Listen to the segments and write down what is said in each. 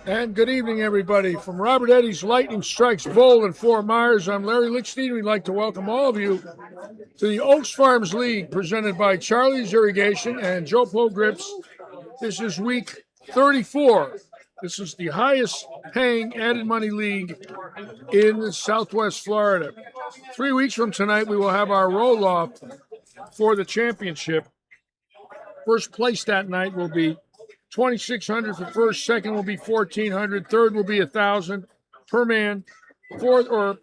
And good evening, everybody. From Robert Eddy's Lightning Strikes Bowl in Fort Myers, I'm Larry Lichstein. We'd like to welcome all of you to the Oaks Farms League presented by Charlie's Irrigation and Joe Poe Grips. This is week 34. This is the highest paying added money league in Southwest Florida. 3 weeks from tonight, we will have our roll-off for the championship. First place that night will be $2,600 for first, second will be $1,400, third will be $1,000 per man, fourth or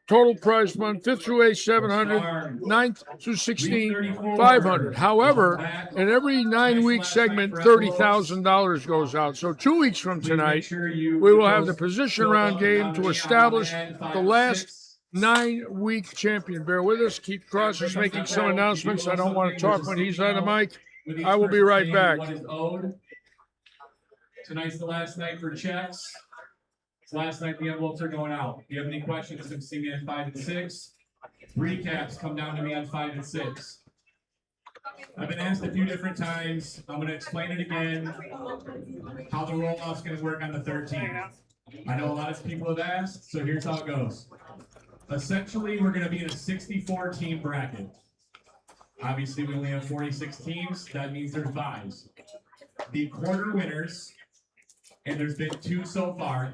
total prize fund, fifth through eighth $700, ninth through 16 $500. However, in every 9-week segment, $30,000 goes out. So 2 weeks from tonight, we will have the position round game to establish the last 9-week champion. Bear with us. Keith Cross is making some announcements. I don't want to talk when he's on the mic. I will be right back. Tonight's the last night for checks. It's the last night the envelopes are going out. If you have any questions, come see me at 5 and 6. Recaps, come down to me on 5 and 6. I've been asked a few different times. I'm going to explain it again, how the roll-off's going to work on the 13th. I know a lot of people have asked, so here's how it goes. Essentially, we're going to be in a 64-team bracket. Obviously, we only have 46 teams. That means there's buys. The quarter winners, and there's been 2 so far,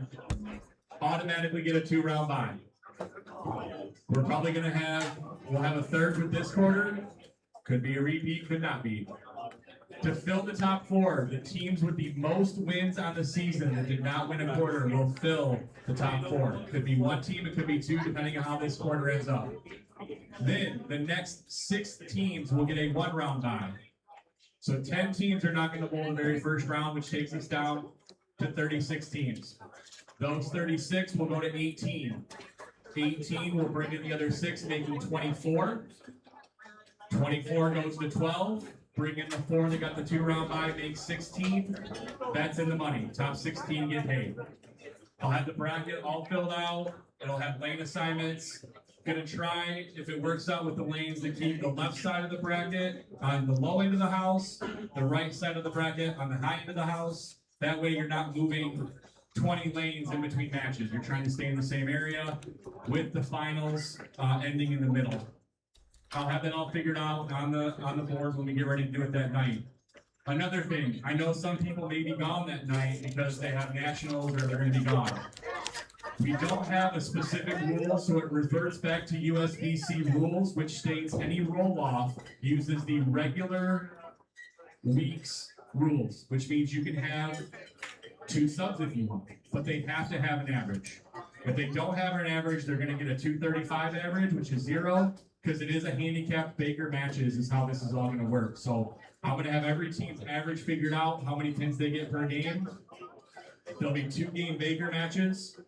automatically get a 2-round bye. We're probably going to we'll have a third with this quarter. Could be a repeat, could not be. To fill the top 4, the teams with the most wins on the season that did not win a quarter will fill the top 4. It could be 1 team, it could be 2, depending on how this quarter ends up. Then the next 6 teams will get a 1-round bye. So 10 teams are not going to bowl the very first round, which takes us down to 36 teams. Those 36 will go to 18. 18 will bring in the other 6, making 24. 24 goes to 12. Bring in the 4 that got the 2-round bye, makes 16. That's in the money. Top 16 get paid. I'll have the bracket all filled out. It'll have lane assignments. Gonna try, if it works out with the lanes, to keep the left side of the bracket on the low end of the house, the right side of the bracket on the high end of the house. That way you're not moving 20 lanes in between matches. You're trying to stay in the same area with the finals ending in the middle. I'll have that all figured out on the board when we get ready to do it that night. Another thing, I know some people may be gone that night because they have nationals or they're gonna be gone. We don't have a specific rule, so it reverts back to USBC rules, which states any roll-off uses the regular week's rules, which means you can have 2 subs if you want, but they have to have an average. If they don't have an average, they're going to get a 235 average, which is 0, because it is a handicapped Baker matches is how this is all going to work. So I'm going to have every team's average figured out, how many pins they get per game. There'll be 2-game Baker matches.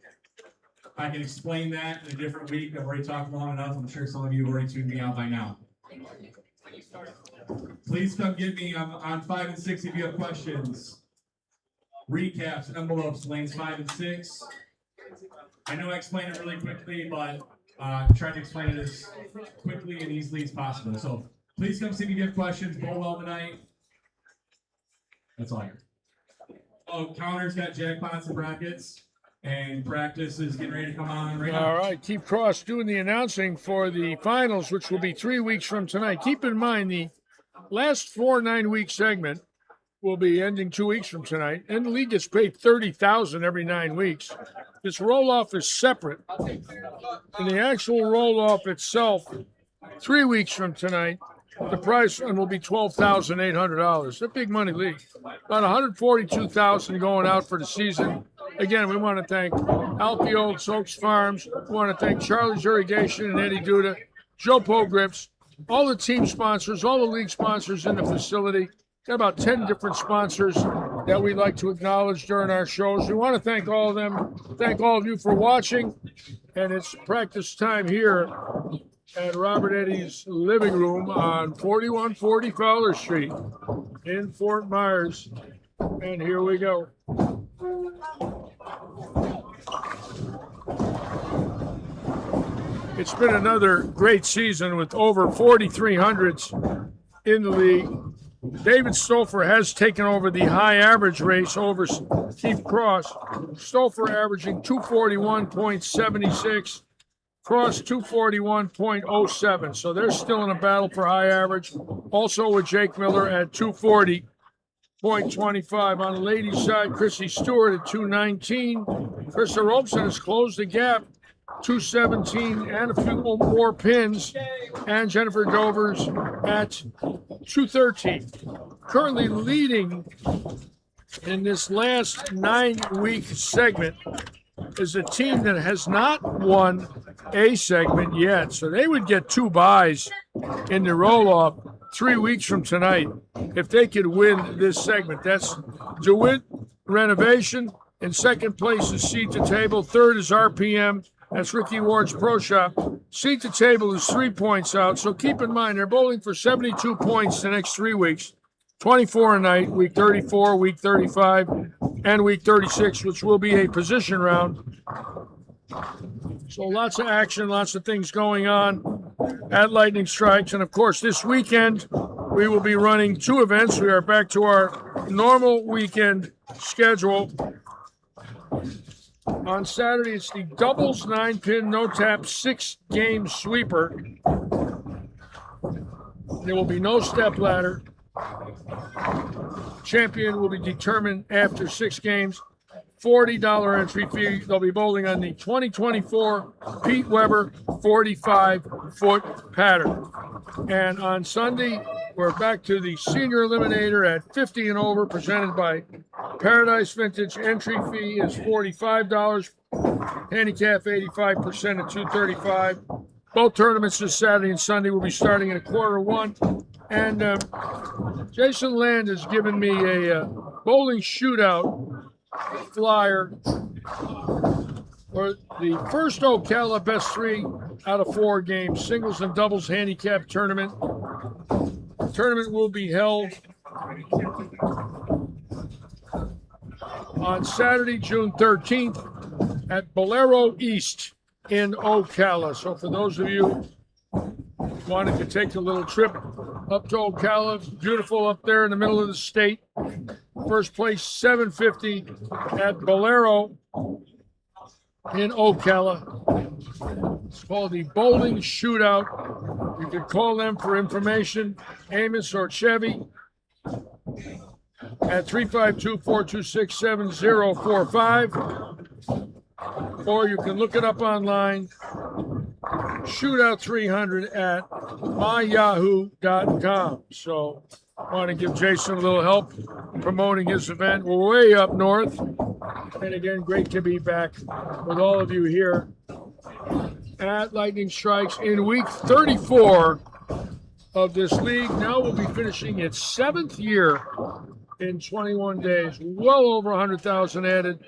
I can explain that in a different week. I've already talked long enough. I'm sure some of you have already tuned me out by now. Please come get me on 5 and 6 if you have questions. Recaps, envelopes, lanes 5 and 6. I know I explained it really quickly, but trying to explain it as quickly and easily as possible. So please come see me if you have questions. Bowl well tonight. That's all I got. Oh, Counter's got jackpots and brackets. And practice is getting ready to come on right now. All right, Keith Cross doing the announcing for the finals, which will be 3 weeks from tonight. Keep in mind, the last 4 9-week segment will be ending 2 weeks from tonight, and the league gets paid $30,000 every 9 weeks. This roll-off is separate, and the actual roll-off itself, 3 weeks from tonight, the prize fund will be $12,800. A big money league. About $142,000 going out for the season. Again, we want to thank Alfie Old Oaks Farms. We want to thank Charlie's Irrigation and Eddie Duda, Joe Poe Grips, all the team sponsors, all the league sponsors in the facility. Got about 10 different sponsors that we'd like to acknowledge during our shows. We want to thank all of them. Thank all of you for watching. And it's practice time here at Robert Eddy's living room on 4140 Fowler Street in Fort Myers. And here we go. It's been another great season with over 4,300s in the league. David Stouffer has taken over the high average race over Keith Cross. Stouffer averaging 241.76, Cross 241.07. So they're still in a battle for high average. Also with Jake Miller at 240.25. On the ladies' side, Chrissy Stewart at 219. Krista Robeson has closed the gap, 217 and a few more pins. And Jennifer Dovers at 213. Currently leading in this last 9-week segment is a team that has not won a segment yet. So they would get 2 buys in the roll-off 3 weeks from tonight if they could win this segment. That's DeWitt Renovation. In second place is Seat to Table. Third is RPM. That's Ricky Ward's Pro Shop. Seat to Table is 3 points out. So keep in mind, they're bowling for 72 points the next 3 weeks. 24 a night, week 34, week 35, and week 36, which will be a position round. So lots of action, lots of things going on at Lightning Strikes. And, of course, this weekend we will be running 2 events. We are back to our normal weekend schedule. On Saturday, it's the doubles 9-pin, no-tap, 6-game sweeper. There will be no step ladder. Champion will be determined after 6 games. $40 entry fee. They'll be bowling on the 2024 Pete Weber 45-foot pattern. And on Sunday, we're back to the senior eliminator at 50 and over, presented by Paradise Vintage. Entry fee is $45. Handicap 85% at $235. Both tournaments this Saturday and Sunday will be starting at 1:15. And Jason Land has given me a bowling shootout flyer for the first Ocala best 3 out of 4 games, singles and doubles handicap tournament. The tournament will be held on Saturday, June 13th at Bolero East in Ocala. So for those of you who wanted to take a little trip up to Ocala, beautiful up there in the middle of the state. First place, $750 at Bolero in Ocala. It's called the Bowling Shootout. You can call them for information, Amos or Chevy, at 352-426-7045. Or you can look it up online, Shootout 300 at myyahoo.com. So I want to give Jason a little help promoting his event. We're way up north. And again, great to be back with all of you here at Lightning Strikes in week 34 of this league. Now we'll be finishing its 7th year in 21 days. Well over 100,000 added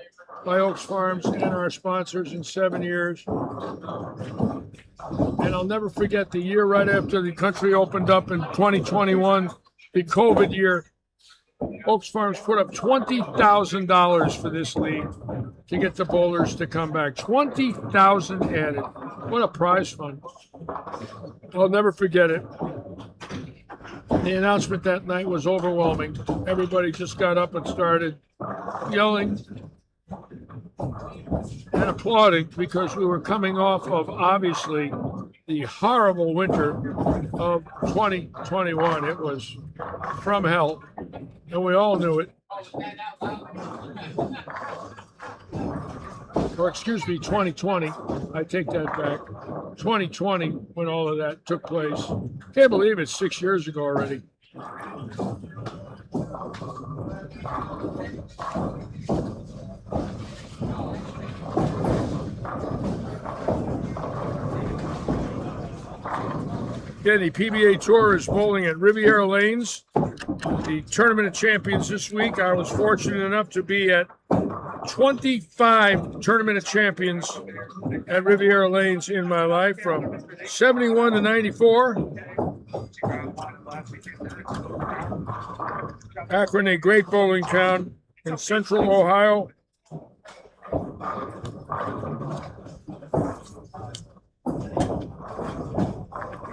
by Oaks Farms and our sponsors in 7 years. And I'll never forget the year right after the country opened up in 2021, the COVID year. Oaks Farms put up $20,000 for this league to get the bowlers to come back. 20,000 added. What a prize fund. I'll never forget it. The announcement that night was overwhelming. Everybody just got up and started yelling and applauding because we were coming off of, obviously, the horrible winter of 2021. It was from hell, and we all knew it. Or excuse me, 2020. I take that back. 2020, when all of that took place. Can't believe it's 6 years ago already. Yeah, the PBA Tour is bowling at Riviera Lanes. The Tournament of Champions this week. I was fortunate enough to be at 25 tournament of champions at Riviera Lanes in my life, from 71 to 94. Akron, a great bowling town in central Ohio.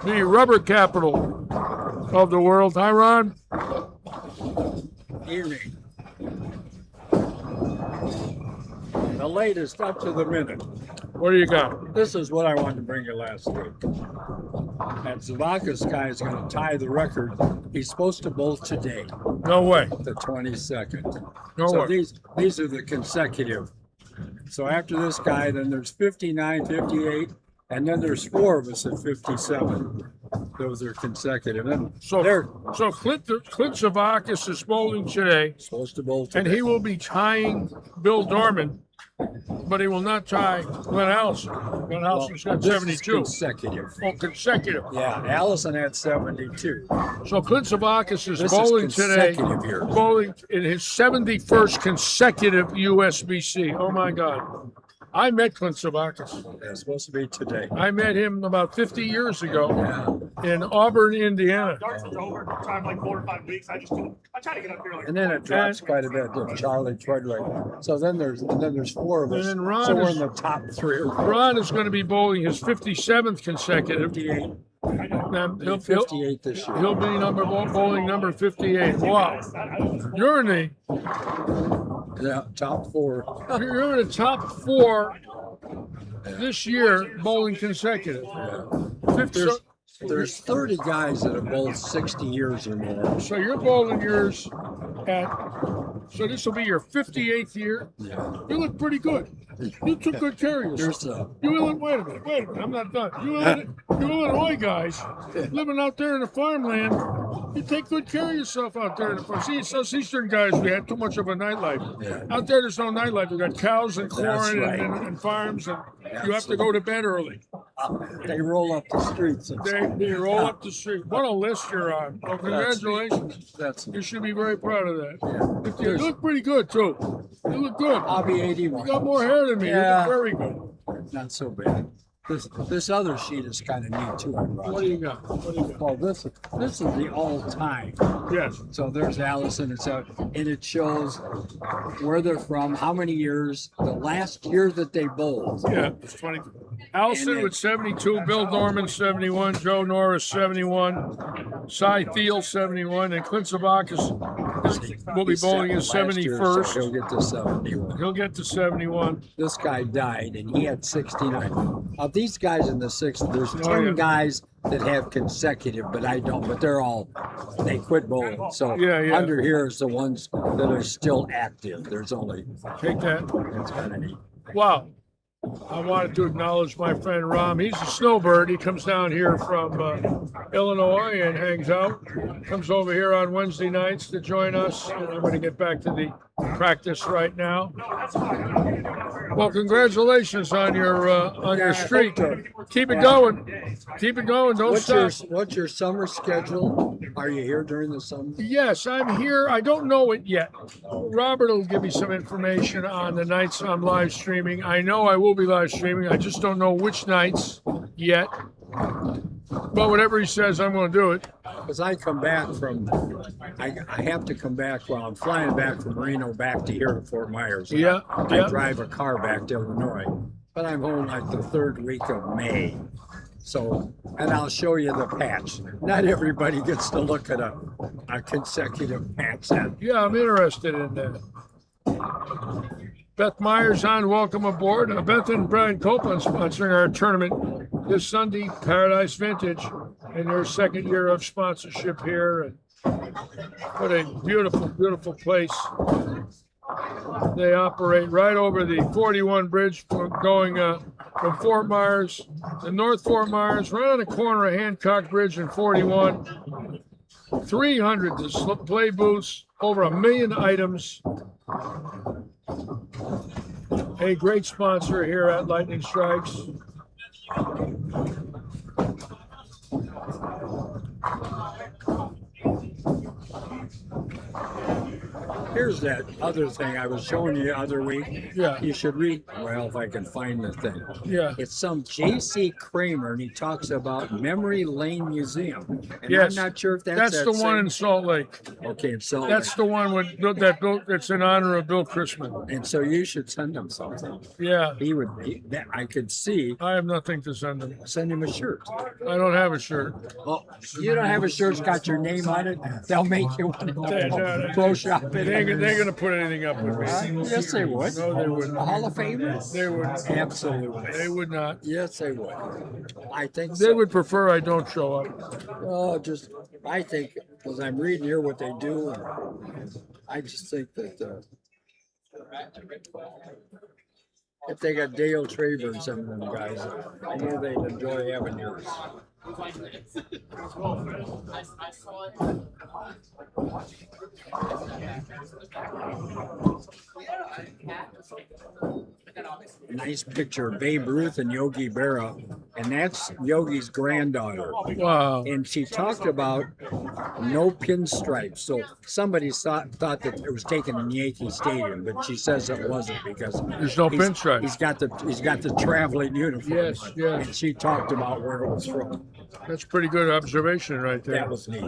The rubber capital of the world. Hi, Ron. Evening. The latest up to the minute. What do you got? This is what I wanted to bring you last week. That Zavakis guy is going to tie the record. He's supposed to bowl today, No way. the 22nd. No So way. these are the consecutive. So after this guy, then there's 59, 58, and then there's 4 of us at 57. Those are consecutive. And they're So Clint Zavakis is bowling today, supposed to bowl today. and he will be tying Bill Dorman, but he will not tie Glenn Allison. Glenn Allison's got This is 72. consecutive. Oh, consecutive. Yeah, Allison had 72. So Clint Zavakis is This is bowling today, consecutive years. bowling in his 71st consecutive USBC. Oh my God. I met Clint Zavakis. It's supposed to be today. I met him about 50 years ago Yeah. in Auburn, Indiana. Darts was over. Time like 4 or 5 weeks. I try to get up here like. And then it drops quite a bit. There's Charlie Treadway. So then there's 4 of us. And then Ron so we're is- in the top 3 or 4. Ron is going to be bowling his 57th consecutive. 58. Now, he'll 58 this year. be bowling number 58. Wow. You're in the Yeah, top 4. You're in the top 4 this year bowling consecutive. There's, there's 30 guys that have bowled 60 years or more. So you're bowling yours at, so this will be your 58th year. Yeah. You look pretty good. You took good care of yourself. There's Wait a minute, I'm not done. You Illinois guys living out there in the farmland, you take good care of yourself out there in the farm. See, it's us Eastern guys, we had too much of a nightlife. Yeah. Out there, there's no nightlife. We got cows and corn That's right. and farms, and you have to go to bed early. they roll up the streets. They roll up the street. What a list you're on. Well, congratulations. That's You should be very proud of that. Yeah. You look pretty good, too. You look good. I'll be You 81. got more hair than me. Yeah. You look very good. Not so bad. This other sheet is kind of neat too. I brought What do you. you got? What do you got? Well, this is the all-time. Yes. So there's Allison, and it shows where they're from, how many years, the last year that they bowled. Yeah, it's 20. Allison with 72, Bill Dorman 71, Joe Norris 71, Cy Thiel 71, and Clint Zavakis will be bowling his Last year, so 71st. he'll get to 71. He'll get to 71. This guy died, and he had 69. Of these guys in the 60s, there's 10 Oh, yeah. guys that have consecutive, but I don't. But they quit bowling. So Yeah. under here is the ones that are still active. There's only, Take that. it's kind of neat. Wow. I wanted to acknowledge my friend Ram. He's a snowbird. He comes down here from Illinois and hangs out. Comes over here on Wednesday nights to join us. And I'm going to get back to the practice right now. Well, congratulations on your streak. Keep it going. Keep it going. Don't stop. What's your summer schedule? Are you here during the summer? Yes, I'm here. I don't know it yet. Robert will give me some information on the nights I'm live streaming. I know I will be live streaming. I just don't know which nights yet. But whatever he says, I'm going to do it. Because I come back from, I have to come back while I'm flying back from Reno back to here to Fort Myers. Yeah, I yeah. drive a car back to Illinois, but I'm home like the 3rd week of May. So, and I'll show you the patch. Not everybody gets to look at a consecutive patch. Yeah, I'm interested in that. Beth Myers on, welcome aboard. Beth and Brian Copeland sponsoring our tournament this Sunday, Paradise Vintage, in their 2nd year of sponsorship here. And what a beautiful, beautiful place. They operate right over the 41 bridge going from Fort Myers to North Fort Myers, right on the corner of Hancock Bridge and 41. 300 display booths, over 1 million items. A great sponsor here at Lightning Strikes. here's that other thing I was showing you the other week. Yeah. You should read. Well, if I can find the thing. Yeah. It's some J.C. Kramer, and he talks about Memory Lane Museum. And Yes. I'm not sure if That's that the one same- in Salt Lake. Okay, in Salt That's Lake. the one with that built. That's in honor of Bill Christman. And so you should send him something. Yeah. He would. That I could see. I have nothing to send them. Send him a shirt. I don't have a shirt. Well, you don't have a shirt that's got your name on it. They'll make you one of the pro shop. They're going to put anything up with me. Yes, they would. No, they wouldn't. A Hall of Famer? They would. Absolutely. They would not. Yes, they would. I think They so. would prefer I don't show up. Oh, just I think because I'm reading here what they do, and I just think that if they got Dale Traver and some of them guys, I know they'd enjoy having yours. Nice picture of Babe Ruth and Yogi Berra, and that's Yogi's granddaughter. Wow. And she talked about no pinstripes. So somebody thought that it was taken in Yankee Stadium, but she says it wasn't because There's no pinstripes. He's got the traveling uniform. Yes, yes. And she talked about where it was from. That's pretty good observation right there. That was neat.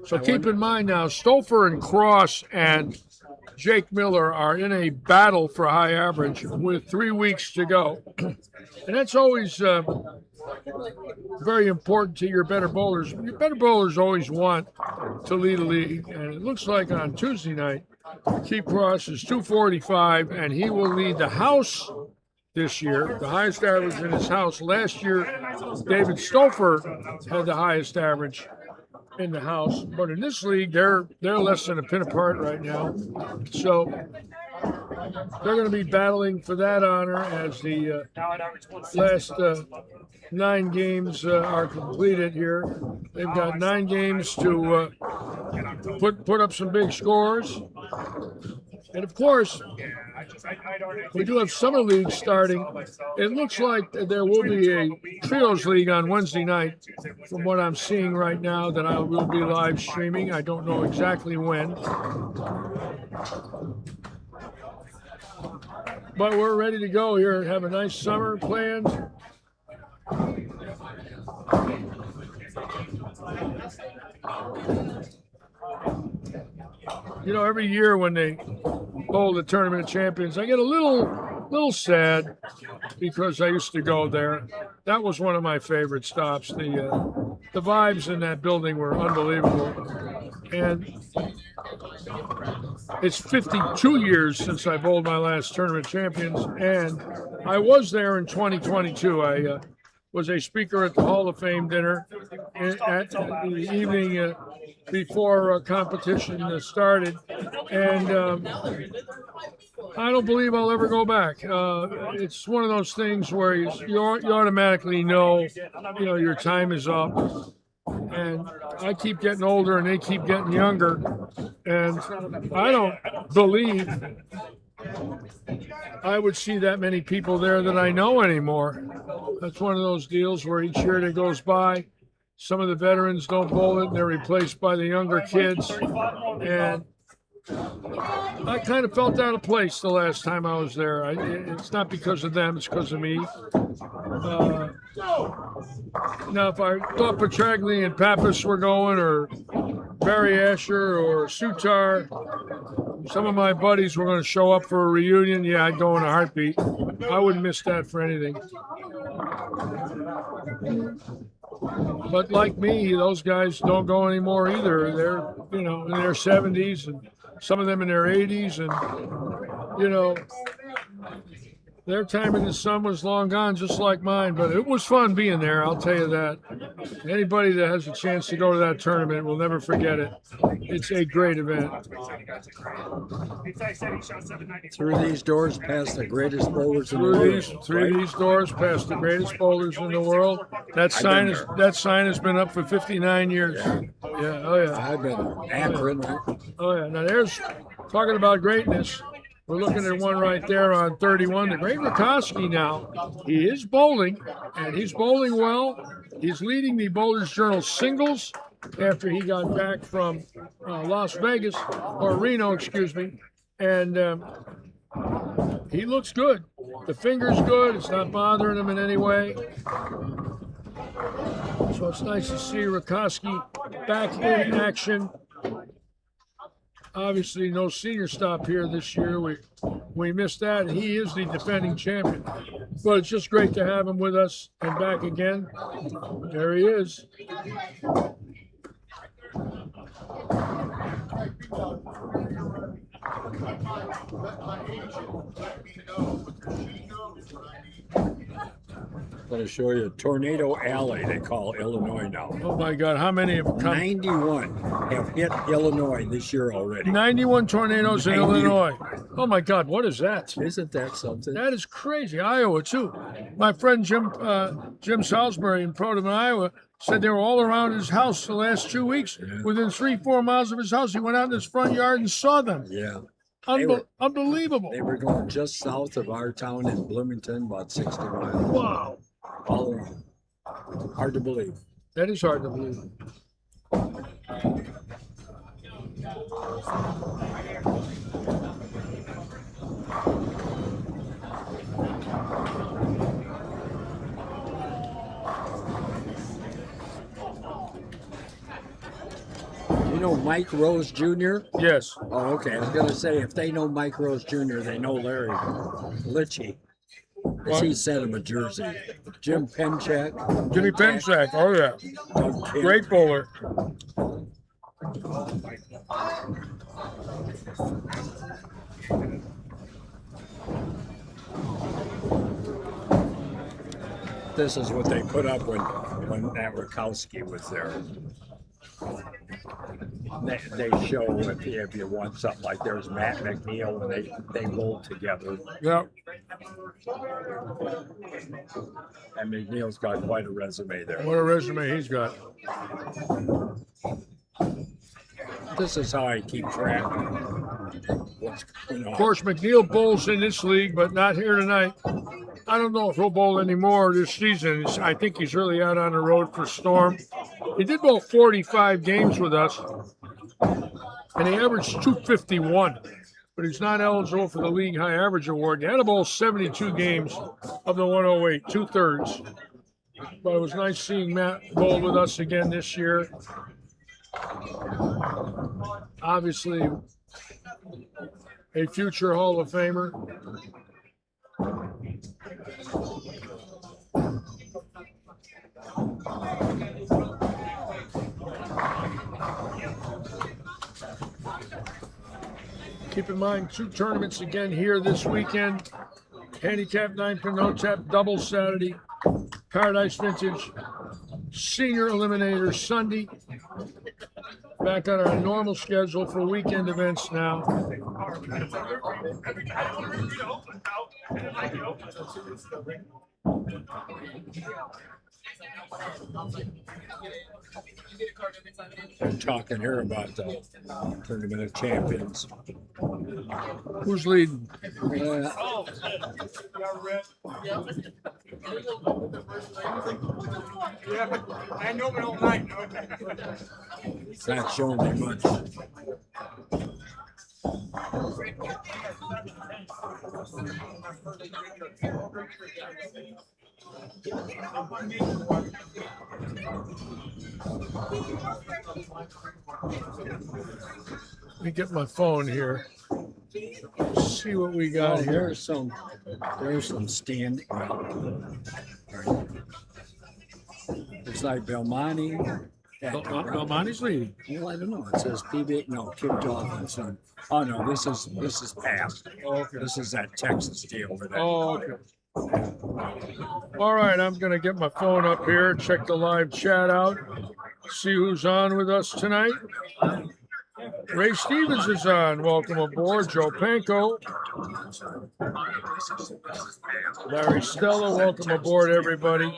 So keep in mind now, Stouffer and Cross and Jake Miller are in a battle for high average with 3 weeks to go. And that's always very important to your better bowlers. Your better bowlers always want to lead a league. And it looks like on Tuesday night, Keith Cross is 245, and he will lead the house this year, the highest average in his house. Last year, David Stouffer had the highest average in the house, but in this league, they're less than a pin apart right now. So they're going to be battling for that honor as the last 9 games are completed here. They've got 9 games to put up some big scores. And of course, we do have summer leagues starting. It looks like there will be a trios league on Wednesday night, from what I'm seeing right now, that I will be live streaming. I don't know exactly when. But we're ready to go here and have a nice summer planned. You know, every year when they hold the Tournament of Champions, I get a little sad because I used to go there. That was one of my favorite stops. The vibes in that building were unbelievable. And it's 52 years since I bowled my last Tournament of Champions, and I was there in 2022. I was a speaker at the Hall of Fame dinner at the evening before competition started, and I don't believe I'll ever go back. It's one of those things where you automatically know, your time is up. And I keep getting older and they keep getting younger. And I don't believe I would see that many people there that I know anymore. That's one of those deals where each year that goes by, some of the veterans don't bowl it and they're replaced by the younger kids. And I kind of felt out of place the last time I was there. It's not because of them, it's because of me. Now, if I thought Petragli and Pappas were going, or Barry Asher or Sutar, some of my buddies were going to show up for a reunion, yeah, I'd go in a heartbeat. I wouldn't miss that for anything. But like me, those guys don't go anymore either. They're, in their 70s, and some of them in their 80s, and, their time in the sun was long gone, just like mine. But it was fun being there, I'll tell you that. Anybody that has a chance to go to that tournament will never forget it. It's a great event. Through these doors, past the greatest bowlers in the world. Through these doors, past the greatest bowlers in the world. That sign has been up for 59 years. Yeah, oh yeah. I've been Akron. Oh yeah. Now there's talking about greatness. We're looking at one right there on 31. The great Rakoski now. He is bowling, and he's bowling well. He's leading the Bowlers Journal singles after he got back from Las Vegas, or Reno, excuse me, and he looks good. The finger's good. It's not bothering him in any way. So it's nice to see Rakoski back in action. Obviously, no senior stop here this year. We missed that, and he is the defending champion. But it's just great to have him with us and back again. There he is. I'm going to show you Tornado Alley, they call Illinois now. Oh my God, how many have come? 91 have hit Illinois this year already. 91 tornadoes in 90. Illinois. Oh my God, what is that? Isn't that something? That is crazy. Iowa too. My friend Jim Salisbury in Providence, Iowa, said they were all around his house the last 2 weeks. Yeah. Within 3-4 miles of his house, he went out in his front yard and saw them. Yeah. Unbelievable. They were going just south of our town in Bloomington, about 60 miles. Wow. All around. Hard to believe. That is hard to believe. You know Mike Rose Jr.? Yes. Oh, okay. I was going to say, if they know Mike Rose Jr., they know Larry Litchie. Because he sent him a jersey. Jim Penchak. Jimmy Pensack. Oh yeah. Doug Kemp. Great bowler. This is what they put up when that Rakowski was there. They show if you want something like there's Matt McNeil and they roll together. Yeah. And McNeil's got quite a resume there. What a resume he's got. This is how I keep track. Of course, McNeil bowls in this league, but not here tonight. I don't know if he'll bowl anymore this season. I think he's really out on the road for Storm. He did bowl 45 games with us, and he averaged 251. But he's not eligible for the league high average award. He had to bowl 72 games of the 108, 2/3. But it was nice seeing Matt bowl with us again this year. Obviously, a future Hall of Famer. Keep in mind, 2 tournaments again here this weekend. Handicap 9-pin no tap double Saturday. Paradise Vintage Senior Eliminator Sunday. Back on our normal schedule for weekend events now. We're talking here about the Tournament of Champions. Who's leading? I know it all night. It's not showing me much. Let me get my phone here. See what we got here. There's some standing. It's like Belmonte. Belmonte's leading. Well, I don't know. It says PB. No, Kim Dawson. Oh no, this is past. Okay. This is that Texas deal with that. Oh, okay. All right, I'm going to get my phone up here, check the live chat out, see who's on with us tonight. Ray Stevens is on. Welcome aboard. Joe Panko. Larry Stella, welcome aboard, everybody.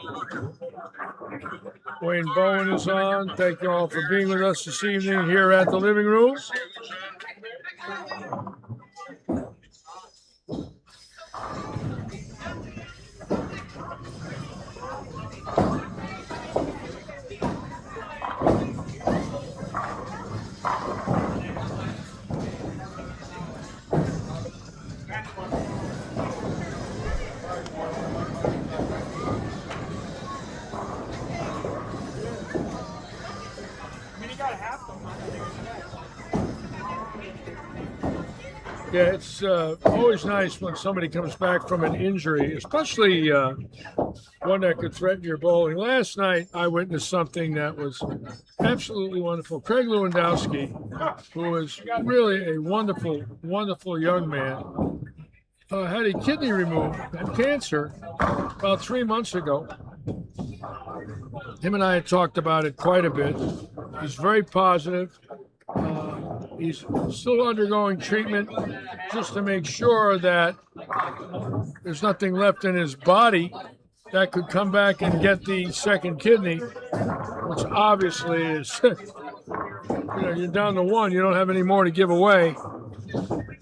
Wayne Bowen is on. Thank you all for being with us this evening here at the living room. Yeah, it's always nice when somebody comes back from an injury, especially one that could threaten your bowling. Last night, I witnessed something that was absolutely wonderful. Craig Lewandowski, who is really a wonderful, wonderful young man, had a kidney removed, had cancer, about 3 months ago. Him and I had talked about it quite a bit. He's very positive. He's still undergoing treatment just to make sure that there's nothing left in his body that could come back and get the second kidney, which obviously is, you're down to one. You don't have any more to give away.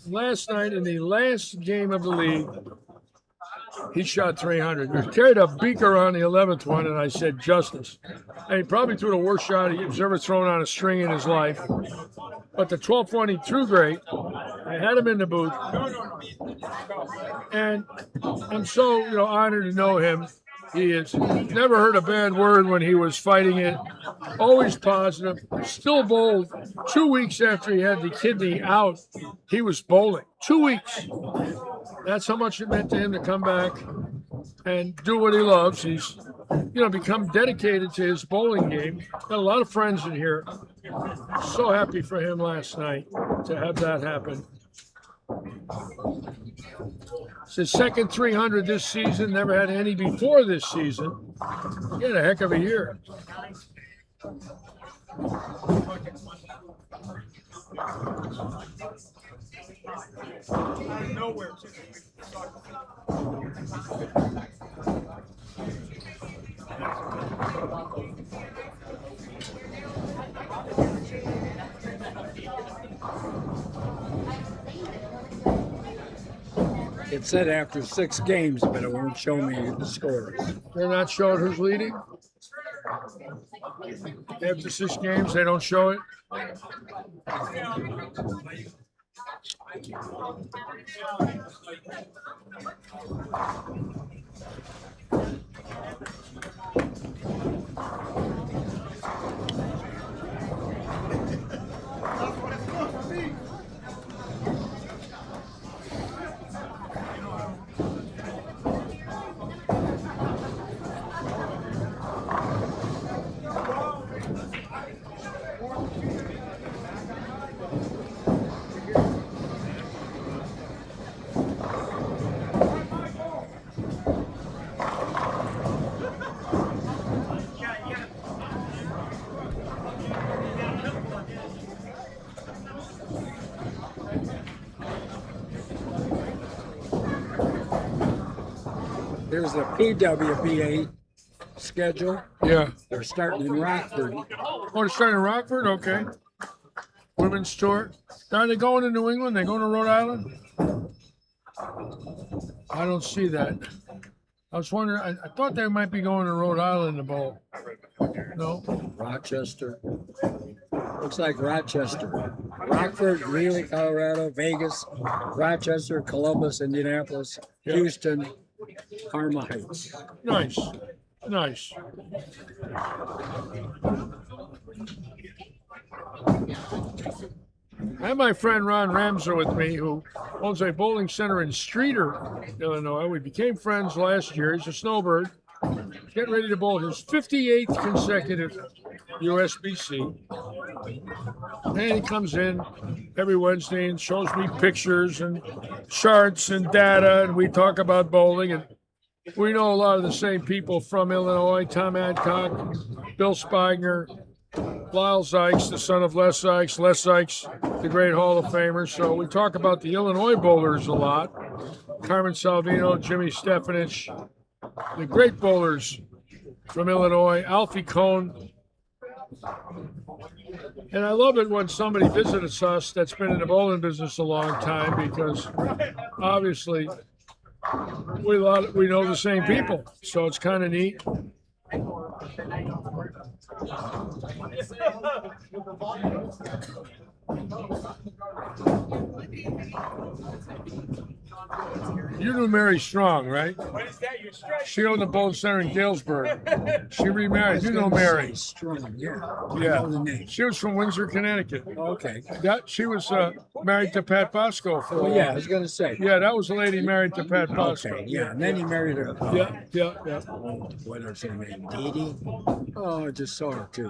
Last night, in the last game of the league, he shot 300. He carried a beaker on the 11th one, and I said, justice. And he probably threw the worst shot he's ever thrown on a string in his life. But the 12th one, he threw great. I had him in the booth. And I'm so, honored to know him. He has never heard a bad word when he was fighting it. Always positive. Still bowled. 2 weeks after he had the kidney out, he was bowling. 2 weeks. That's how much it meant to him to come back and do what he loves. He's, become dedicated to his bowling game. Got a lot of friends in here. So happy for him last night to have that happen. It's his second 300 this season. Never had any before this season. He had a heck of a year. Nowhere. It said after 6 games, but it won't show me the scores. They're not showing who's leading? After 6 games, they don't show it? Here's the PWBA schedule. Yeah. They're starting in Rockford. Oh, they're starting in Rockford? Okay. Women's tour. Are they going to New England? They going to Rhode Island? I don't see that. I was wondering, I thought they might be going to Rhode Island to bowl. No? Rochester. Looks like Rochester. Rockford, Greeley, Colorado, Vegas, Rochester, Columbus, Indianapolis, Houston, Parma Heights. Nice. Nice. I have my friend Ron Ramser with me, who owns a bowling center in Streeter, Illinois. We became friends last year. He's a snowbird. He's getting ready to bowl his 58th consecutive USBC. And he comes in every Wednesday and shows me pictures and charts and data, and we talk about bowling. And we know a lot of the same people from Illinois: Tom Adcock, Bill Spigner, Lyle Zykes, the son of Les Zykes, the great Hall of Famer. So we talk about the Illinois bowlers a lot. Carmen Salvino, Jimmy Stefanich, the great bowlers from Illinois, Alfie Cohn. And I love it when somebody visits us that's been in the bowling business a long time, because obviously we know the same people. So it's kind of neat. You knew Mary Strong, right? What is that? You're straight. She owned the Bone Center in Galesburg. She I remarried. was You know gonna Mary. say Strong, yeah. I Yeah. know the name. She was from Windsor, Connecticut. Okay. She was married to Pat Bosco for a Oh, while. yeah, I was going to say. Yeah, that was a lady married to Pat Bosco. Okay, yeah. And then he married her. Yeah. What is her name? Dee Dee? Oh, I just saw her too.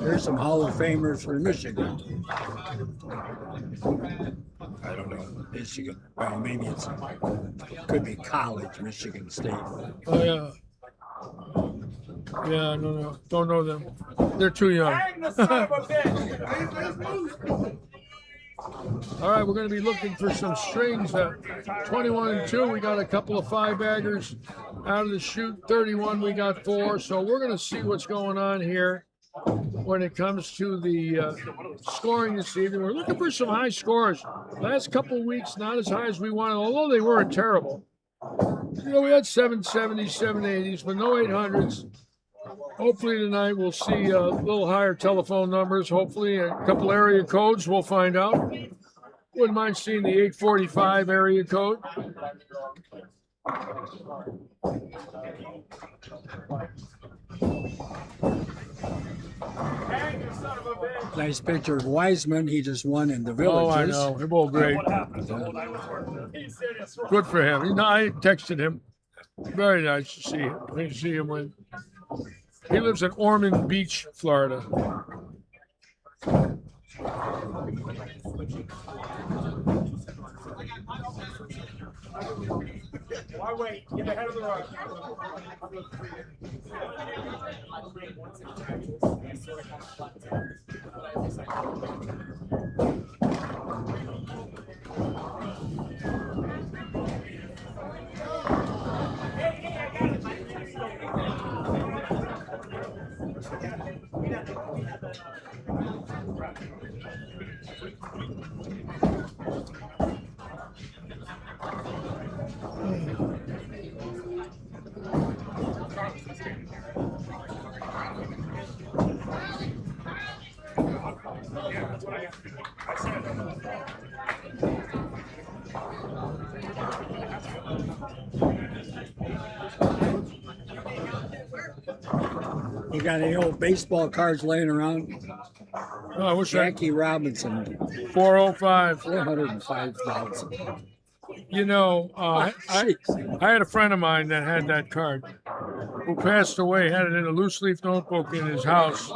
There's some Hall of Famers for Michigan. I don't know. Michigan. Well, maybe could be college, Michigan State. Oh, yeah. Yeah, no. Don't know them. They're too young. Hang the son of a bitch. All right, we're going to be looking for some strings. 21 and 2, we got a couple of 5-baggers out of the chute. 31, we got 4. So we're going to see what's going on here when it comes to the scoring this evening. We're looking for some high scores. Last couple of weeks, not as high as we wanted, although they weren't terrible. You know, we had 770s, 780s, but no 800s. Hopefully tonight we'll see a little higher telephone numbers. Hopefully a couple area codes. We'll find out. Wouldn't mind seeing the 845 area code. Hang the son of a bitch. Nice picture of Wiseman. He just won in the Oh, I Villages. know. They're both great. What happened? Well, I was working. He said it's wrong. Good for him. I texted him. Very nice to see him. Great to see him win. He lives in Ormond Beach, Florida. Why wait? Get ahead of the rush. Yeah, that's what I said. You got any old baseball cards laying around? Oh, I wish I Jackie Robinson, 405. 405,000. You know, I had a friend of mine that had that card who passed away, had it in a loose leaf notebook in his house.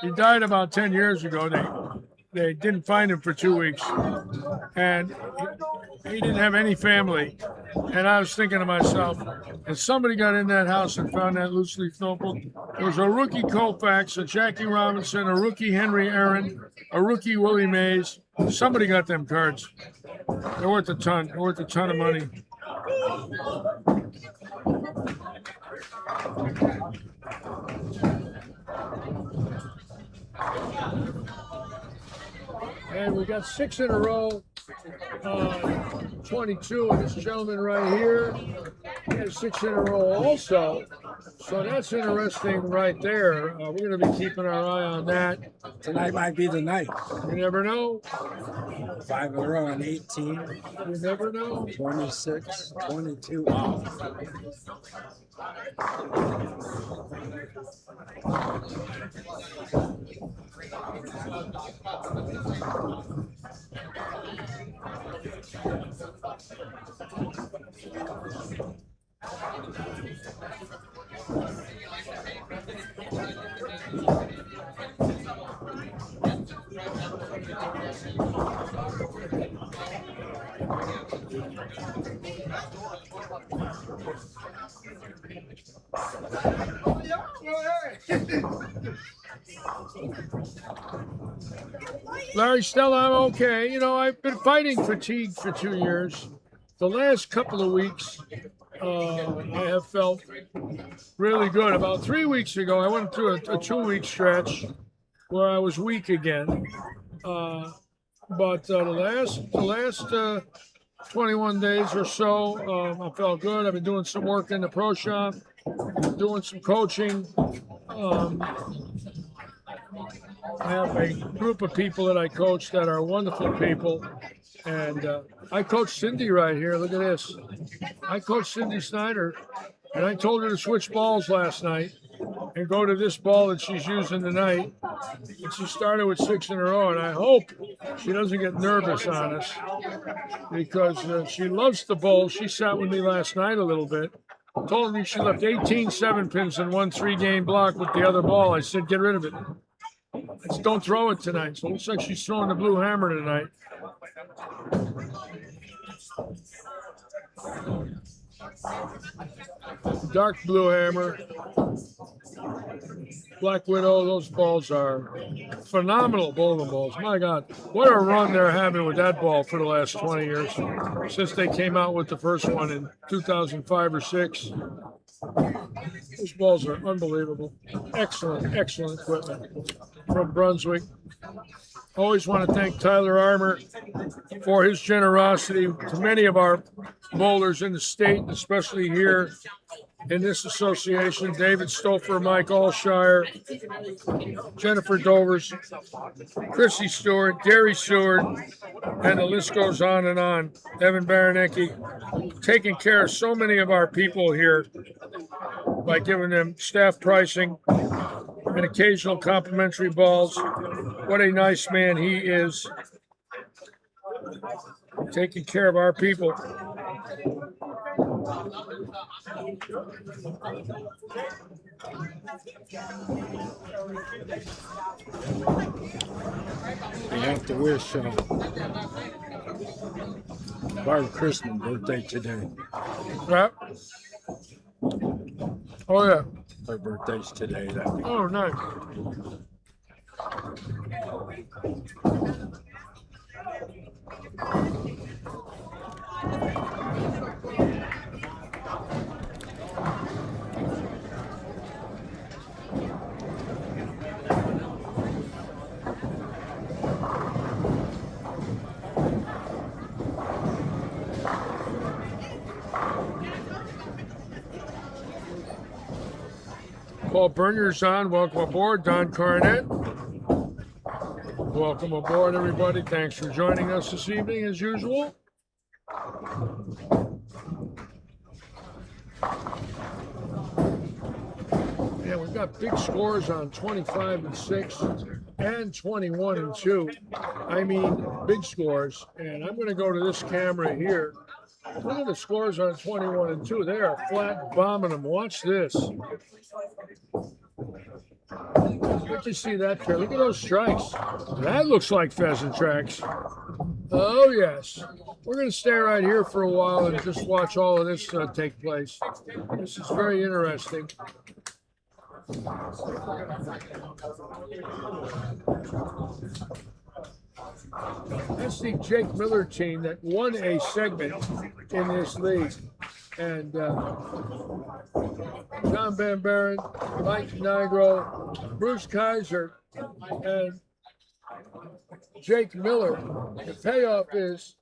He died about 10 years ago. They didn't find him for 2 weeks. And he didn't have any family. And I was thinking to myself, if somebody got in that house and found that loose leaf notebook, there was a rookie Koufax, a Jackie Robinson, a rookie Henry Aaron, a rookie Willie Mays. Somebody got them cards. They're worth a ton. They're worth a ton of money. And we got 6 in a row. 22, and this gentleman right here has 6 in a row also. So that's interesting right there. We're going to be keeping our eye on that. Tonight might be the night. You never know. 5 in a row and 18, You never know. 26, 22. Wow. Larry Stella, I'm okay. You know, I've been fighting fatigue for 2 years. The last couple of weeks, I have felt really good. About 3 weeks ago, I went through a 2-week stretch where I was weak again. But the last 21 days or so, I felt good. I've been doing some work in the pro shop, doing some coaching. I have a group of people that I coach that are wonderful people. And I coach Cindy right here. Look at this. I coached Cindy Snyder, and I told her to switch balls last night and go to this ball that she's using tonight. And she started with 6 in a row, and I hope she doesn't get nervous on us because she loves the bowl. She sat with me last night a little bit. Told me she left 18 7-pins in one 3-game block with the other ball. I said, get rid of it. I said, don't throw it tonight. So it looks like she's throwing the blue hammer tonight. Dark blue hammer, Black Widow, those balls are phenomenal bowling balls. My God, what a run they're having with that ball for the last 20 years, since they came out with the first one in 2005 or 6. Those balls are unbelievable. Excellent, excellent equipment from Brunswick. Always want to thank Tyler Armour for his generosity to many of our bowlers in the state, especially here in this association. David Stouffer, Mike Allshire, Jennifer Dovers, Chrissy Stewart, Gary Seward, and the list goes on and on. Evan Baranecki, taking care of so many of our people here by giving them staff pricing and occasional complimentary balls. What a nice man he is, taking care of our people. I have to wish Barbara Christmas birthday today. Yeah. Oh, yeah. Her birthday's today. Oh, nice. Paul Bernier's on. Welcome aboard. Don Carnett. Welcome aboard, everybody. Thanks for joining us this evening, as usual. Yeah, we've got big scores on 25 and 6 and 21 and 2. I mean, big scores. And I'm going to go to this camera here. Look at the scores on 21 and 2. They are flat bombing them. Watch this. Let you see that there. Look at those strikes. That looks like pheasant tracks. Oh, yes. We're going to stay right here for a while and just watch all of this take place. This is very interesting. That's the Jake Miller team that won a segment in this league. And John Van Buren, Mike Nigro, Bruce Kaiser, and Jake Miller. The payoff is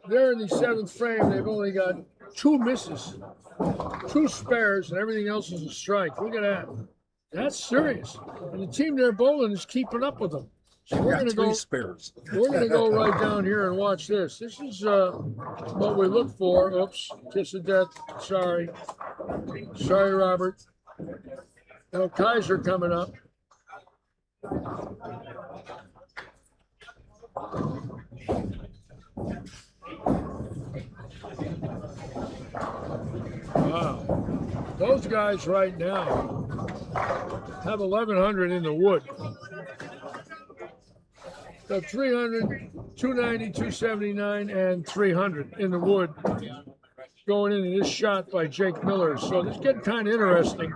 they're in the 7th frame. They've only got 2 misses, 2 spares, and everything else is a strike. Look at that. That's serious. And the team they're bowling is keeping up with them. So we're going to go. Spares. We're going to go right down here and watch this. This is what we look for. Oops, kiss of death. Sorry, Robert. Now Kaiser coming up. Wow, those guys right now have 1,100 in the wood. So 300, 290, 279, and 300 in the wood going into this shot by Jake Miller. So this is getting kind of interesting.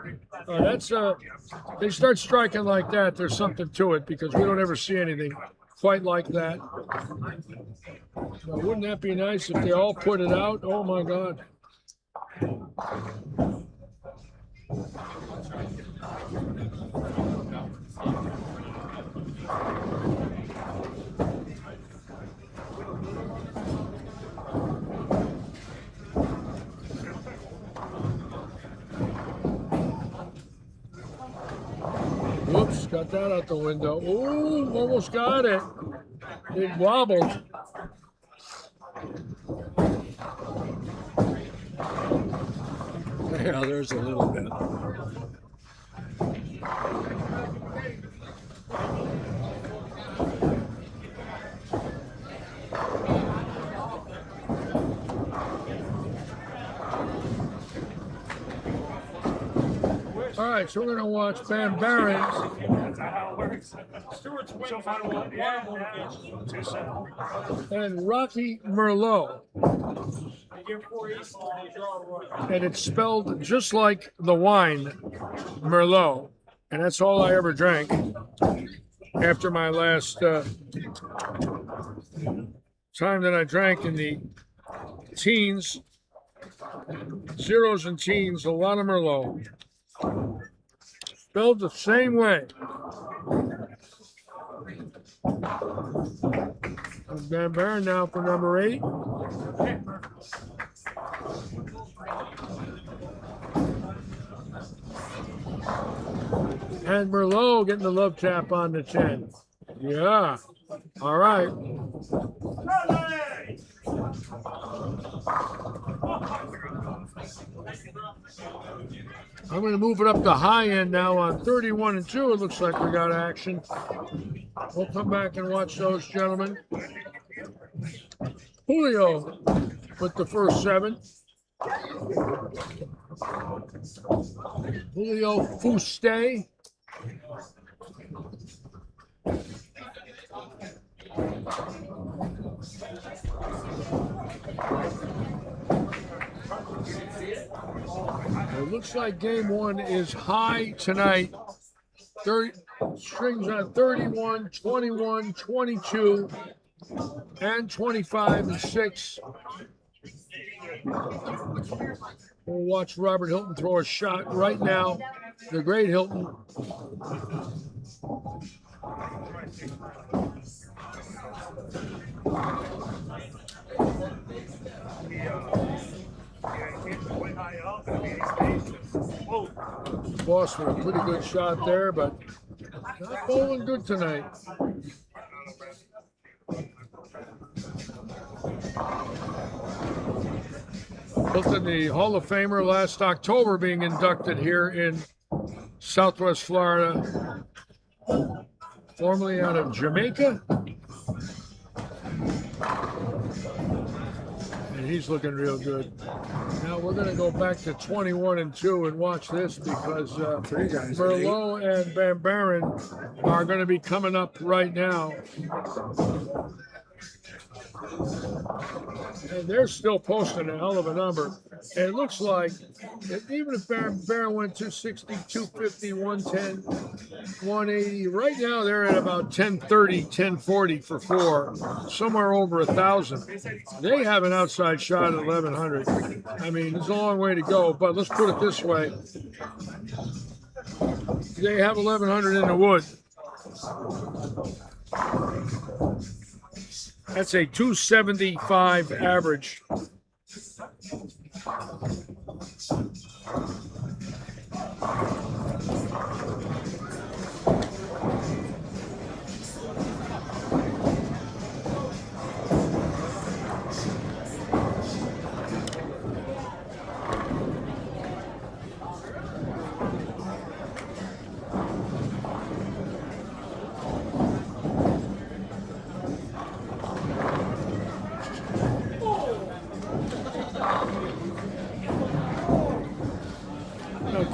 They start striking like that, there's something to it because we don't ever see anything quite like that. Now, wouldn't that be nice if they all put it out? Oh my God. Oops, got that out the window. Ooh, almost got it. It wobbled. Yeah, there's a little bit. All right, so we're going to watch Van Baron That's how it works. She'll find one. Yeah. 2-7. and Rocky Merlot. And it's spelled just like the wine, Merlot. And that's all I ever drank after my last time that I drank in the teens, zeros and teens, a lot of Merlot. Spelled the same way. Van Baron now for number 8. And Merlot getting the love tap on the 10. Yeah. All right. I'm going to move it up the high end now on 31 and 2. It looks like we got action. We'll come back and watch those gentlemen. Julio with the first 7. Julio Fuste. It looks like game 1 is high tonight. 30 strings on 31, 21, 22, and 25 and 6. We'll watch Robert Hilton throw a shot right now. The great Hilton. Boss with a pretty good shot there, but not bowling good tonight. Hilton, the Hall of Famer, last October being inducted here in Southwest Florida, formerly out of Jamaica. And he's looking real good. Now we're going to go back to 21 and 2 and watch this because Merlot and Van Baron are going to be coming up right now. And they're still posting a hell of a number. And it looks like even if Baron went 260, 250, 110, 180, right now they're at about 1030, 1040 for 4, somewhere over 1,000. They have an outside shot at 1,100. I mean, there's a long way to go, but let's put it this way. They have 1,100 in the wood. That's a 275 average.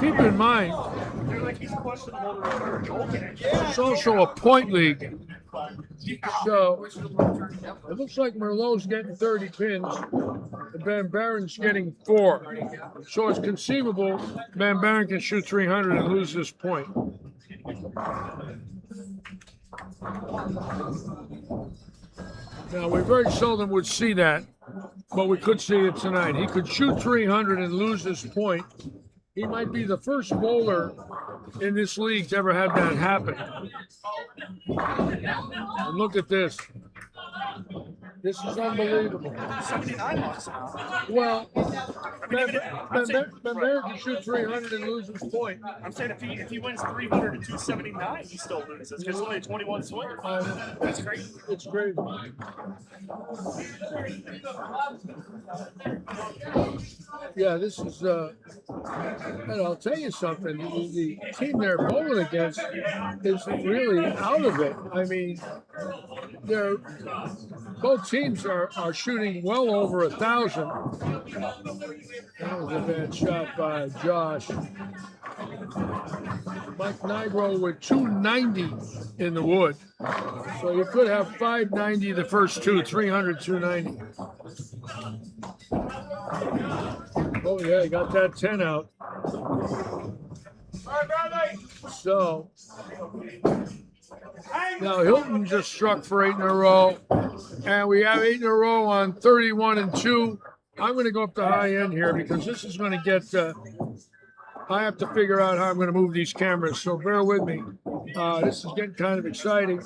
Keep in mind, it's also a point league. So it looks like Merlot's getting 30 pins, and Van Baren's getting 4. So it's conceivable Van Baren can shoot 300 and lose this point. Now, we very seldom would see that, but we could see it tonight. He could shoot 300 and lose this point. He might be the first bowler in this league to ever have that happen. And look at this. This is unbelievable. 79 bucks now. Well, I mean, Bamber can shoot 300 and lose his point. I'm saying if he wins 300 to 279, he still loses because it's only a 21 swing. That's crazy. It's crazy. Yeah, this is, and I'll tell you something, the team they're bowling against is really out of it. I mean, both teams are shooting well over 1,000. That was a bad shot by Josh. Mike Nigro with 290 in the wood. So you could have 590 the first two, 300, 290. Oh, yeah, he got that 10 out. So now Hilton just struck for 8 in a row. And we have 8 in a row on 31 and 2. I'm going to go up the high end here because this is going to get, I have to figure out how I'm going to move these cameras. So bear with me. This is getting kind of exciting.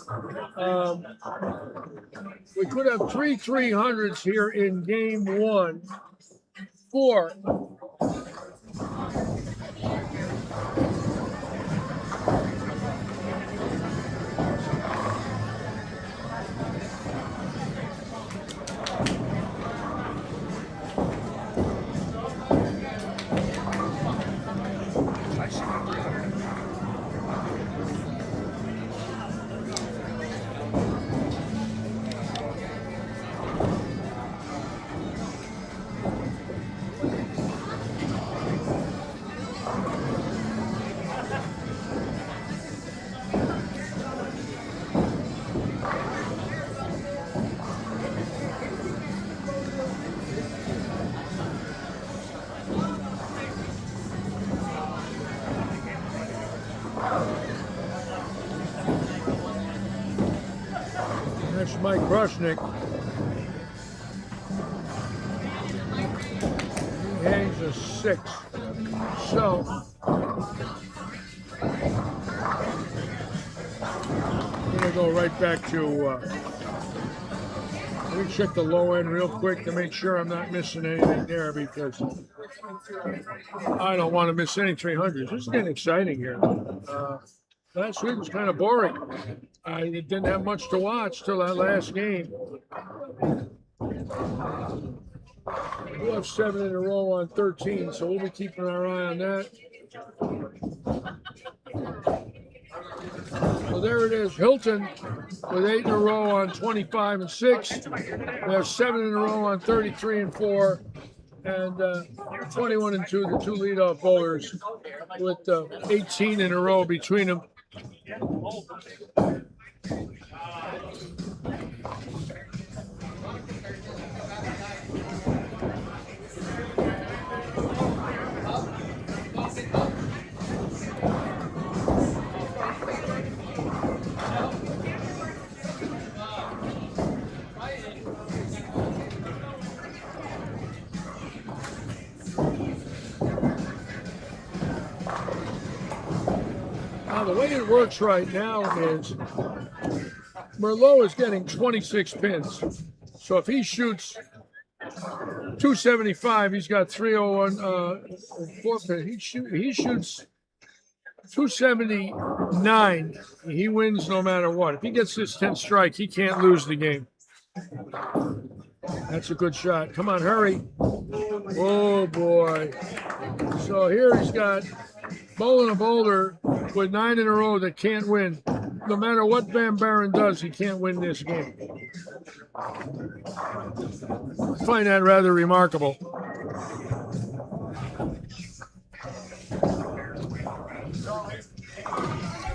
We could have 3 300s here in game 1. 4. That's Mike Brushnick. He hangs a 6. So I'm going to go right back to, let me check the low end real quick to make sure I'm not missing anything there because I don't want to miss any 300s. This is getting exciting here. Last week was kind of boring. I didn't have much to watch till that last game. We have 7 in a row on 13, so we'll be keeping our eye on that. So there it is, Hilton with 8 in a row on 25 and 6. We have 7 in a row on 33 and 4. And 21 and 2, the 2 leadoff bowlers with 18 in a row between them. Now, the way it works right now is Merlot is getting 26 pins. So if he shoots 275, he's got 301, 4 pins. He shoots 279. He wins no matter what. If he gets this 10th strike, he can't lose the game. That's a good shot. Come on, hurry. Oh, boy. So here he's got bowling a bowler with 9 in a row that can't win. No matter what Van Barren does, he can't win this game. I find that rather remarkable.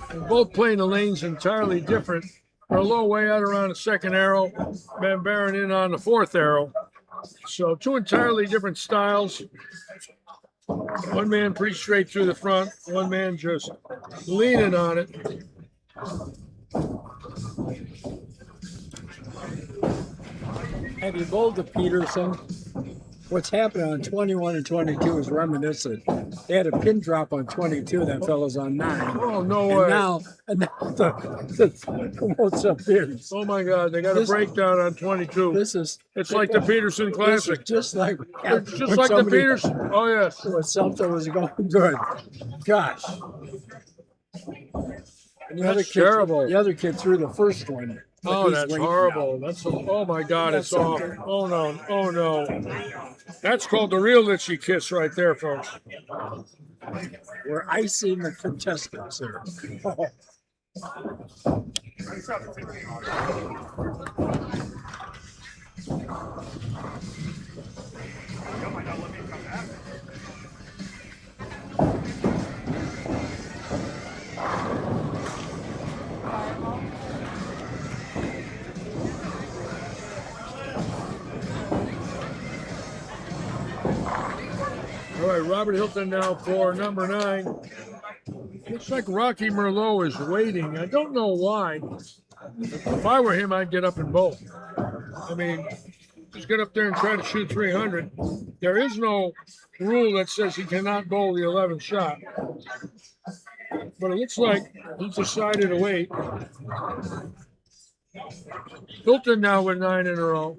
They're both playing the lanes entirely different. Merlot way out around the 2nd arrow, Van Barren in on the 4th arrow. So 2 entirely different styles. One man pretty straight through the front, one man just leaning on it. Have you bowled the Peterson? what's happening on 21 and 22 is reminiscent. They had a pin drop on 22. That fellow's on 9. Oh, no And way. now the what's up here? Oh, my God. They got a This- breakdown on 22. This is It's like the Peterson this is Classic. just like It's just when like the somebody- Peterson. Oh, yes. when something was going good. Gosh. And the That's terrible. The other kid threw the first one. but Oh, he's that's waiting horrible. That's oh my God, it's That's off. okay. Oh no, oh no. That's called the real itchy kiss right there, folks. now. We're icing the contestants here. All right, Robert Hilton now for number 9. Looks like Rocky Merlot is waiting. I don't know why. If I were him, I'd get up and bowl. I mean, just get up there and try to shoot 300. There is no rule that says he cannot bowl the 11th shot. But it looks like he decided to wait. Hilton now with 9 in a row.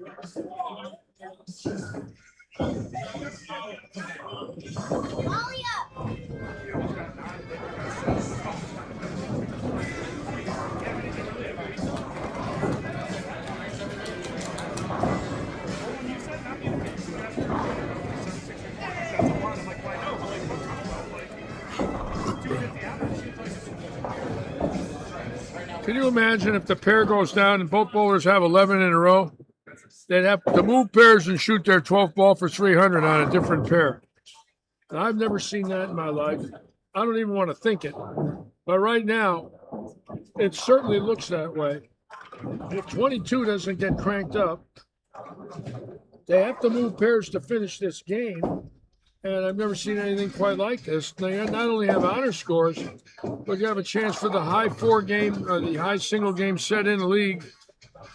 Can you imagine if the pair goes down and both bowlers have 11 in a row? They'd have to move pairs and shoot their 12th ball for 300 on a different pair. And I've never seen that in my life. I don't even want to think it. But right now, it certainly looks that way. If 22 doesn't get cranked up, they have to move pairs to finish this game. And I've never seen anything quite like this. They not only have honor scores, but you have a chance for the high 4-game or the high single game set in the league.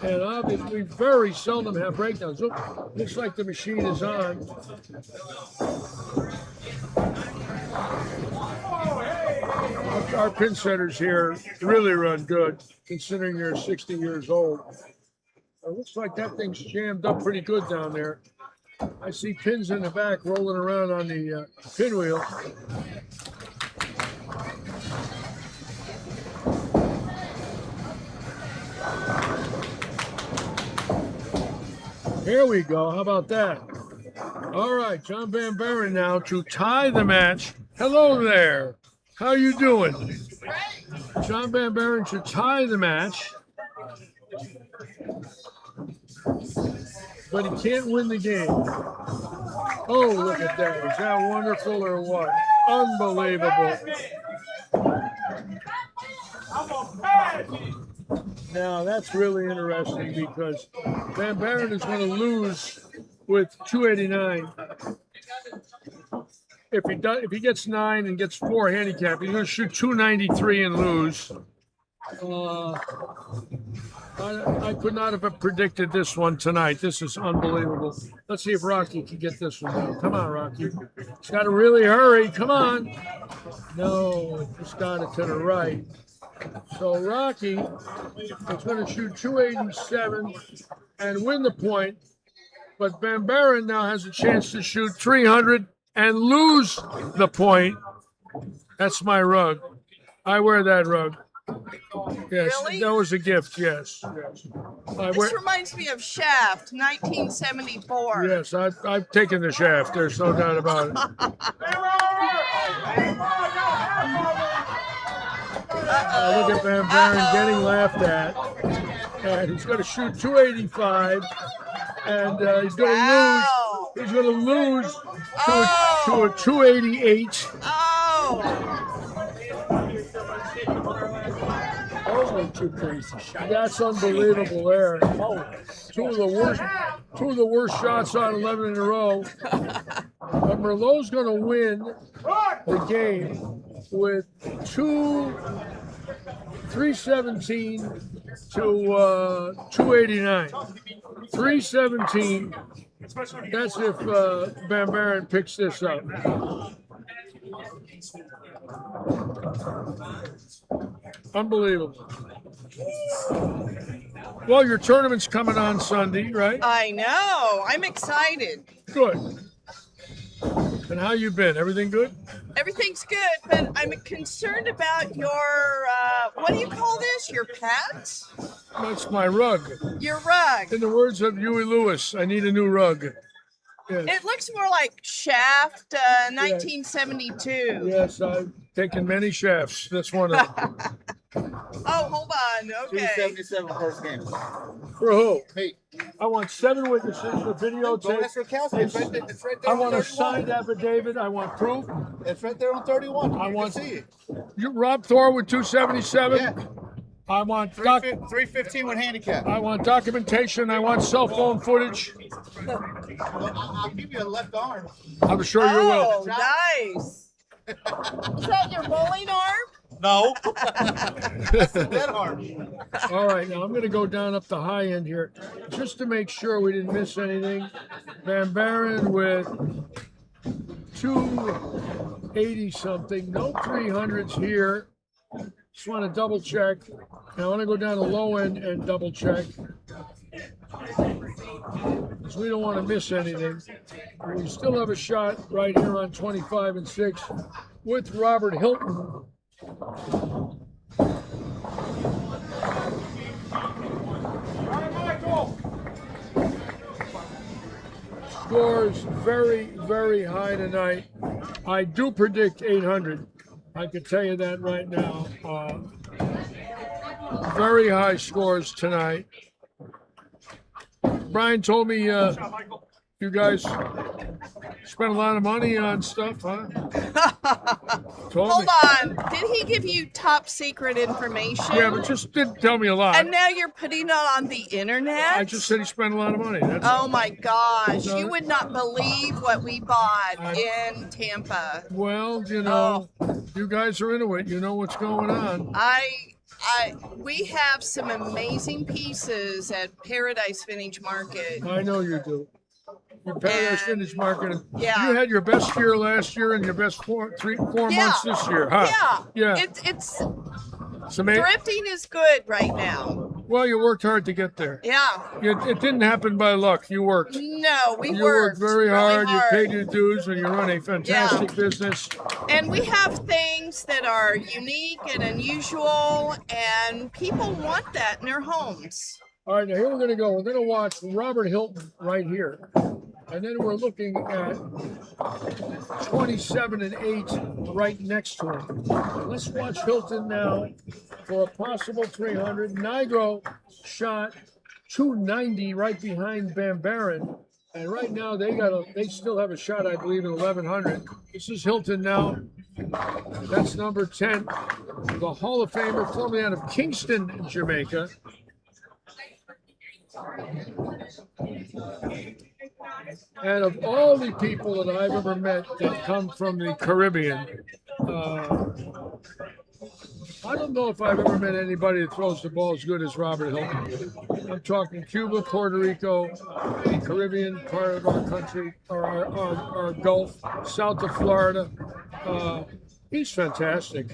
And obviously, very seldom have breakdowns. Look, looks like the machine is on. Our pin setters here really run good, considering they're 60 years old. It looks like that thing's jammed up pretty good down there. I see pins in the back rolling around on the pinwheel. Here we go. How about that? All right, John Van Buren now to tie the match. Hello there. How you doing? John Van Buren to tie the match. But he can't win the game. Oh, look at that. Is that wonderful or what? Unbelievable. Now, that's really interesting because Van Buren is going to lose with 289. If he gets 9 and gets 4 handicap, he's going to shoot 293 and lose. I could not have predicted this one tonight. This is unbelievable. Let's see if Rocky can get this one down. Come on, Rocky. He's got to really hurry. Come on. No, just got it to the right. So Rocky is going to shoot 287 and win the point. But Van Buren now has a chance to shoot 300 and lose the point. That's my rug. I wear that rug. Yes, Really? that was a gift. Yes, yes. This reminds me of Shaft, 1974. Yes, I've taken the shaft. There's no doubt about it. Look at Van Buren getting laughed at, and he's going to shoot 285, and he's going to Wow. lose. He's going to lose to a 288. Oh, Those were two crazy shots. That's unbelievable there. Two of the worst shots on 11 in a row. But Merlot's going to win the game with 317 to 289. 317 Especially when you That's get if Van Baron picks this up. Unbelievable. Well, your tournament's coming on Sunday, right? I know. I'm excited. Good. And how you been? Everything good? Everything's good, but I'm concerned about your, what do you call this? Your pet? That's my rug. Your rug. In the words of Huey Lewis, I need a new rug. Yes. It looks more like Shaft 1972. Yes, I've taken many shafts. That's one of them. Oh, hold on. Okay. 277 first game. For who? Me. I want 7 witnesses, the Go videotape. ask for Kelsey. It's right there, I on want a 31. signed affidavit. I want proof. It's right there on 31. I You want- can see it. You Rob Thor with 277. Yeah. I want 315 with handicap. I want documentation. I want cell phone footage. I'll give you a left arm. I'm sure you Oh, will. nice. Is that your bowling arm? No. That's the dead arm. All right, now I'm going to go down up the high end here just to make sure we didn't miss anything. Van Baron with 280 something. No 300s here. Just want to double check. Now I want to go down the low end and double check. Because we don't want to miss anything. We still have a shot right here on 25 and 6 with Robert Hilton. Scores very, very high tonight. I do predict 800. I can tell you that right now. Very high scores tonight. Brian told me you guys spent a lot of money on stuff, huh? Told Hold me. on. Did he give you top secret information? Yeah, but just didn't tell me a lot. And now you're putting it on the internet? I just said he spent a lot of money. That's Oh my gosh. No. You would not believe what we bought in Tampa. well, you know, you guys are into it. You know what's going on. We have some amazing pieces at Paradise Vintage Market. I know you do. Your Paradise And- Vintage Market. Yeah. You had your best year last year and your best four months this year, huh? Yeah. Yeah. It's It's amazing. thrifting is good right now. Well, you worked hard to get there. Yeah. It didn't happen by luck. You worked. No, we You worked worked very really hard. You paid your dues, and you run a fantastic business. And we have things that are unique and unusual, and people want that in their homes. All right, now here we're going to go. We're going to watch Robert Hilton right here. And then we're looking at 27 and 8 right next to him. Let's watch Hilton now for a possible 300. Nigro shot 290 right behind Van Baron. And right now they still have a shot, I believe, at 1100. This is Hilton now. That's number 10. The Hall of Famer, formerly out of Kingston, Jamaica. And of all the people that I've ever met that come from the Caribbean, I don't know if I've ever met anybody that throws the ball as good as Robert Hilton. I'm talking Cuba, Puerto Rico, the Caribbean part of our country, or our Gulf, south of Florida. He's fantastic.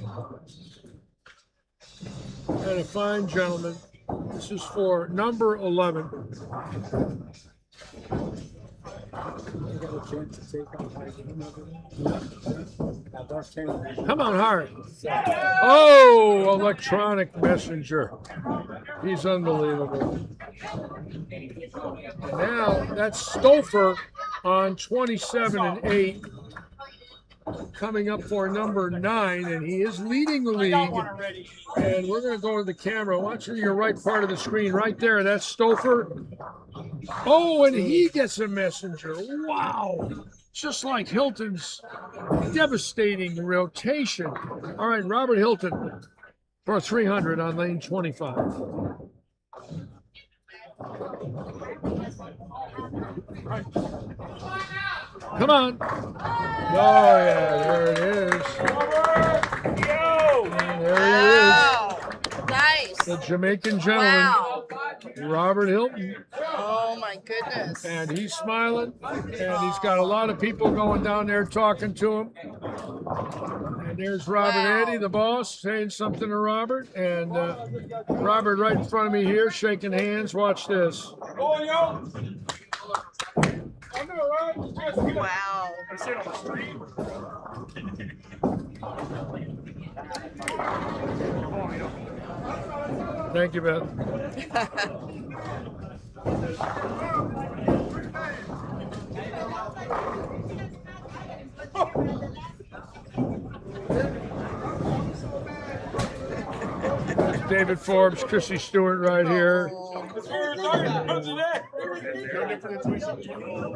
And a fine gentleman. This is for number 11. Come on, hard. Oh, electronic messenger. He's unbelievable. And now that's Stouffer on 27 and 8. Coming up for number 9, and he is leading the league. And we're going to go to the camera. Watch to your right part of the screen, right there. That's Stouffer. Oh, and he gets a messenger. Wow. Just like Hilton's devastating rotation. All right, Robert Hilton for 300 on lane 25. Come on. Oh, yeah, there it is. And there Wow. Nice. he is, the Jamaican gentleman, Wow. Robert Hilton. Oh my my goodness. And he's smiling, and he's got a lot of people going down there talking to him. And there's Robert Wow. Eddy, the boss, saying something to Robert. And Robert right in front of me here, shaking hands. Watch this. Wow. I see it on the street. Thank you, Beth. There's David Forbes, Chrissy Stewart right here.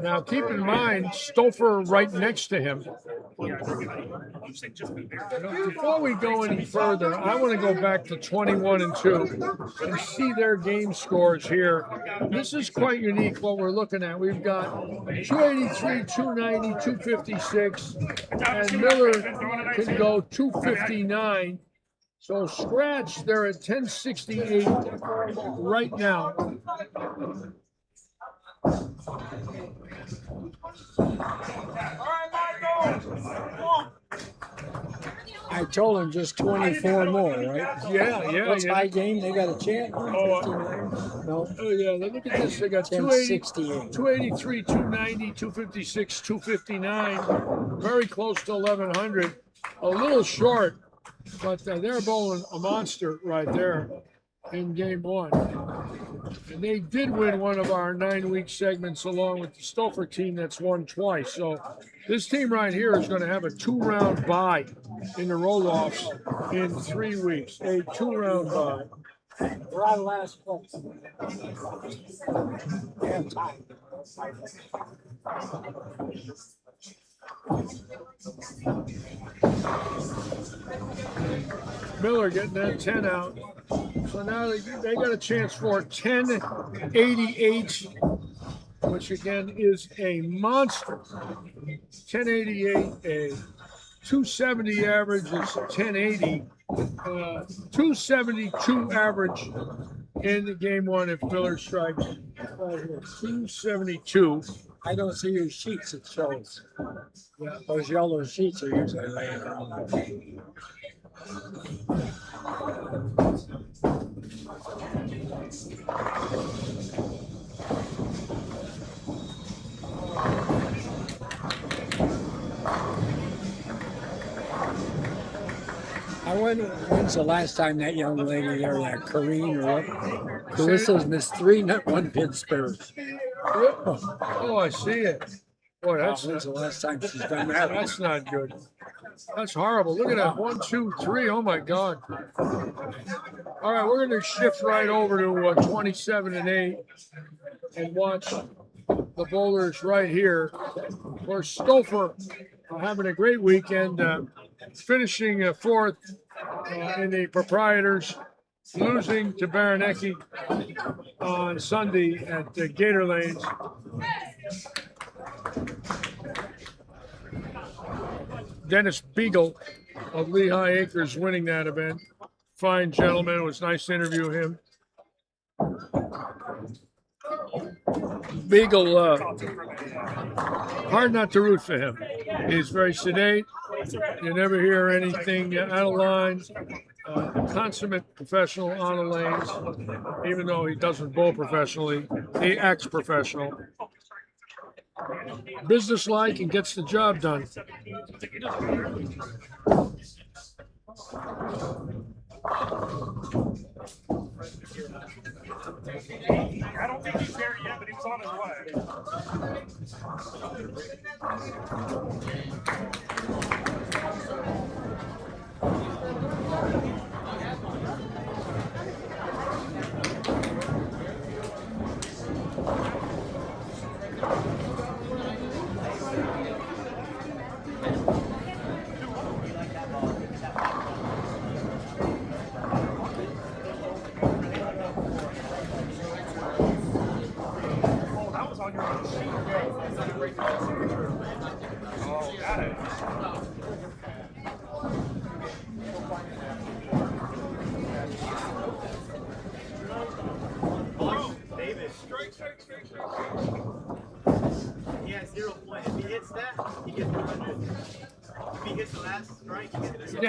Now, keep in mind, Stouffer right next to him. Before we go any further, I want to go back to 21-2 and see their game scores here. This is quite unique what we're looking at. We've got 283, 290, 256, and Miller can go 259. So scratch, they're at 1068 right now. I told him just 24 more, right? Yeah. What's high game? They got a chance? 59? No, Oh, yeah, look at this. They got 280, 1068. 283, 290, 256, 259. Very close to 1100. A little short, but they're bowling a monster right there in game one. And they did win one of our 9-week segments along with the Stouffer team that's won twice. So this team right here is going to have a 2-round bye in the roll-offs in 3 weeks. A 2-round bye. We're on last place. Yeah, time. Miller getting that 10 out. So now they got a chance for 1088, which again is a monster. 1088, a 270 average is 1080. 272 average in the game one if Miller strikes. Right here, 272. I don't see your sheets, it shows. Yeah, those yellow sheets are usually laying around. I wonder when's the last time that young lady there, that Corrine or what? Carissa's missed 3 1 pin spares. Oh, I see it. Boy, When's the last time she's done that? that's not good. That's horrible. Look at that. 1, 2, 3. Oh my God. All right, we're going to shift right over to 27 and 8 and watch the bowlers right here. Of course, Stouffer having a great weekend, finishing fourth in the proprietors, losing to Baranecki on Sunday at Gator Lanes. Dennis Beagle of Lehigh Acres winning that event. Fine gentleman. It was nice to interview him. Beagle, hard not to root for him. He's very sedate. You never hear anything out of line. Consummate professional on the lanes, even though he doesn't bowl professionally. He acts professional. Business-like and gets the job done. I don't think he's there yet, but he's on his way.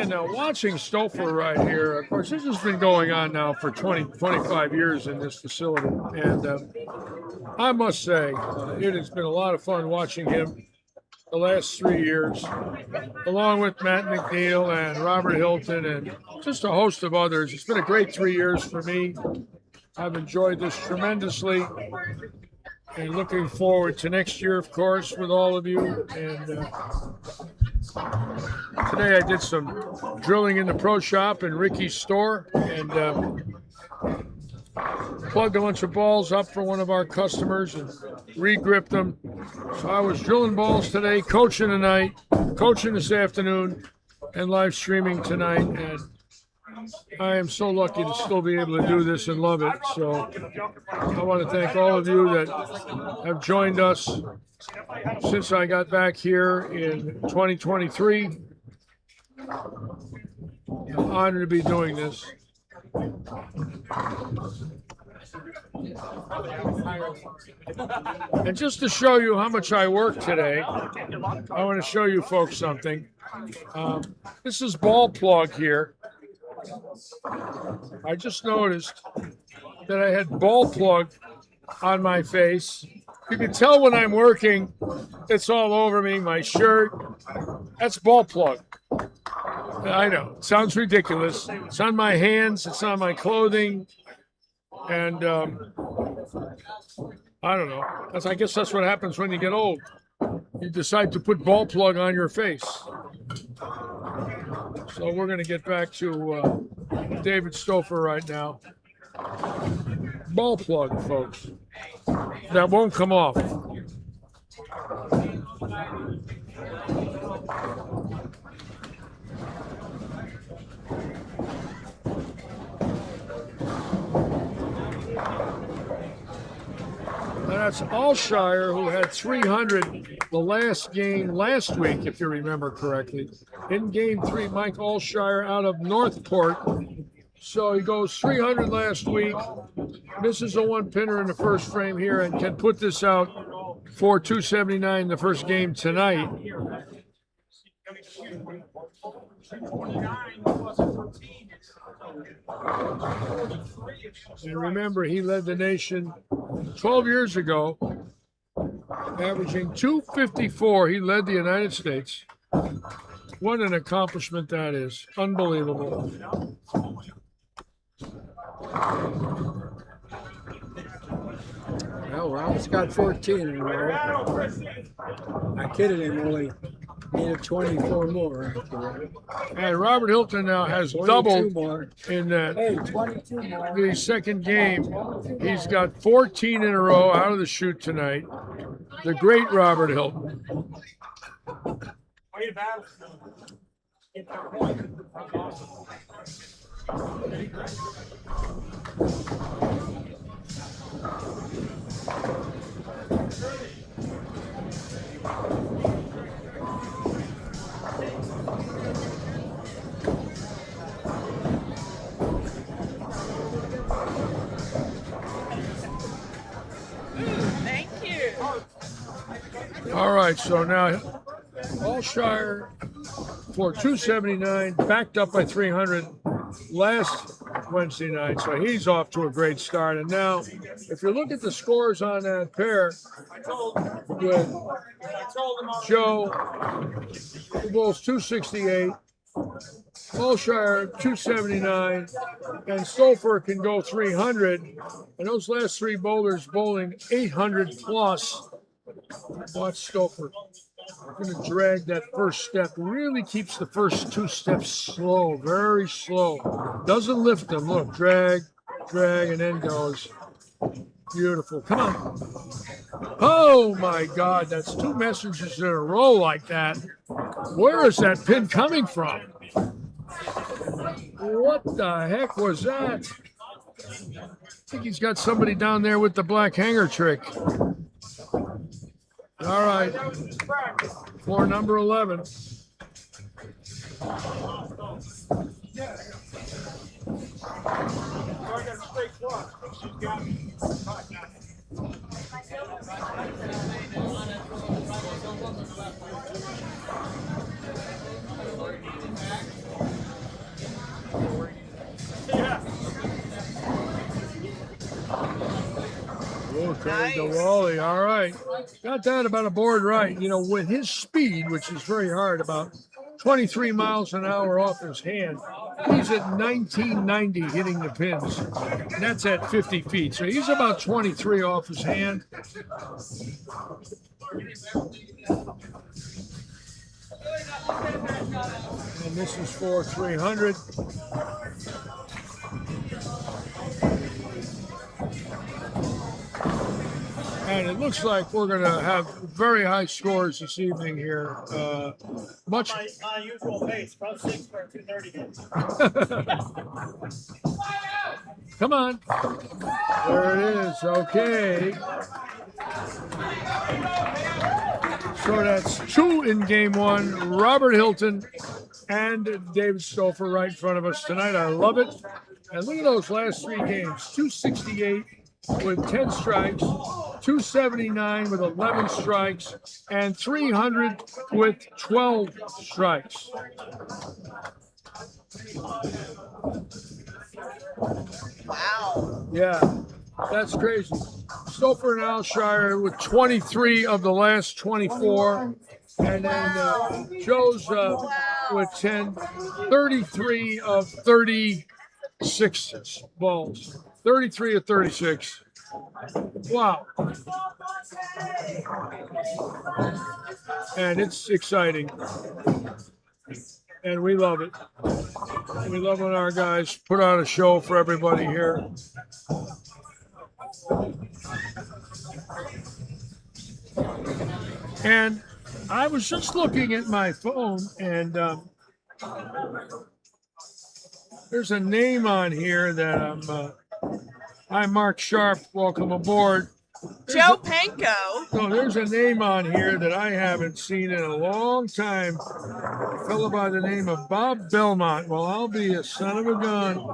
And now watching Stouffer right here, of course, this has been going on now for 25 years in this facility. And I must say, it has been a lot of fun watching him the last 3 years, along with Matt McNeil and Robert Hilton and just a host of others. It's been a great 3 years for me. I've enjoyed this tremendously and looking forward to next year, of course, with all of you. And today I did some drilling in the pro shop in Ricky's store and plugged a bunch of balls up for one of our customers and re-gripped them. So I was drilling balls today, coaching tonight, coaching this afternoon, and live streaming tonight. And I am so lucky to still be able to do this and love it. So I want to thank all of you that have joined us since I got back here in 2023. I'm honored to be doing this. And just to show you how much I work today, I want to show you folks something. This is ball plug here. I just noticed that I had ball plug on my face. You can tell when I'm working, it's all over me, my shirt. That's ball plug. I know, it sounds ridiculous. It's on my hands, it's on my clothing, and I don't know. I guess that's what happens when you get old. You decide to put ball plug on your face. So we're going to get back to David Stouffer right now. Ball plug, folks. That won't come off. That's Alshire, who had 300 the last game last week, if you remember correctly. In game 3, Mike Alshire out of Northport. So he goes 300 last week, misses a one-pinner in the first frame here, and can put this out for 279 the first game tonight. And remember, he led the nation 12 years ago, averaging 254. He led the United States. What an accomplishment that is. Unbelievable. Well, Rob's got 14 in a row. I kidded him, only needed 24 more. And Robert Hilton now has doubled in Hey, 22 more. the second game. He's got 14 in a row out of the chute tonight. The great Robert Hilton. Thank you. All right, so now Alshire for 279, backed up by 300 last Wednesday night, so he's off to a great start. And now, if you look at the scores on that pair, with Joe, who bowls 268, Alshire 279, and Stouffer can go 300. And those last three bowlers bowling 800 plus. Watch Stouffer. Going to drag that first step. Really keeps the first two steps slow, very slow. Doesn't lift them. Look, drag, drag, and then goes. Beautiful. Come on. Oh my God, that's two messages in a row like that. Where is that pin coming from? What the heck was that? I think he's got somebody down there with the black hanger trick. All right, for number 11. Nice. Wally. All right. Got that about a board right. You know, with his speed, which is very hard, about 23 miles an hour off his hand, he's at 1990 hitting the pins. And that's at 50 feet. So he's about 23 off his hand. And this is for 300. And it looks like we're going to have very high scores this evening here. Much. My usual pace, front six for 230. Come on. There it is. Okay. So that's two in game one. Robert Hilton and David Stouffer right in front of us tonight. I love it. And look at those last three games. 268 with 10 strikes, 279 with 11 strikes, and 300 with 12 strikes. Wow. Yeah, that's crazy. Stouffer and Alshire with 23 of the last 24. And then Joe's with 10, 33 of 36 balls. 33 of 36. Wow. And it's exciting. And we love it. We love when our guys put on a show for everybody here. And I was just looking at my phone, and there's a name on here that I'm Mark Sharp. Welcome aboard. Joe Panko. So there's a name on here that I haven't seen in a long time. A fellow by the name of Bob Belmont. Well, I'll be a son of a gun.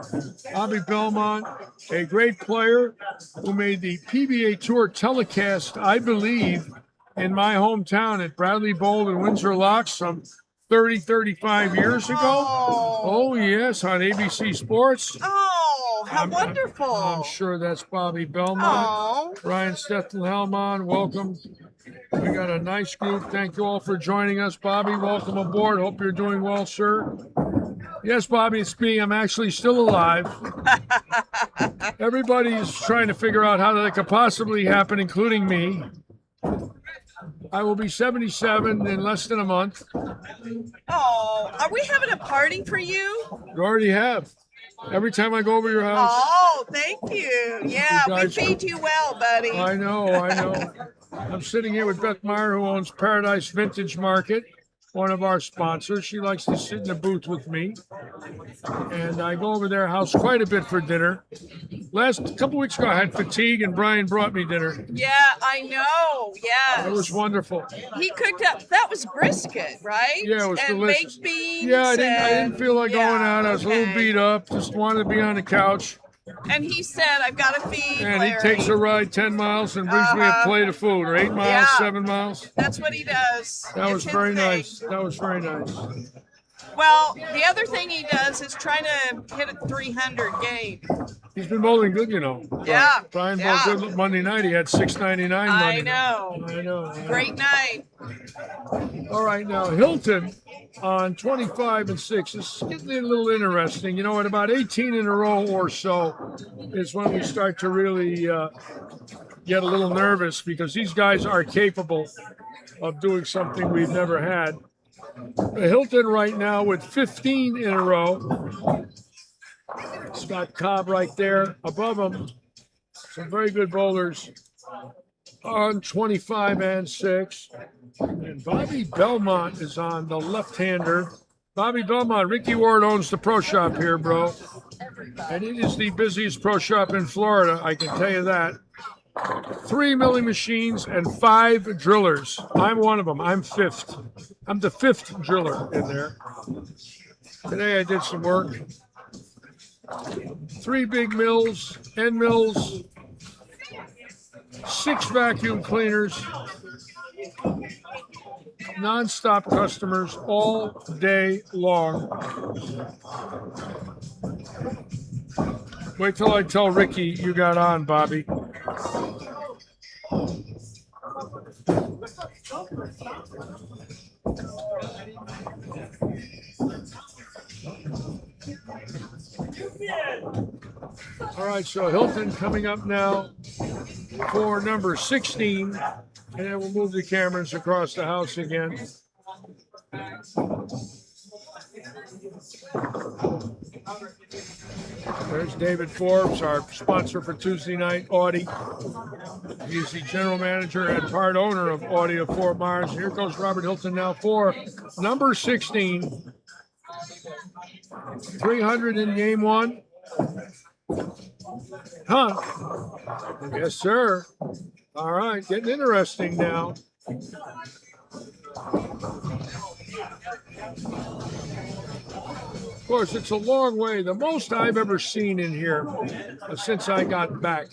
Bobby Belmont, a great player who made the PBA Tour telecast, I believe, in my hometown at Bradley Bowl and Windsor Locks some 30, 35 years ago. Oh, yes, on ABC Sports. Oh, how wonderful. I'm sure that's Bobby Belmont. Oh. Ryan Stethel-Helmond, welcome. We got a nice group. Thank you all for joining us. Bobby, welcome aboard. Hope you're doing well, sir. Yes, Bobby, it's me. I'm actually still alive. Everybody's trying to figure out how that could possibly happen, including me. I will be 77 in less than a month. Oh, are we having a party for you? You already have. Every time I go over your house. Oh, thank you. Yeah, You we guys- feed you well, buddy. I know. I'm sitting here with Beth Meyer, who owns Paradise Vintage Market, one of our sponsors. She likes to sit in the booth with me. And I go over their house quite a bit for dinner. Last couple weeks ago, I had fatigue, and Brian brought me dinner. Yeah, I know. Yes. It was wonderful. He cooked up. That was brisket, right? Yeah, it was and delicious. baked beans. Yeah, I didn't feel like yeah, going out. I was a little okay. beat up. Just wanted to be on the couch. And he said, "I've got to feed And Larry." he takes a ride 10 miles and brings me a plate of food, or 8 miles, Yeah. 7 miles. That's what he does. That was It's his very thing. nice. That was very nice. Well, the other thing he does is try to hit a 300 game. He's been bowling good, you know. Yeah, Brian yeah. bowled good Monday night. He had 699 I Monday night. know. I know. Great night. All right, now Hilton on 25 and 6 is getting a little interesting. You know, at about 18 in a row or so is when we start to really get a little nervous, because these guys are capable of doing something we've never had. Hilton right now with 15 in a row. Scott Cobb right there above him. Some very good bowlers on 25 and 6. And Bobby Belmont is on the left-hander. Bobby Belmont, Ricky Ward owns the pro shop here, bro. And it is the busiest pro shop in Florida, I can tell you that. 3 milling machines and 5 drillers. I'm one of them. I'm fifth. I'm the 5th driller in there. Today I did some work. 3 big mills, end mills, 6 vacuum cleaners, non-stop customers all day long. Wait till I tell Ricky you got on, Bobby. All right, so Hilton coming up now for number 16. And then we'll move the cameras across the house again. There's David Forbes, our sponsor for Tuesday night, Audi. He's the general manager and part owner of Audi of Fort Myers. Here goes Robert Hilton now for number 16. 300 in game one. Huh? Yes, sir. All right, getting interesting now. Of course, it's a long way. The most I've ever seen in here since I got back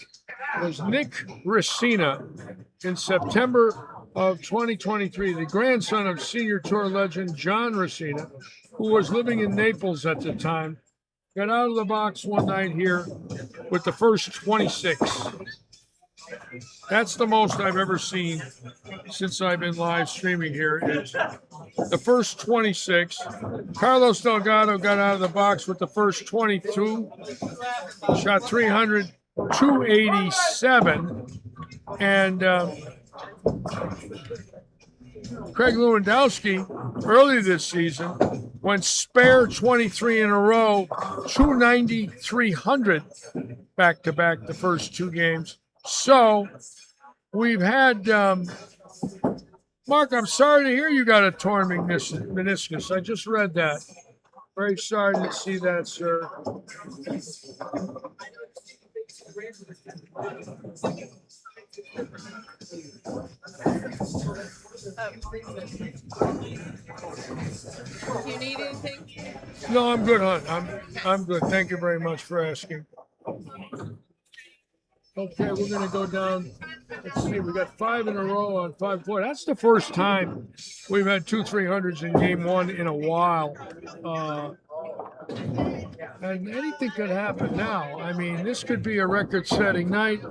was Nick Racina in September of 2023, the grandson of senior tour legend John Racina, who was living in Naples at the time, got out of the box one night here with the first 26. That's the most I've ever seen since I've been live streaming here is the first 26. Carlos Delgado got out of the box with the first 22, shot 300, 287. And Craig Lewandowski early this season went spare 23 in a row, 290, 300 back to back the first two games. So we've had, Mark, I'm sorry to hear you got a torn meniscus. I just read that. Very sorry to see that, sir. Do you need anything? No, I'm good, hon. I'm good. Thank you very much for asking. Okay, we're gonna go down. Let's see, we got 5 in a row on 5-4. That's the first time we've had 2 300s in game one in a while. And anything could happen now. I mean, this could be a record-setting night.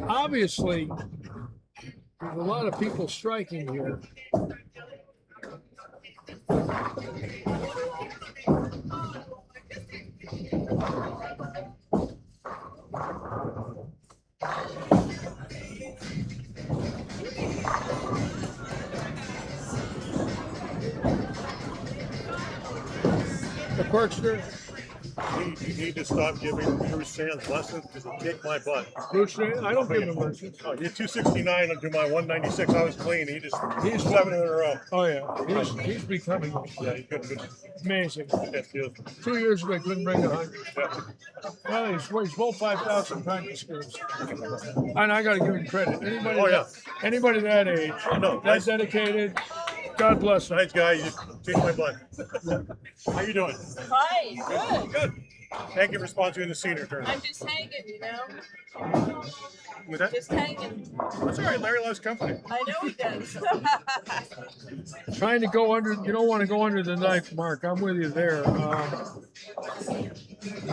Obviously, there's a lot of people striking here. The Corkster. You need to stop giving Bruce Sands lessons because he'll kick my butt. Bruce, I don't give him lessons. Oh, you're 269 to my 196. I was clean. He's 7 in a row. Oh yeah, he's becoming Yeah, he couldn't. amazing. That's good. 2 years ago, he couldn't bring 100. Yeah. Well, he's both 5,000 practice games. And I got to give him credit. Anybody, Oh, yeah. anybody that age, No, that nice. dedicated, God bless him. Nice guy. You just kicked my butt. How you doing? Hi, good. Good. Thank you for sponsoring the senior tournament. I'm just hanging, you know? With that? Just hanging. That's all right. Larry loves company. I know he does. Trying to go under, you don't want to go under the knife, Mark. I'm with you there.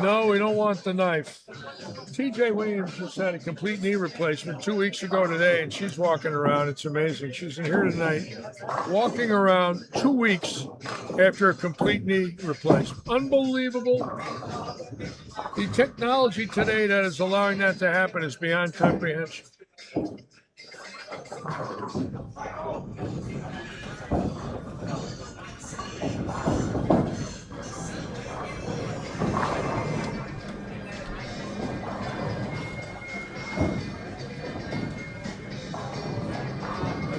No, we don't want the knife. TJ Williams just had a complete knee replacement 2 weeks ago today, and she's walking around. It's amazing. She's in here tonight, walking around 2 weeks after a complete knee replacement. Unbelievable. The technology today that is allowing that to happen is beyond comprehension.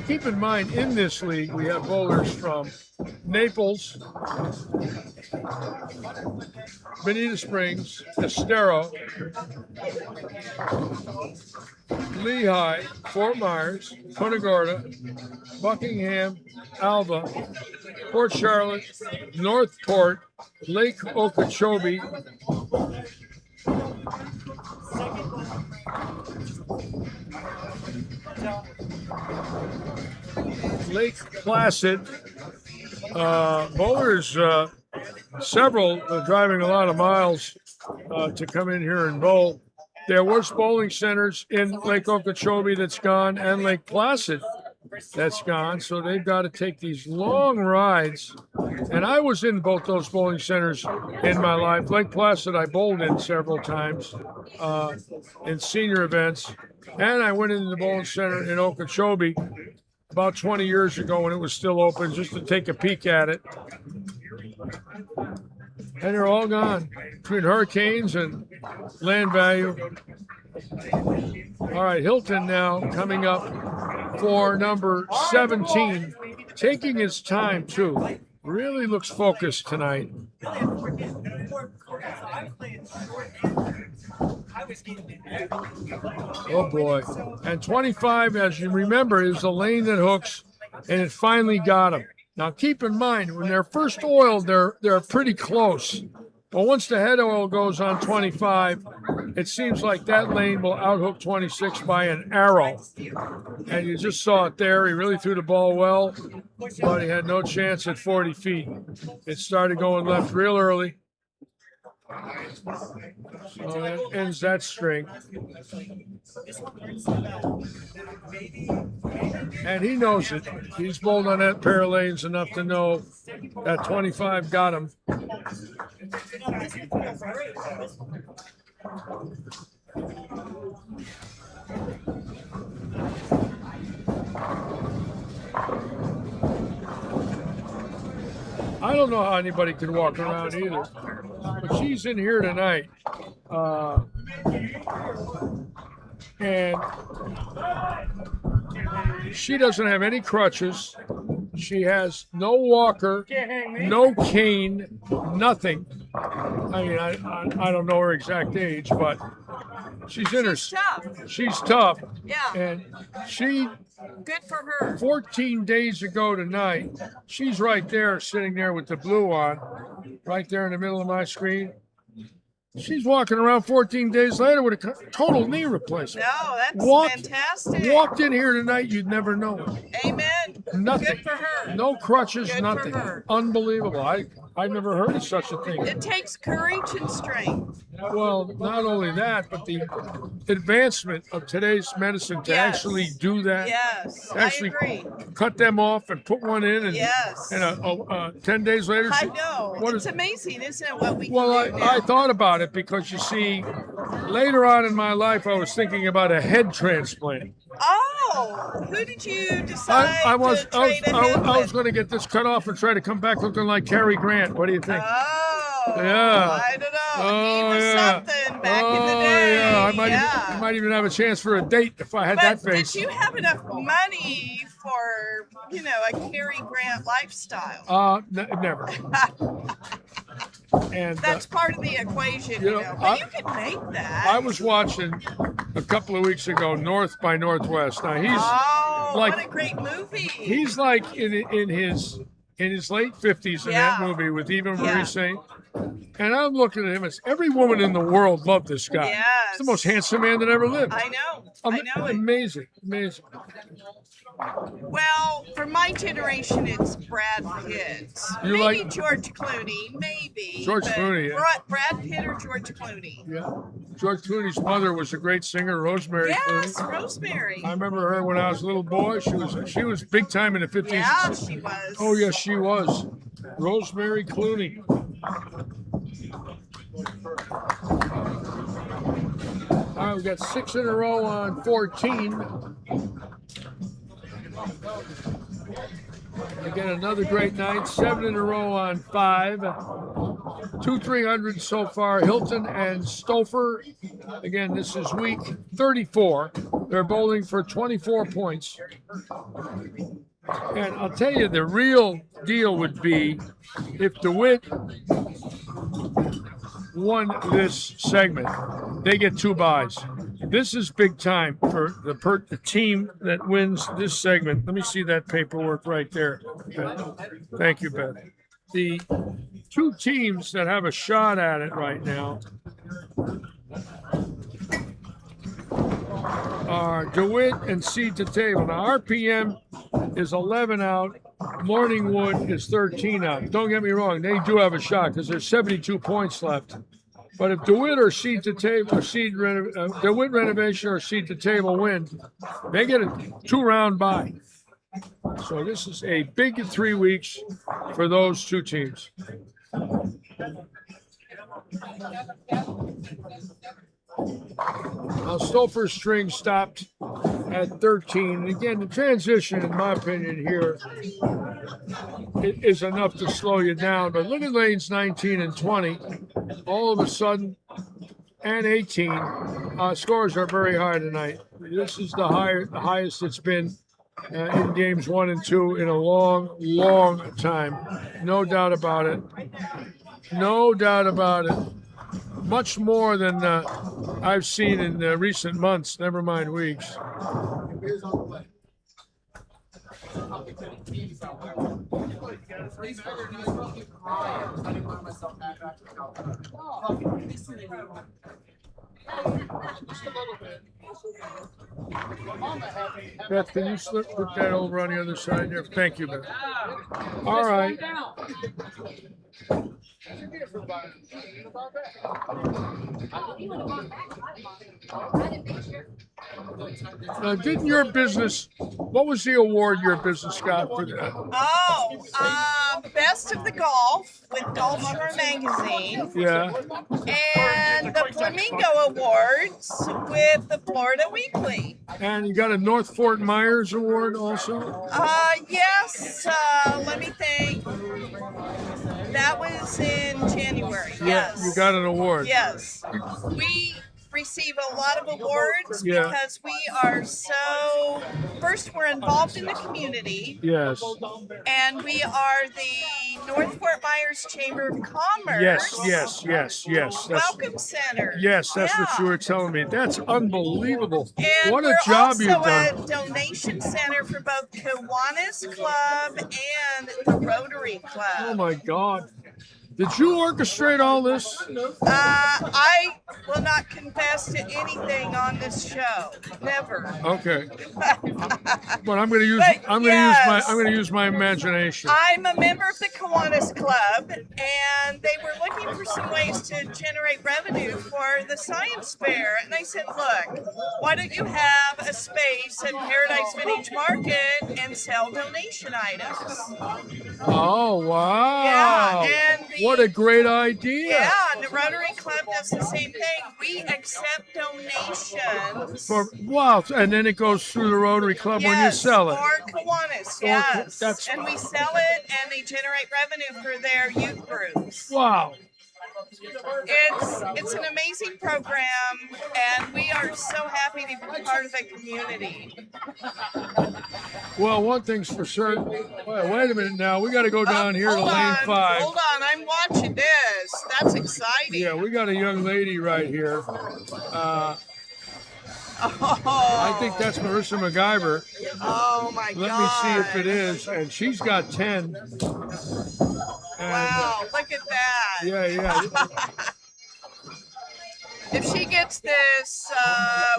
Keep in mind, in this league, we have bowlers from Naples, Bonita Springs, Estero, Lehigh, Fort Myers, Punta Gorda, Buckingham, Alva, Port Charlotte, Northport, Lake Okeechobee, Lake Placid. Bowlers, several driving a lot of miles to come in here and bowl. There was bowling centers in Lake Okeechobee that's gone, and Lake Placid That's gone. So they've got to take these long rides. And I was in both those bowling centers in my life. Lake Placid, I bowled in several times in senior events. And I went into the bowling center in Okeechobee about 20 years ago when it was still open just to take a peek at it. And they're all gone between hurricanes and land value. All right, Hilton now coming up for number 17, taking his time too. Really looks focused tonight. Oh boy. And 25, as you remember, is the lane that hooks, and it finally got him. Now keep in mind, when they're first oiled, they're pretty close. But once the head oil goes on 25, it seems like that lane will outhook 26 by an arrow. And you just saw it there. He really threw the ball well, but he had no chance at 40 feet. It started going left real early. So that ends that string. And he knows it. He's bowled on that pair of lanes enough to know that 25 got him. I don't know how anybody could walk around either. But she's in here tonight. And she doesn't have any crutches. She has no walker, no cane, nothing. I mean, I don't know her exact age, but she's in her. Tough. She's tough. Yeah. And she, Good for her. 14 days ago tonight, she's right there, sitting there with the blue on, right there in the middle of my screen. She's walking around 14 days later with a total knee replacement. No, that's fantastic. Walked in here tonight, you'd never know it. Amen. Nothing. Good for her. No crutches, Good for nothing. her. Unbelievable. I've never heard of such a thing. It takes courage and strength. Well, not only that, but the advancement of today's medicine to Yes. actually do that. Yes, Actually I agree. cut them off and put one in, and, Yes. and 10 days later, I know. what It's is- amazing, isn't it, what we Well, can do I now? thought about it because you see, later on in my life, I was thinking about a head transplant. Oh, who did you decide I was to trade ahead I was with? going to get this cut off and try to come back looking like Cary Grant. What do you think? Oh, Yeah. I don't know. Oh, he was yeah. something back Oh, in the day. yeah. I might even have a chance for a date if I had that But face. did you have enough money for, a Cary Grant lifestyle? Never. And That's part of the equation, you know, But you could make that. I was watching a couple of weeks ago North by Northwest. Now Oh, like- what a great movie. he's like in his late 50s in that Yeah. movie with Eva Marie Yeah. Saint. And I'm looking at him as every woman in the world loved this guy. Yes. He's the most handsome man that ever lived. I know. I know it. Amazing. Well, for my generation, it's Brad Pitt. You Maybe like- George Clooney, maybe. George but Clooney, yeah. Brad Pitt or George Clooney? Yeah. George Clooney's mother was a great singer, Rosemary Yes, Clooney. Rosemary. I remember her when I was a little boy. She was big time in the 50s. Yeah, she was. Oh, yes, she was. Rosemary Clooney. All right, we got 6 in a row on 14. Again, another great night. 7 in a row on 5. 2 300 so far. Hilton and Stouffer. Again, this is week 34. They're bowling for 24 points. And I'll tell you, the real deal would be if DeWitt won this segment, they get 2 buys. This is big time for the team that wins this segment. Let me see that paperwork right there, Beth. Thank you, Beth. The 2 teams that have a shot at it right now are DeWitt and Seed to Table. Now, RPM is 11 out. Morningwood is 13 out. Don't get me wrong, they do have a shot because there's 72 points left. But if DeWitt or Seed to Table, or DeWitt Renovation or Seed to Table win, they get a 2-round bye. So this is a big 3 weeks for those two teams. Now, Stouffer's string stopped at 13. And again, the transition, in my opinion, here is enough to slow you down. But look at lanes 19 and 20. All of a sudden, and 18, scores are very high tonight. This is the highest it's been in games 1 and 2 in a long time. No doubt about it. No doubt about it. Much more than I've seen in recent months, never mind weeks. Beth, can you put that over on the other side there? Thank you, Beth. All right. Didn't your business, what was the award your business got for that? Oh, Best of the Golf with Golf Shore Magazine. Yeah. And the Flamingo Awards with the Florida Weekly. And you got a North Fort Myers award also? Yes. Let me think. That was in January. Yes. You got an award. Yes. We receive a lot of awards Yeah. because we are so, first, we're involved in the community. Yes. And we are the North Fort Myers Chamber of Commerce. Yes. Welcome Center. Yes, that's Yeah. what you were telling me. That's unbelievable. And What a we're job also you've done. a donation center for both Kiwanis Club and the Rotary Club. Oh my God. Did you orchestrate all this? I will not confess to anything on this show. Never. Okay. But I'm going to use my imagination. I'm a member of the Kiwanis Club, and they were looking for some ways to generate revenue for the science fair. And I said, look, why don't you have a space at Paradise Vintage Market and sell donation items? Oh, wow. Yeah, and what a great idea. Yeah, and the Rotary Club does the same thing. We accept donations. Wow, and then it goes through the Rotary Club when you sell it. Or Kiwanis, yes. And we sell it, and they generate revenue for their youth groups. Wow. It's an amazing program, and we are so happy to be part of the community. Well, one thing's for certain. Wait a minute now. We got to go down here to lane 5. Hold on, I'm watching this. That's exciting. Yeah, we got a young lady right here. I think that's Marissa MacGyver. Oh my God. Let me see if it is. And she's got 10. And, wow, look at that. Yeah. If she gets this,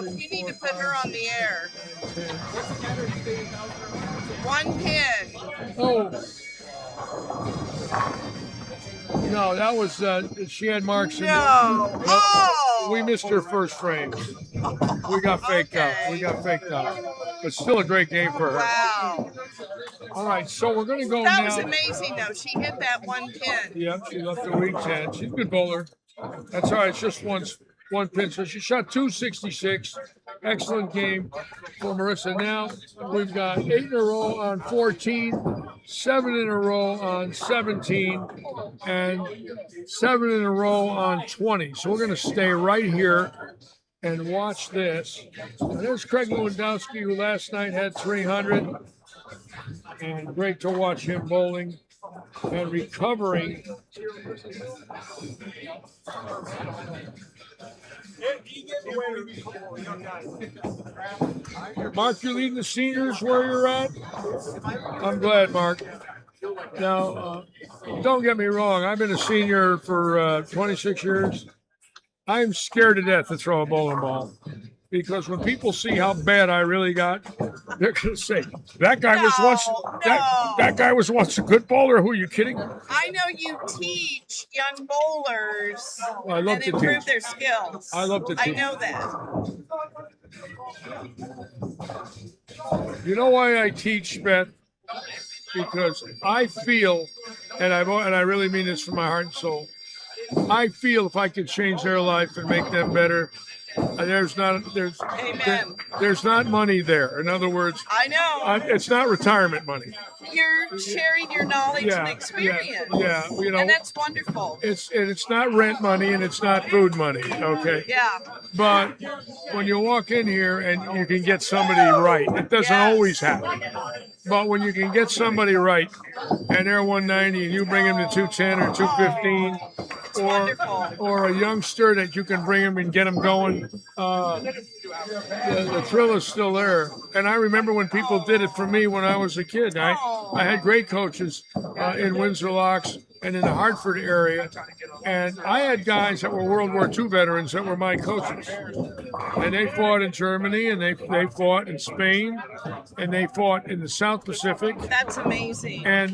we need to put her on the air. 1 pin. Oh. No, that was, she had marks in No. the, Oh. we missed her first frame. We got faked out. But still a great game for her. Wow. All right, so we're going to go That now. was amazing, though. She hit that 1 pin. Yep, she left the week 10. She's a good bowler. That's all right. It's just one pin. So she shot 266. Excellent game for Marissa. Now we've got 8 in a row on 14, 7 in a row on 17, and 7 in a row on 20. So we're going to stay right here and watch this. And there's Craig Lewandowski, who last night had 300. And great to watch him bowling and recovering. Mark, you're leading the seniors where you're at? I'm glad, Mark. Now, don't get me wrong. I've been a senior for 26 years. I'm scared to death to throw a bowling ball. Because when people see how bad I really got, they're going to say, that guy was once a good bowler. Who are you kidding? I know you teach young bowlers I love and to improve teach. their skills. I love to I teach. know that. You know why I teach, Beth? Because I feel, and I really mean this from my heart and soul. I feel if I could change their life and make them better, there's not money there. In other words, I know. it's not retirement money. You're sharing your knowledge and experience. Yeah, you know, and that's wonderful. It's not rent money and it's not food money. Okay. Yeah. But when you walk in here and you can get somebody right, it doesn't always happen. But when you can get somebody right and they're 190 and you bring them to 210 or 215, or a youngster that you can bring them and get them going, the thrill is still there. And I remember when people did it for me when I was a kid. I had great coaches in Windsor Locks and in the Hartford area. And I had guys that were World War II veterans that were my coaches. And they fought in Germany, and they fought in Spain, and they fought in the South Pacific. That's amazing. And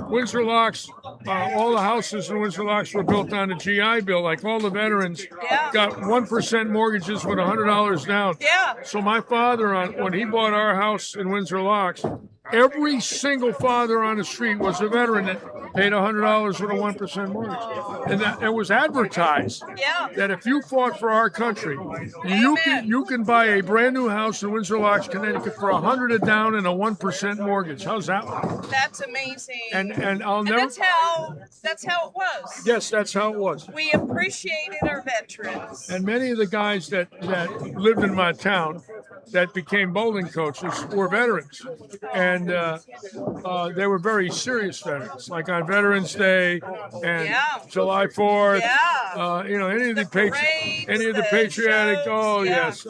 Windsor Locks, all the houses in Windsor Locks were built on the GI Bill. Like all the veterans got 1% mortgages with $100 down. Yeah. So my father, when he bought our house in Windsor Locks, every single father on the street was a veteran that paid $100 with a 1% mortgage. And that it was advertised that if you fought for our country, you can buy a brand new house in Windsor Locks, Connecticut for $100 down and a 1% mortgage. How's that one? That's amazing. And I'll never. That's how it was. Yes, that's how it was. We appreciated our veterans. And many of the guys that lived in my town that became bowling coaches were veterans. And they were very serious veterans, like on Veterans Day and July 4th. Yeah. Any of the patriotic. Oh yes.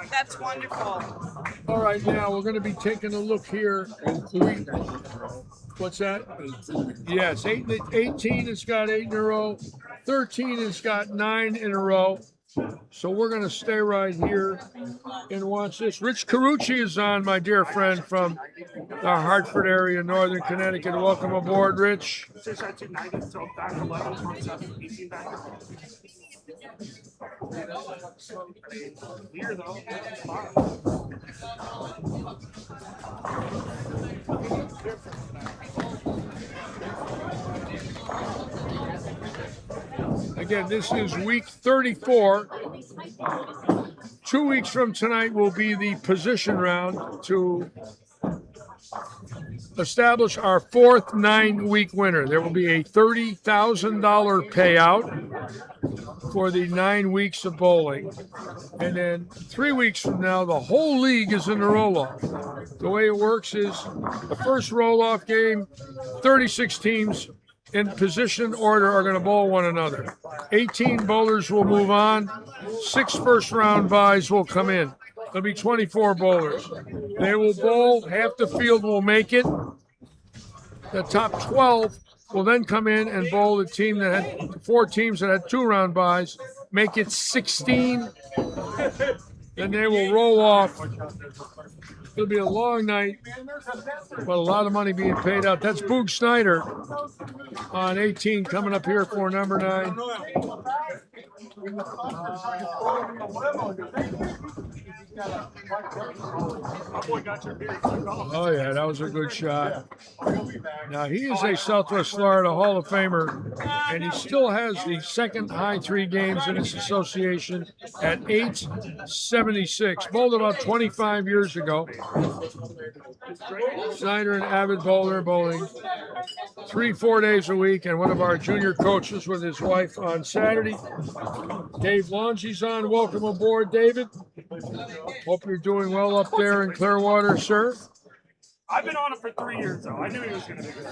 That's wonderful. All right, now we're going to be taking a look here. What's that? Yes, 18 has got 8 in a row. 13 has got 9 in a row. So we're going to stay right here and watch this. Rich Carucci is on, my dear friend from the Hartford area, Northern Connecticut. Welcome aboard, Rich. Again, this is week 34. 2 weeks from tonight will be the position round to establish our fourth 9-week winner. There will be a $30,000 payout for the 9 weeks of bowling. And then 3 weeks from now, the whole league is in the roll-off. The way it works is the first roll-off game, 36 teams in position order are going to bowl one another. 18 bowlers will move on. 6 first-round byes will come in. There'll be 24 bowlers. They will bowl. Half the field will make it. The top 12 will then come in and bowl the team that had 4 teams that had 2-round byes, make it 16. Then they will roll off. It'll be a long night, but a lot of money being paid out. That's Boog Snyder on 18 coming up here for number 9. Oh, yeah, that was a good shot. Now, he is a Southwest Florida Hall of Famer, and he still has the second high 3 games in his association at 876. Bowled about 25 years ago. Snyder, an avid bowler, bowling 3-4 days a week, and one of our junior coaches with his wife on Saturday. Dave Longy's on. Welcome aboard, David. Hope you're doing well up there in Clearwater, sir. I've been on it for 3 years, though. I knew he was going to be good.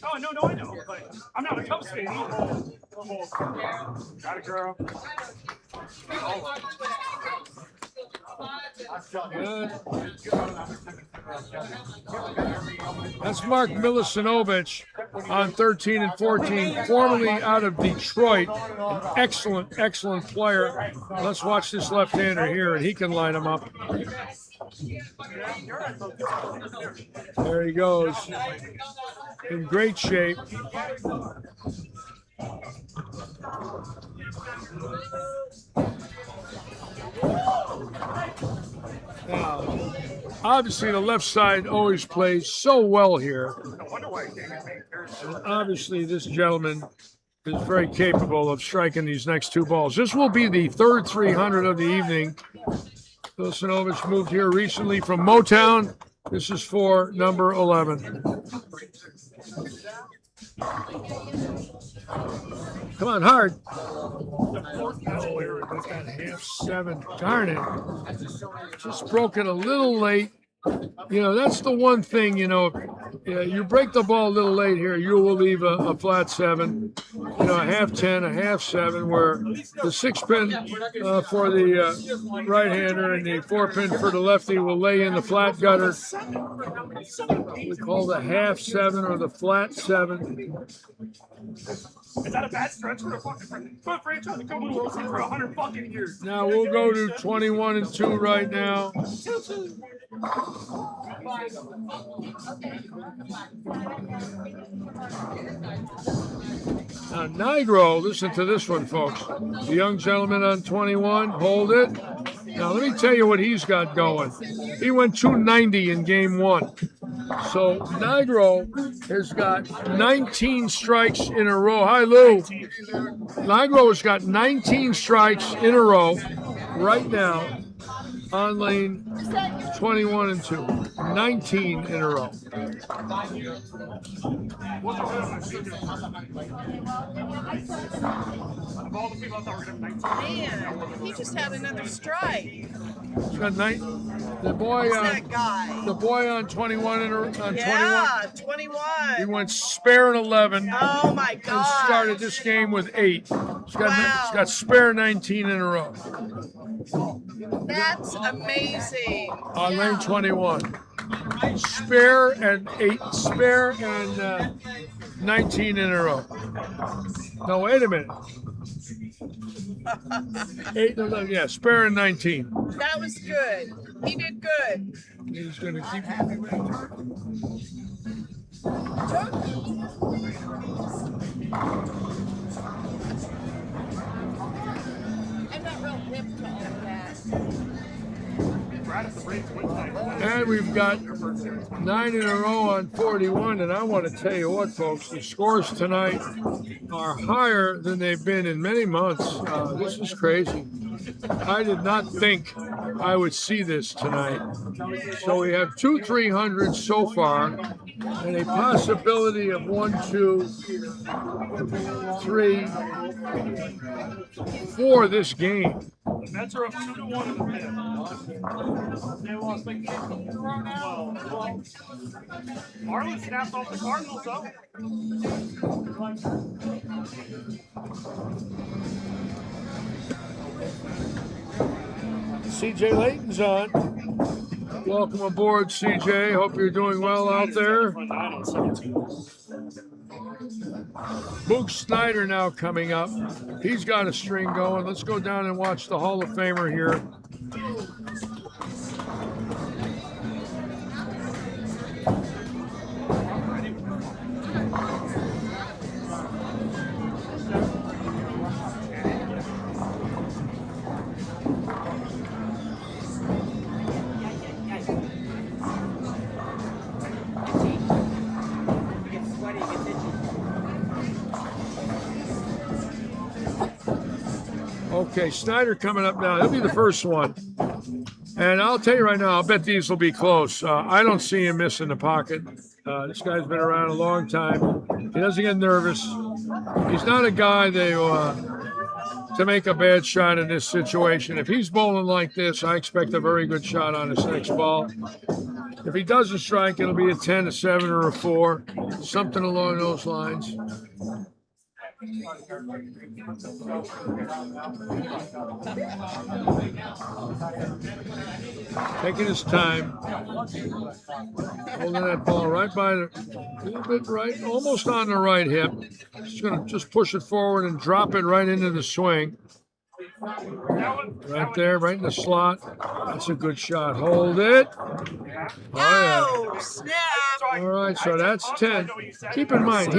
Oh, no, I know. But I'm not a Cubs fan either. Got it, girl. That's Mark Milicinovich on 13 and 14, formerly out of Detroit. An excellent player. Let's watch this left-hander here, and he can line him up. There he goes. In great shape. Now, obviously, the left side always plays so well here. No wonder why he can't make theirs. And obviously, this gentleman is very capable of striking these next two balls. This will be the third 300 of the evening. Vilsanovich moved here recently from Motown. This is for number 11. Come on, hard. Oh, it's got half 7. Darn it. Just broke it a little late. You know, that's the one thing, you know, you break the ball a little late here, you will leave a flat 7, you know, a half 10, a half 7, where the 6 pin for the right-hander and the 4 pin for the lefty will lay in the flat gutter. We call the half 7 or the flat 7. Is that a bad stretch for a franchise to come to the World Series for 100 fucking years? Now we'll go to 21 and 2 right now. Now, Nigro, listen to this one, folks. The young gentleman on 21, hold it. Now, let me tell you what he's got going. He went 290 in game 1. So, Nigro has got 19 strikes in a row. Hi, Lou. Nigro has got 19 strikes in a row right now on lane 21 and 2. 19 in a row. Of all the people I thought were going to have 19. Man, he just had another strike. He's got the boy Who's that guy? the boy on 21 and on Yeah, 21. 21. He went spare and 11. Oh my And God. started this game with 8. He's got spare 19 in a row That's amazing. on lane 21. Spare and 8, spare and 19 in a row. No, wait a minute. 8, no, yeah, spare and 19. That was good. He did good. He's going to keep. I'm not real hip to all that. Right at the break, Wednesday. And we've got 9 in a row on 41. And I want to tell you what, folks, the scores tonight are higher than they've been in many months. This is crazy. I did not think I would see this tonight. So we have 2 300s so far, and a possibility of 1, 2, 3, 4 this game. The Mets are up 2-1 in the fifth. They lost like 15 in a row now. Marlins snapped off the Cardinals, though. CJ Layton's on. Welcome aboard, CJ. Hope you're doing well out there. Boog Snyder now coming up. He's got a string going. Let's go down and watch the Hall of Famer here. Okay, Snyder coming up now. He'll be the first one. And I'll tell you right now, I'll bet these will be close. I don't see him missing the pocket. This guy's been around a long time. He doesn't get nervous. He's not a guy to make a bad shot in this situation. If he's bowling like this, I expect a very good shot on his next ball. If he doesn't strike, it'll be a 10, a 7, or a 4, something along those lines. Taking his time, holding that ball right by a little bit right, almost on the right hip. He's going to just push it forward and drop it right into the swing. Right there, right in the slot. That's a good shot. Hold it. Oh, snap. All right, so that's 10. Keep in mind,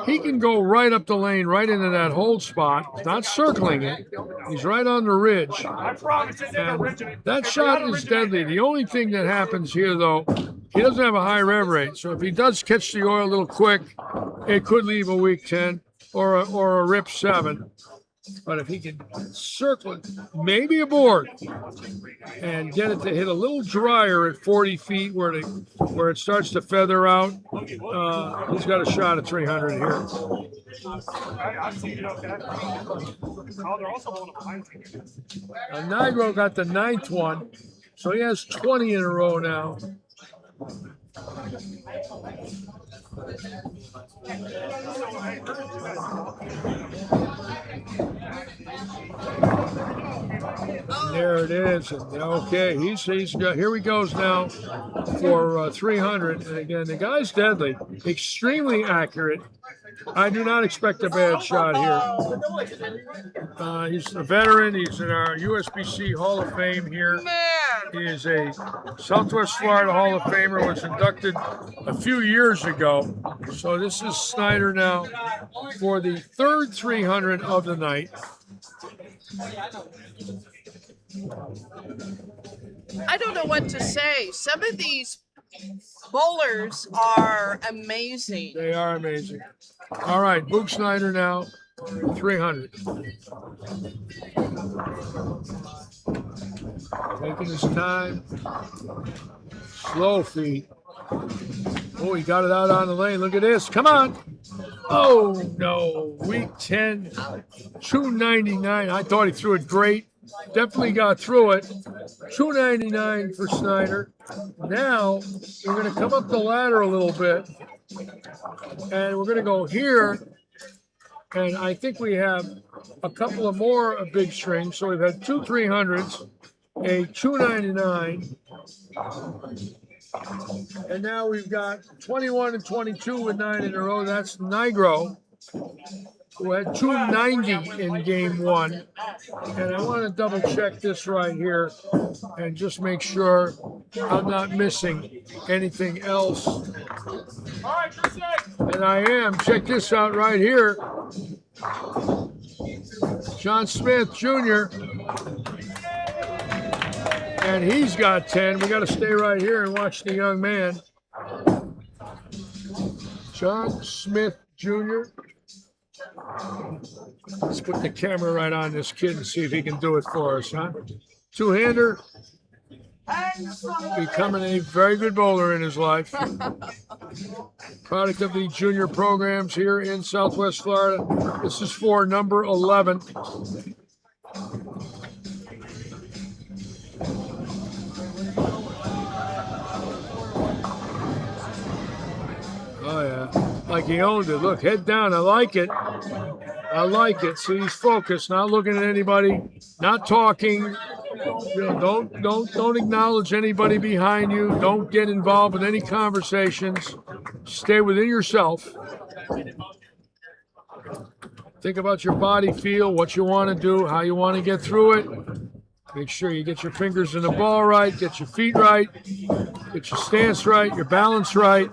he can go right up the lane, right into that hold spot. He's not circling it. He's right on the ridge. I promise it never And originated. that shot is deadly. The only thing that happens here, though, he doesn't have a high rev rate. So if he does catch the oil a little quick, it could leave a weak 10 or a rip 7. But if he can circle it, maybe a board, and get it to hit a little drier at 40 feet where it starts to feather out, he's got a shot at 300 here. I've seen it up there. Oh, they're also holding behind me. Nigro got the 9th one, so he has 20 in a row now. There it is. Okay, he's got. Here he goes now for 300. And again, the guy's deadly, extremely accurate. I do not expect a bad shot here. He's a veteran. He's in our USBC Hall of Fame here. He is a Southwest Florida Hall of Famer, was inducted a few years ago. So this is Snyder now for the 3rd 300 of the night. I don't know what to say. Some of these bowlers are amazing. They are amazing. All right, Boog Snyder now, 300. Taking his time. Slow feet. Oh, he got it out on the lane. Look at this. Come on. Oh, no. Weak 10, 299. I thought he threw it great. Definitely got through it. 299 for Snyder. Now we're going to come up the ladder a little bit, and we're going to go here. And I think we have a couple of more big strings. So we've had 2 300s, a 299, and now we've got 21 and 22 with 9 in a row. That's Nigro, who had 290 in game 1. And I want to double check this right here and just make sure I'm not missing anything else. And I am. Check this out right here. John Smith Jr. And he's got 10. We got to stay right here and watch the young man. John Smith Jr. Let's put the camera right on this kid and see if he can do it for us, huh? Two-hander, becoming a very good bowler in his life. Product of the junior programs here in Southwest Florida. This is for number 11. Oh, yeah. Like he owned it. Look, head down. I like it. I like it. See, he's focused, not looking at anybody, not talking. You know, don't acknowledge anybody behind you. Don't get involved with any conversations. Stay within yourself. Think about your body feel, what you want to do, how you want to get through it. Make sure you get your fingers in the ball right, get your feet right, get your stance right, your balance right.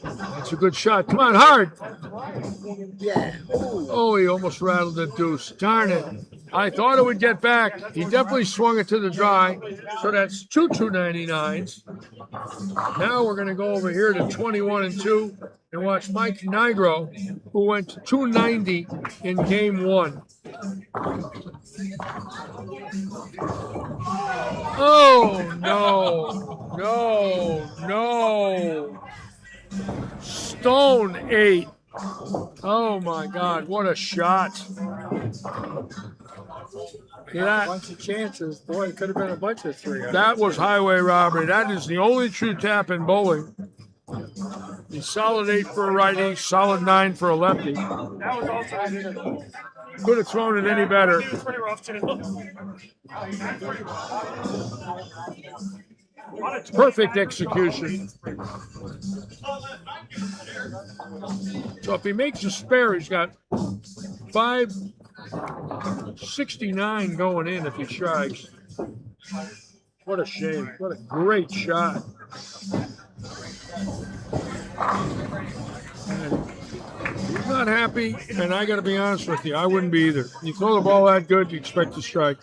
That's a good shot. Come on, hard. Yeah. Oh, he almost rattled the deuce. Darn it. I thought it would get back. He definitely swung it to the dry. So that's 2 299s. Now we're going to go over here to 21 and 2 and watch Mike Nigro, who went to 290 in game 1. Oh, no. No. No. Stone 8. Oh, my God. What a shot. A bunch of chances. Boy, it could have been a bunch of 300. That was highway robbery. That is the only true tap in bowling. He's solid 8 for a righty, solid 9 for a lefty. That was also Could have thrown it any better. It was pretty rough too. Perfect execution. So if he makes a spare, he's got 569 going in if he strikes. What a shame. What a great shot. And he's not happy, and I got to be honest with you, I wouldn't be either. You throw the ball that good, you expect to strike.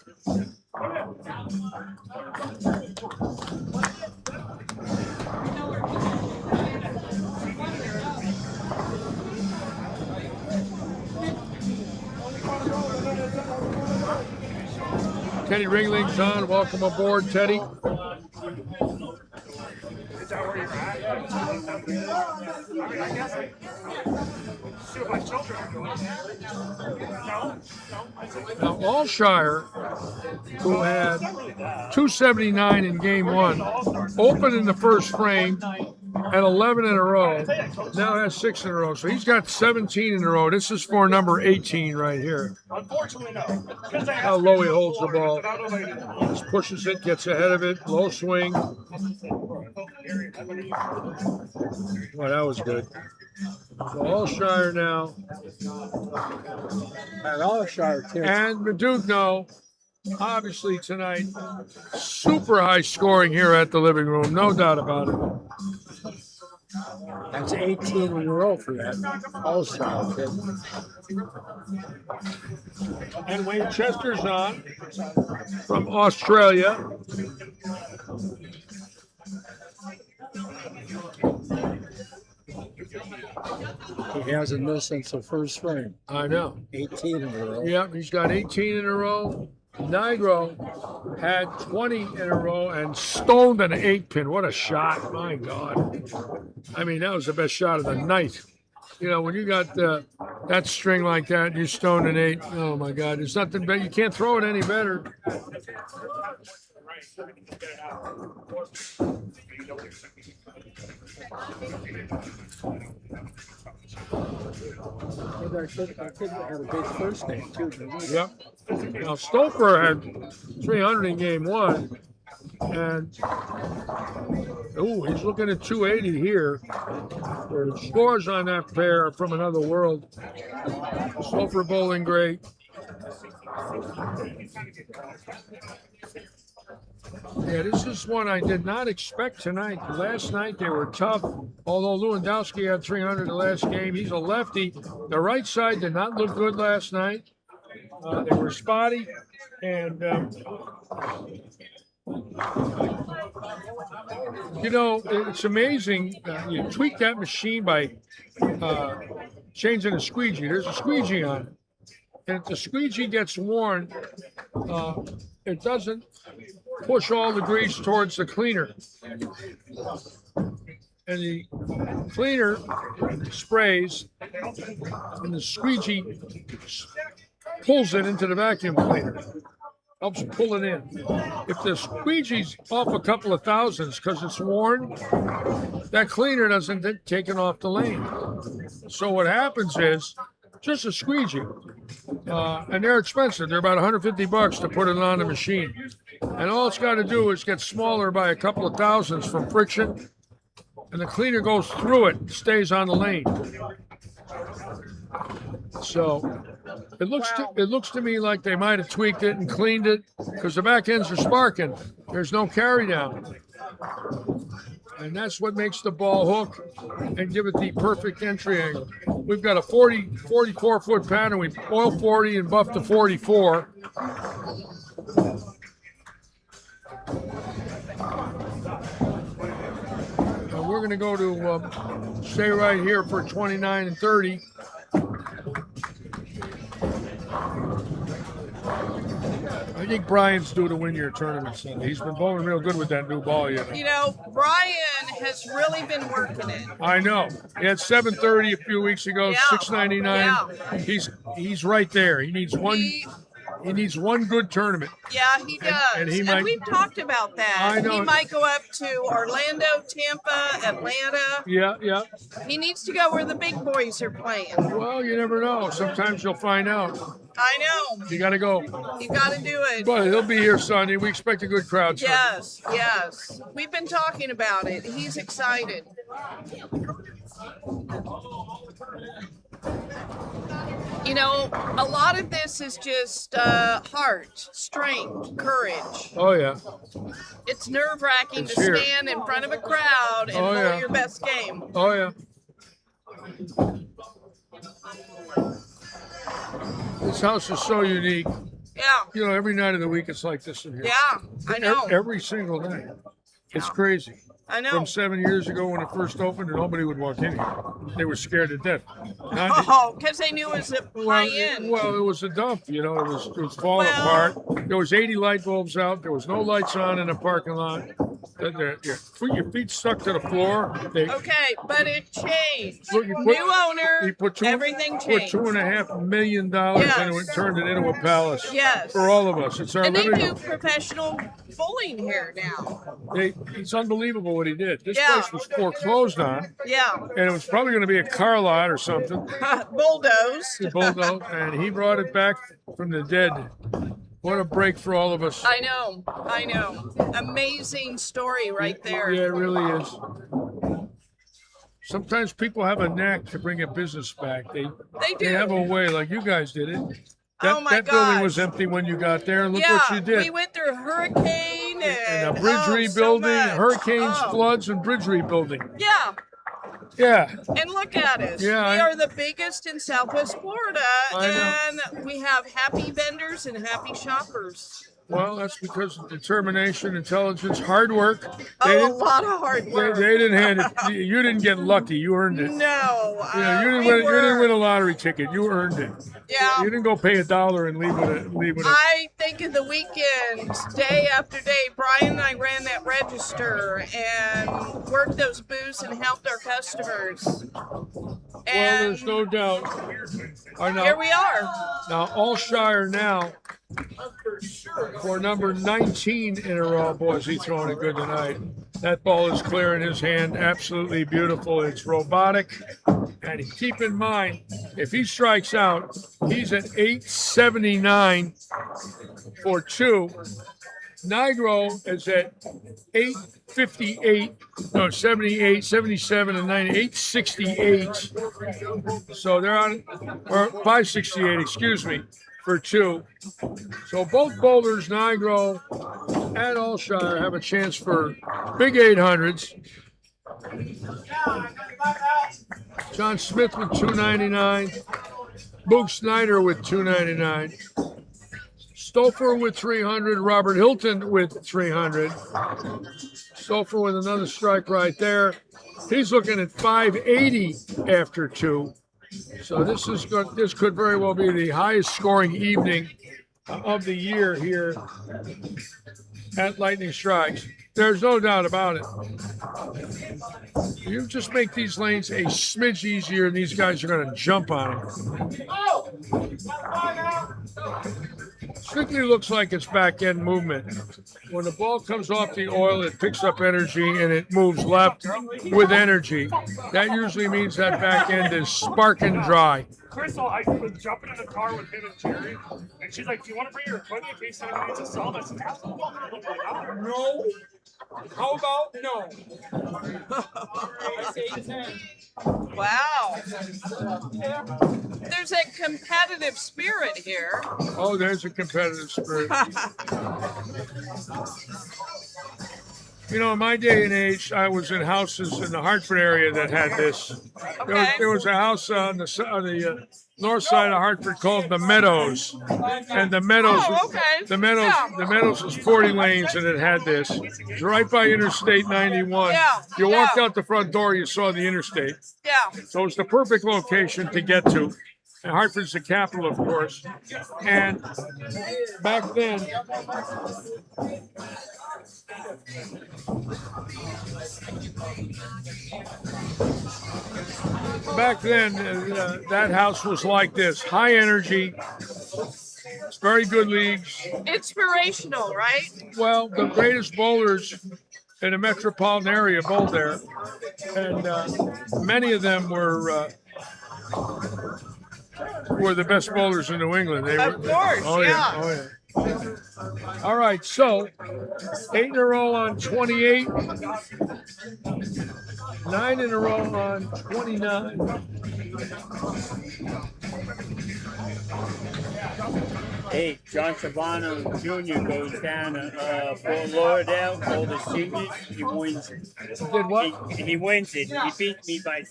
Teddy Ringling's on. Welcome aboard, Teddy. Is that where you're at? I mean, I guess I see what my children are doing. No. Now, Allshire, who had 279 in game one, opened in the first frame at 11 in a row, now has 6 in a row. So he's got 17 in a row. This is for number 18 right here. Unfortunately, no. How low he holds the ball. Just pushes it, gets ahead of it, low swing. Well, that was good. So Allshire now. And Allshire too. And Meduno, obviously tonight, super high scoring here at the living room, no doubt about it. That's 18 in a row for that Allshire kid. And Wayne Chester's on from Australia. He hasn't missed since the first frame. I know. 18 in a row. Yep, he's got 18 in a row. Nigro had 20 in a row and stoned an 8-pin. What a shot. My God. I mean, that was the best shot of the night. You know, when you got that string like that, you stoned an 8. Oh, my God. There's nothing better. You can't throw it any better. Our kid had a big first game, too. Didn't he? Yep. Now, Stoker had 300 in game one. And, he's looking at 280 here. The scores on that pair are from another world. Stoker bowling great. Yeah, this is one I did not expect tonight. Last night they were tough, although Lewandowski had 300 the last game. He's a lefty. The right side did not look good last night. They were spotty, and you know, it's amazing. You tweak that machine by changing a squeegee. There's a squeegee on it. And if the squeegee gets worn, it doesn't push all the grease towards the cleaner. And the cleaner sprays, and the squeegee pulls it into the vacuum cleaner. Helps pull it in. If the squeegee's off a couple of thousands because it's worn, that cleaner doesn't take it off the lane. So what happens is, just a squeegee, and they're expensive. They're about $150 to put it on the machine. And all it's got to do is get smaller by a couple of thousands from friction, and the cleaner goes through it, stays on the lane. So it looks to me like they might have tweaked it and cleaned it because the back ends are sparking. There's no carry down. And that's what makes the ball hook and give it the perfect entry angle. We've got a 44-foot pattern. We oil 40 and buff to 44. And we're going to go to stay right here for 29 and 30. I think Brian's due to win your tournament Sunday. He's been bowling real good with that new ball. You know, Brian has really been working it. I know. He had 730 a few weeks ago, Yeah. 699. Yeah. He's right there. He needs one. He needs one good tournament. Yeah, he does. And we've talked about that. I know. He might go up to Orlando, Tampa, Atlanta. Yeah. He needs to go where the big boys are playing. Well, you never know. Sometimes you'll find out. I know. You got to go. You got to do it. But he'll be here Sunday. We expect a good crowd Sunday. Yes. We've been talking about it. He's excited. You know, a lot of this is just heart, strength, courage. Oh yeah. It's nerve-wracking It's to here. stand in front of a crowd and Oh, bowl yeah. your best game. Oh yeah. This house is so unique. Yeah, You know, every night of the week it's like this in here. yeah, I know. Every single night. It's crazy. I know. From 7 years ago when it first opened, nobody would walk in here. They were scared to death. Oh, because they knew it was a Well, high-end. well, it was a dump, you know. It was falling Well- apart. There was 80 light bulbs out. There was no lights on in the parking lot. Your feet stuck to the floor. Okay, but it changed. Look, you put- New He owner, put everything put changed. $2.5 million into it, Yes. turned it into a palace. Yes. For all of us. It's our And they living do room. professional bowling here now. It's unbelievable what he did. This Yeah. place was foreclosed on, Yeah, and it was probably going to be a car lot or something. bulldozed. The bulldog, and he brought it back from the dead. What a break for all of us. I know, I know. Amazing story right there. Yeah, it really is. Sometimes people have a knack to bring a business back. They They have do. a way, like you guys did it. That, Oh my that building gosh. was empty when you got there, and look what you Yeah, did. we went through a hurricane And and a bridge so rebuilding, much. hurricanes, Oh. floods, and bridge rebuilding. Yeah, Yeah, and look at us. Yeah, We I- are the biggest in Southwest Florida, and we have happy vendors and happy shoppers. well, that's because of determination, intelligence, hard work. Oh, a didn't, lot of hard work. they didn't hand it. You didn't get lucky. You earned it. No, You know, you didn't we win. You didn't were- win a lottery ticket. You earned it. Yeah. You didn't go pay $1 and leave with it. I think of the weekends, day after day, Brian and I ran that register and worked those booths and helped our customers. Well, And there's no doubt. I know. here we are. Now, Allshire now for number 19 in a row. Boy, is he throwing it good tonight. That ball is clear in his hand. Absolutely beautiful. It's robotic. And keep in mind, if he strikes out, he's at 879 for 2. Nigro is at 858, no, 78, 77, and 90, 868. So they're on, or 568, excuse me, for 2. So both bowlers, Nigro and Allshire, have a chance for big 800s. John Smith with 299, Boog Snyder with 299. Stouffer with 300, Robert Hilton with 300. Stouffer with another strike right there. He's looking at 580 after 2. So this could very well be the highest scoring evening of the year here at Lightning Strikes. There's no doubt about it. You just make these lanes a smidge easier, and these guys are going to jump on it. Strictly looks like it's back end movement. When the ball comes off the oil, it picks up energy and it moves left with energy. That usually means that back end is sparking dry. Crystal, I was jumping in the car with him and Jerry, and she's like, "Do you want to bring your equipment in case somebody needs to sell this?" And I was like, "Oh." No. How about no? Wow. There's a competitive spirit here. Oh, there's a competitive spirit. You know, in my day and age, I was in houses in the Hartford area that had this. There was a house on the north side of Hartford called the Meadows, and the Meadows, the Meadows was 40 lanes, and it had this. It's right by Interstate 91. Yeah, You walked yeah. out the front door, you saw the interstate. Yeah. So it's the perfect location to get to. And Hartford's the capital, of course. And back then, that house was like this, high energy. It's very good leagues. Inspirational, right? Well, the greatest bowlers in the metropolitan area bowled there, and many of them were the best bowlers in New England. They Of were, course, oh yeah. Oh yeah. All right, so 8 in a row on 28, 9 in a row on 29. Hey, John Sabano Jr. goes down to Fort Lauderdale, all the seniors. He wins it. Did what? He wins it. He beat me by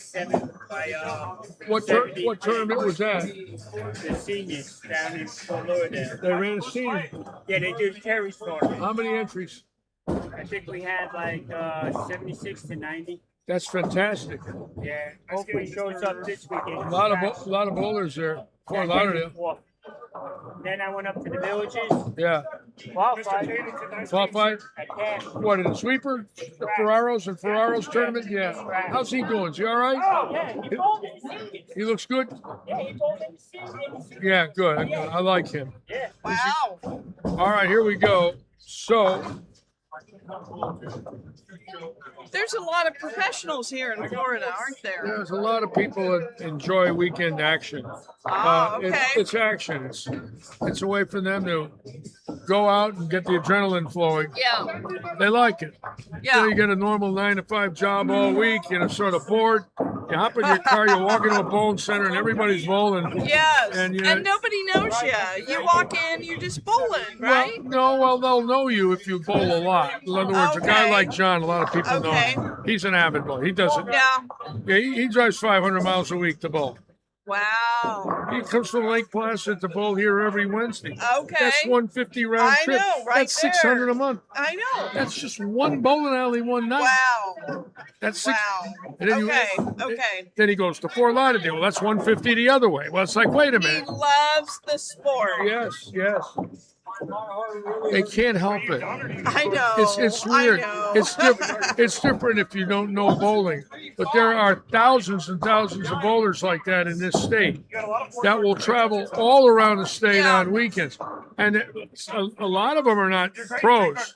What 70. what tournament was that? The seniors down in Fort Lauderdale. They ran a senior. Yeah, they do Terry tournament. How many entries? I think we had like 76 to 90. That's fantastic. Yeah, hopefully shows up this weekend. A lot of bowlers there. Fort Lauderdale. Then I went up to the villages. Yeah. Qualified. Qualified? What, in the sweeper? The Ferraros tournament? Yeah. How's he doing? Is he all right? Oh, yeah, he bowled in the seniors. He looks good? Yeah, he bowled in the seniors. Yeah, good. I like him. Yeah. Wow. All right, here we go. So, There's a lot of professionals here in Florida, aren't there? there's a lot of people that enjoy weekend action. Oh, okay. It's action. It's a way for them to go out and get the adrenaline flowing. Yeah. They like it. Yeah. You get a normal 9-to-5 job all week, you're sort of bored. You hop in your car, you walk into a bowling center, and everybody's bowling. Yes. And, And, nobody knows you. You walk in, you're just bowling, right? Well, they'll know you if you bowl a lot. In other words, a guy Okay. like John, a lot of people know Okay. him. He's an avid bowler. He does it. Yeah. Yeah, he drives 500 miles a week to bowl. Wow. He comes from Lake Placid to bowl here every Wednesday. Okay. That's 150 round I trip. know, right That's 600 there. a month. I know. That's just one bowling alley one night. Wow. That's six. Wow. And then Okay. Okay. Then he goes to Fort Lauderdale. Well, that's 150 the other way. Well, it's like, wait a He minute. loves the sport. Yes. They can't help it. I know. It's weird. I know. It's different if you don't know bowling. But there are thousands and thousands of bowlers like that in this state that will travel all around the state Yeah. on weekends. And a lot of them are not pros.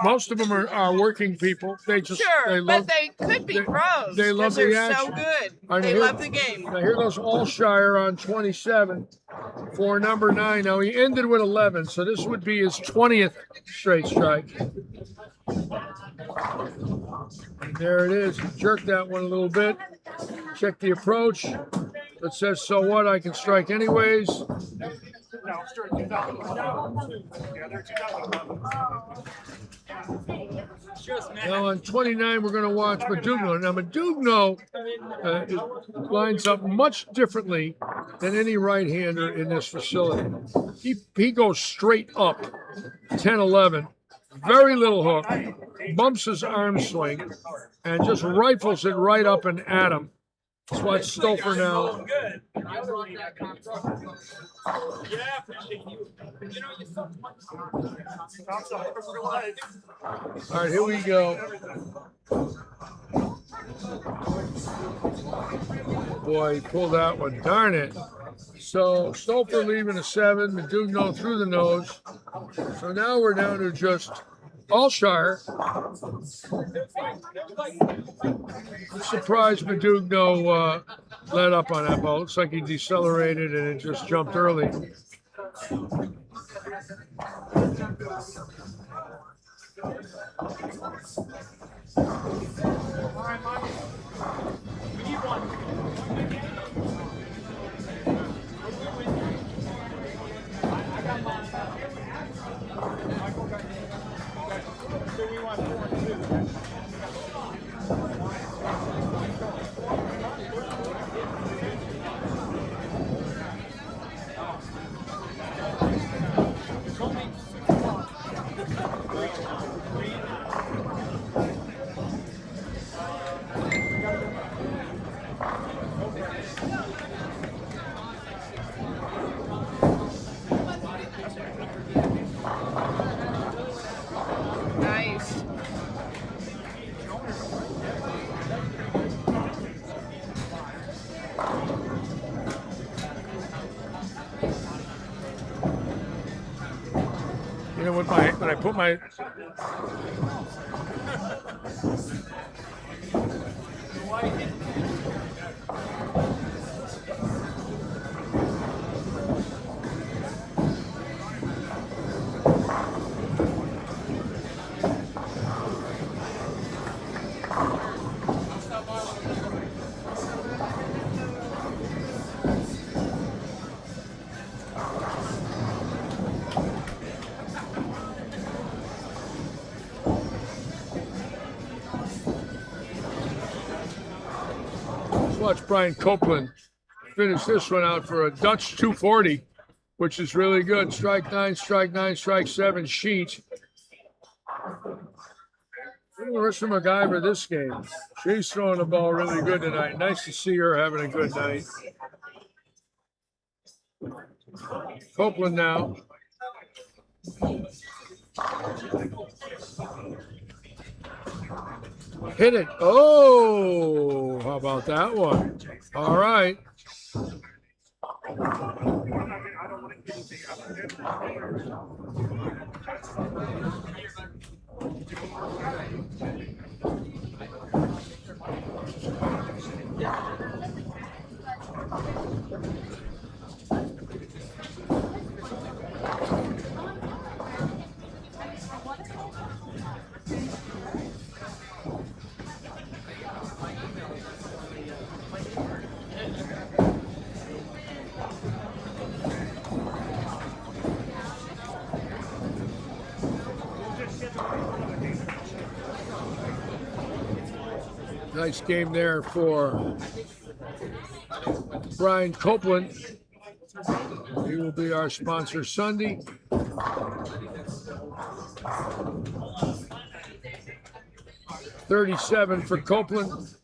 Most of them are working people. They just Sure, they love. but they could be pros. they love 'cause they're the so action. good. I They hear- love the game. Now here goes Allshire on 27 for number 9. Now he ended with 11, so this would be his 20th straight strike. And there it is. He jerked that one a little bit. Check the approach. It says, so what? I can strike anyways. No, sure, 2011. Yeah, they're 2011. Now on 29, we're going to watch Madugno. Now Madugno lines up much differently than any right-hander in this facility. He goes straight up, 10-11, very little hook, bumps his arm swing, and just rifles it right up and at him. Let's watch Stouffer now. All right, here we go. Boy, he pulled that one. Darn it. So Stouffer leaving a 7, Madugno through the nose. So now we're down to just Allshire. I'm surprised Madugno let up on that ball. Looks like he decelerated and it just jumped early. Nice. You know, when I put my Let's watch Brian Copeland finish this one out for a Dutch 240, which is really good. Strike 9, strike 7, sheet. Marissa MacGyver this game. She's throwing the ball really good tonight. Nice to see her having a good night. Copeland now. Hit it. Oh, how about that one? All right. Nice game there for Brian Copeland. He will be our sponsor Sunday. $37 for Copeland.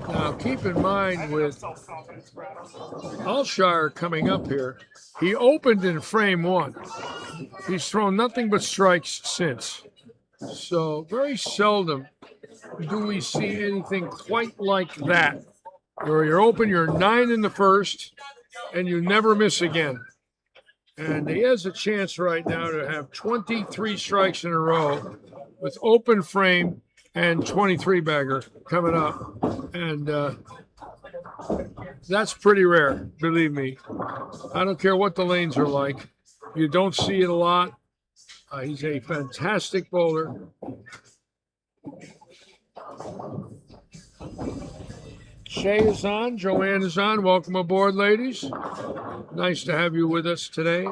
Now, keep in mind with Alshire coming up here, he opened in frame 1. He's thrown nothing but strikes since. So very seldom do we see anything quite like that, where you're open, you're 9 in the first, and you never miss again. And he has a chance right now to have 23 strikes in a row with open frame and 23 bagger coming up. And that's pretty rare, believe me. I don't care what the lanes are like. You don't see it a lot. He's a fantastic bowler. Shay is on. Joanne is on. Welcome aboard, ladies. Nice to have you with us today.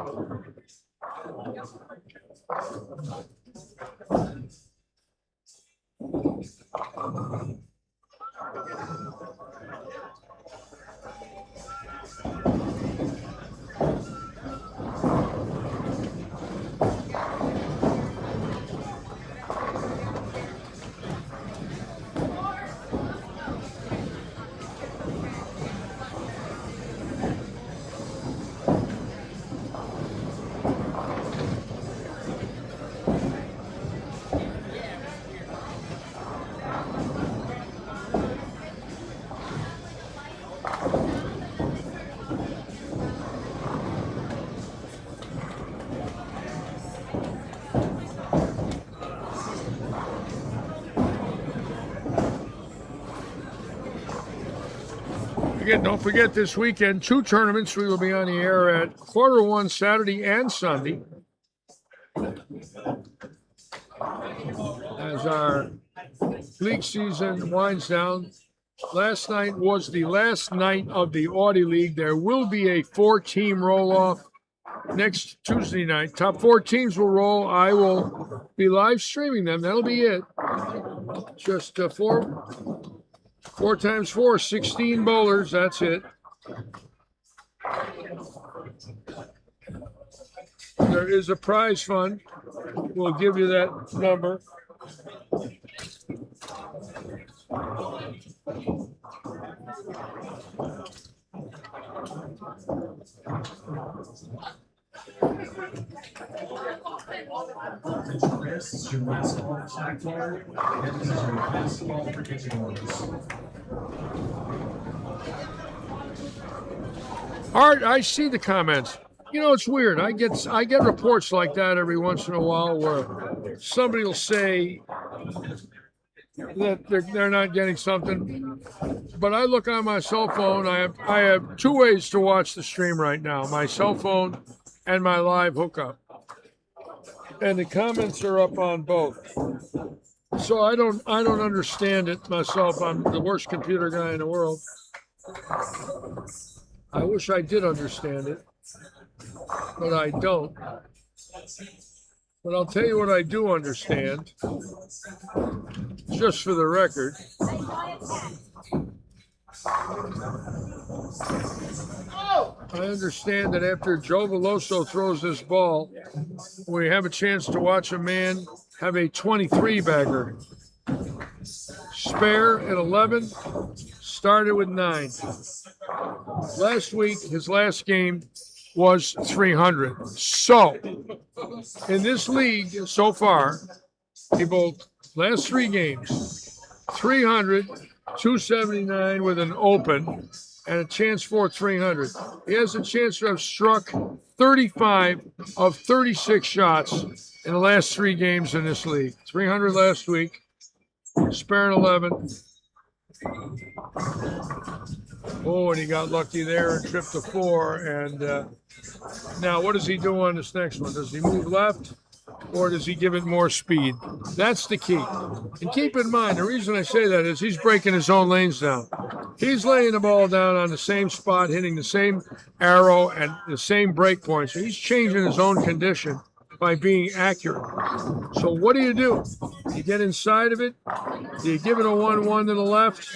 Again, don't forget this weekend, 2 tournaments. We will be on the air at 1:15 Saturday and Sunday, as our league season winds down. Last night was the last night of the Audi League. There will be a 4-team roll-off next Tuesday night. Top 4 teams will roll. I will be live streaming them. That'll be it. Just 4 times 4, 16 bowlers. That's it. There is a prize fund. We'll give you that number. This is your basketball platform, and this is your basketball prediction orders. Art, I see the comments. You know, it's weird. I get reports like that every once in a while where somebody will say that they're not getting something. But I look on my cell phone. I have two ways to watch the stream right now: my cell phone and my live hookup. And the comments are up on both. So I don't understand it myself. I'm the worst computer guy in the world. I wish I did understand it, but I don't. But I'll tell you what I do understand, just for the record. I understand that after Joe Veloso throws this ball, we have a chance to watch a man have a 23 bagger. Spare at 11, started with 9. Last week, his last game was 300. So, in this league so far, he bowled last 3 games, 300, 279 with an open, and a chance for 300. He has a chance to have struck 35 of 36 shots in the last 3 games in this league. 300 last week, sparing 11. Oh, and he got lucky there and tripped a 4. And now, what does he do on this next one? Does he move left? Or does he give it more speed? That's the key. And keep in mind, the reason I say that is he's breaking his own lanes down. He's laying the ball down on the same spot, hitting the same arrow and the same break point. So he's changing his own condition by being accurate. So what do? You get inside of it? Do you give it a 1-1 to the left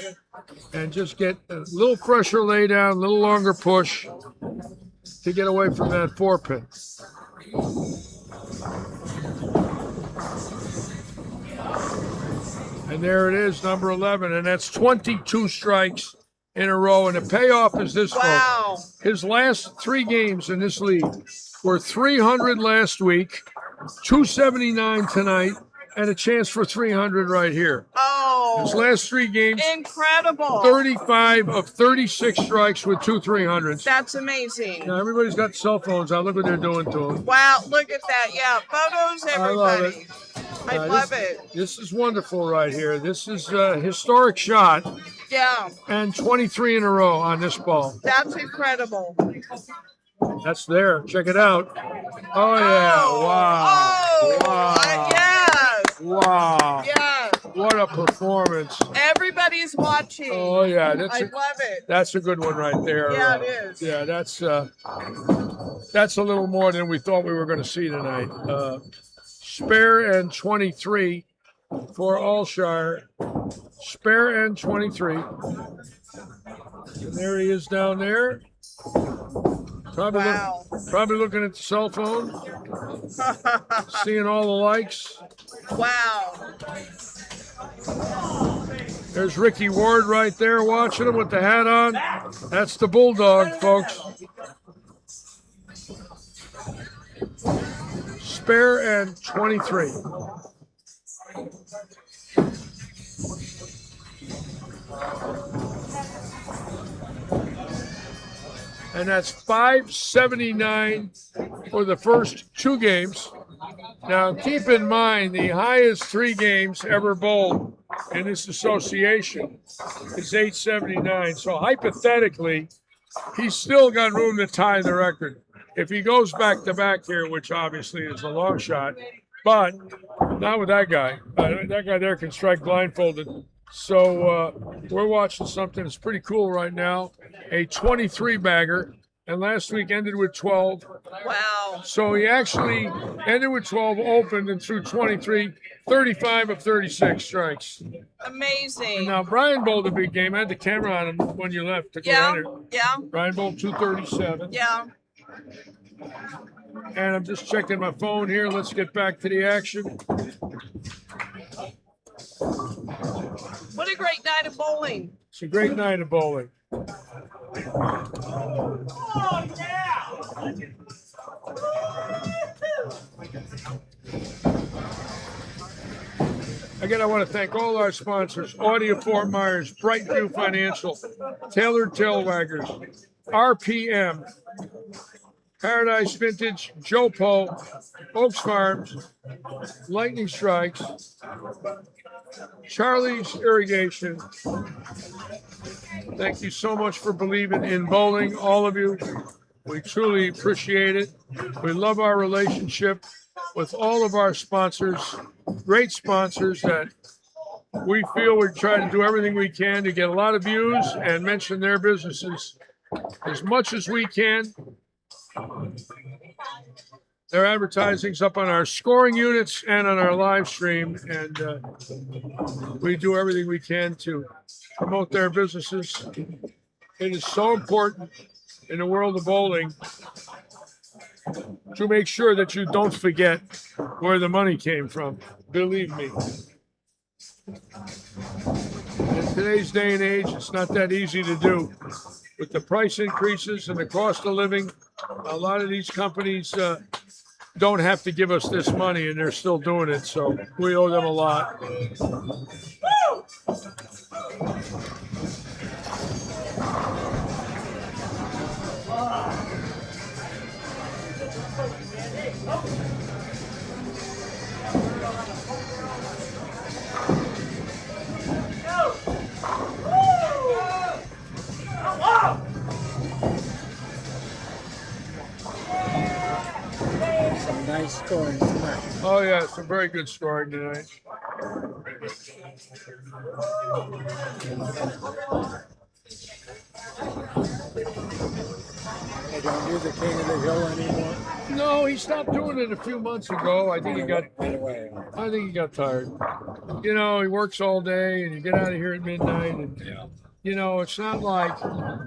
and just get a little fresher lay down, a little longer push to get away from that 4-pin? And there it is, number 11, and that's 22 strikes in a row. And the payoff is this, Wow. folks. His last 3 games in this league were 300 last week, 279 tonight, and a chance for 300 right here. His Oh, last 3 games, incredible. 35 of 36 strikes with 2 300s. That's amazing. Now, everybody's got cell phones out. Look what they're doing to them. Wow, look at that. Yeah, photos, I love everybody. I Uh, love this, it. This is wonderful right here. This is a historic shot, Yeah, and 23 in a row on this ball. that's incredible. That's there. Check it out. Oh, yeah. Wow. Oh, Wow. yes. Wow. Yeah. What a performance. Everybody's watching. Oh, yeah. I That's love it. a good one right there. Yeah, it is. Yeah, that's a little more than we thought we were going to see tonight. Spare and 23 for Allshire. Spare and 23. And there he is down there. Probably, Wow. probably looking at the cell phone, seeing all the likes. Wow. There's Ricky Ward right there watching him with the hat on. That's the Bulldog, folks. Spare and 23. And that's 579 for the first 2 games. Now, keep in mind, the highest 3 games ever bowled in this association is 879. So hypothetically, he's still got room to tie the record. If he goes back to back here, which obviously is a long shot, but not with that guy. That guy there can strike blindfolded. So we're watching something that's pretty cool right now. A 23 bagger, and last week ended with 12. Wow. So he actually ended with 12, opened, and threw 23, 35 of 36 strikes. Amazing. Now, Brian bowled a big game. I had the camera on him when you left to go Yeah. enter. Yeah. Brian bowled 237. Yeah. And I'm just checking my phone here. Let's get back to the action. What a great night of bowling. It's a great night of bowling. Again, I want to thank all our sponsors: Audi of Fort Myers, Brightview Financial, Tailored Tailwaggers, RPM, Paradise Vintage, Joe Poe, Oaks Farms, Lightning Strikes, Charlie's Irrigation. Thank you so much for believing in bowling, all of you. We truly appreciate it. We love our relationship with all of our sponsors, great sponsors that we feel we try to do everything we can to get a lot of views and mention their businesses as much as we can. Their advertising's up on our scoring units and on our live stream, and we do everything we can to promote their businesses. It is so important in the world of bowling to make sure that you don't forget where the money came from. Believe me. In today's day and age, it's not that easy to do. With the price increases and the cost of living, a lot of these companies don't have to give us this money, and they're still doing it, so we owe them a lot. Some nice scoring tonight. Oh, yeah, some very good scoring tonight. They don't do the King of the Hill anymore. No, he stopped doing it a few months ago. I think he got tired. You know, he works all day, and you get out of here at midnight, and you know, it's not like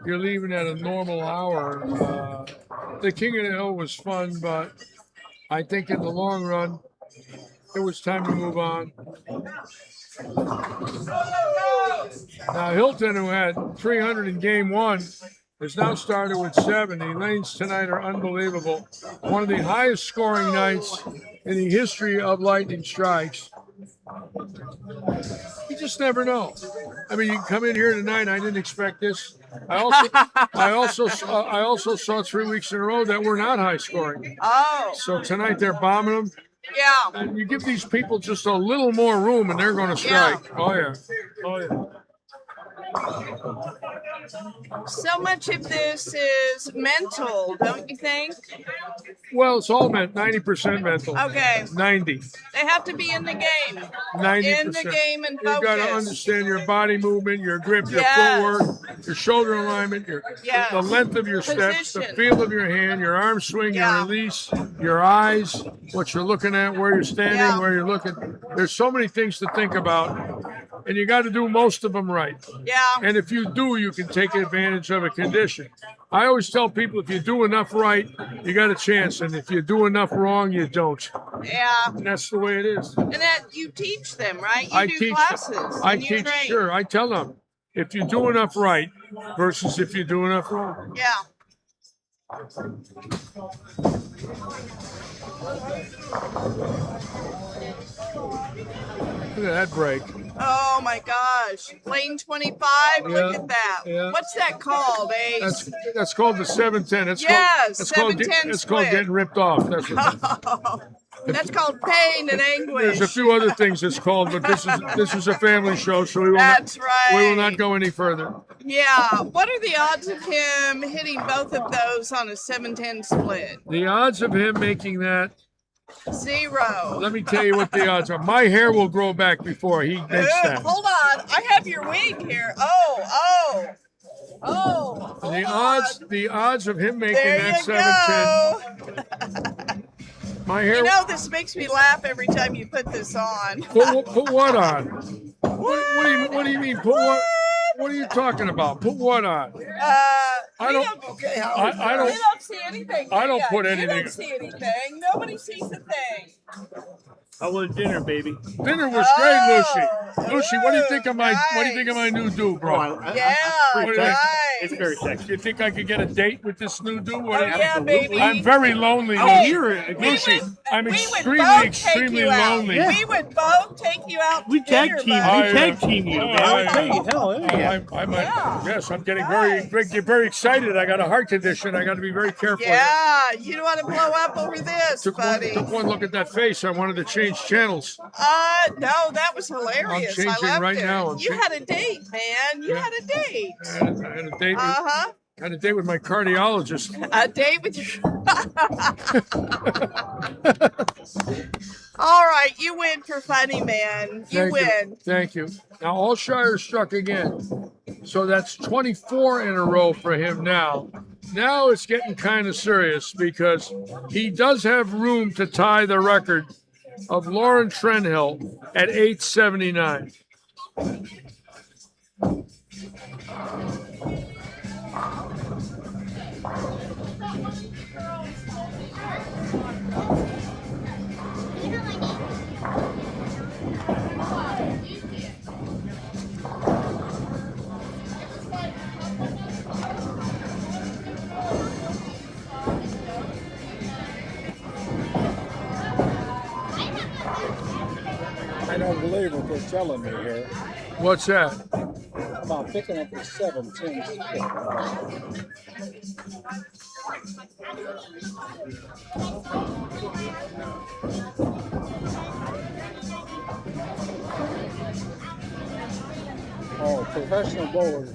you're leaving at a normal hour. The King of the Hill was fun, but I think in the long run, it was time to move on. Now, Hilton, who had 300 in game one, has now started with 70. Lanes tonight are unbelievable. One of the highest scoring nights in the history of Lightning Strikes. You just never know. I mean, you can come in here tonight. I didn't expect this. I also saw 3 weeks in a row that we're not high scoring. Oh, So tonight they're bombing them. yeah. And you give these people just a little more room, and they're going to strike. Yeah. Oh yeah. Oh yeah. So much of this is mental, don't you think? Well, it's all 90% mental. Okay. 90. They have to be in the game. 90%. In the game and You got to focus. understand your body movement, your grip, your Yes. footwork, your shoulder alignment, Yes. the length of your steps, the Position. feel of your hand, your arm swing, Yeah. your release, your eyes, what you're looking at, where you're standing, Yeah. where you're looking. There's so many things to think about, and you got to do most of them right. Yeah. And if you do, you can take advantage of a condition. I always tell people if you do enough right, you got a chance. And if you do enough wrong, you don't. Yeah. And that's the way it is. And that you teach them, right? You I do teach. classes. I and you teach. train. Sure. I tell them if you do enough right versus if you do enough wrong. Yeah. Look at that break. Oh my gosh. Lane 25. Look Yeah, at that. yeah. What's that called? That's called the 710. It's Yes, it's called 710 it's called split. getting ripped off. That's what That's called pain and anguish. there's a few other things it's called, but this is a family show, so we will That's not, right. we will not go any further. Yeah. What are the odds of him hitting both of those on a 710 split? The odds of him making that, 0. let me tell you what the odds are. My hair will grow back before he makes that. Hold on. I have your wig here. Oh. The odds of him making There that you 710. go. My hair. You know, this makes me laugh every time you put this on. Put what on? What do you mean? Put what? What are you talking about? Put what on? I don't. I You don't. don't see anything. I don't do ya? put You anything- don't see anything. Nobody sees a thing. How was dinner, baby? Dinner was great, Lucy. Lucy, what do you think of my? Nice. What do you think of my new do, bro? Yeah, What do you think? nice. It's very sexy. You think I could get a date with this new do? Oh, yeah, baby. I'm very lonely, Hey, Lucy. we Lucy, would- I'm we would extremely, both take extremely you out. lonely. We would both take you out We to dinner, tag team. buddy. We tag team you, man. Oh, Hey, hell, yeah. I might. Yeah. Yes, I'm getting very excited. I got a heart condition. I got to be very careful. Yeah, you don't want to blow up over this, Took buddy. one look at that face. I wanted to change channels. No, that was hilarious. I changing loved right it. now. You had a date, man. You Yeah. had a date. I had a date. Uh-huh. Had a date with my cardiologist. A date with your... All right, you win for funny, man. You win. Thank you. Now, Allshire struck again. So that's 24 in a row for him now. Now it's getting kind of serious because he does have room to tie the record of Lauren Trenhill at 879. I don't believe what they're telling me here What's that? about picking up the 17. Oh, professional bowler.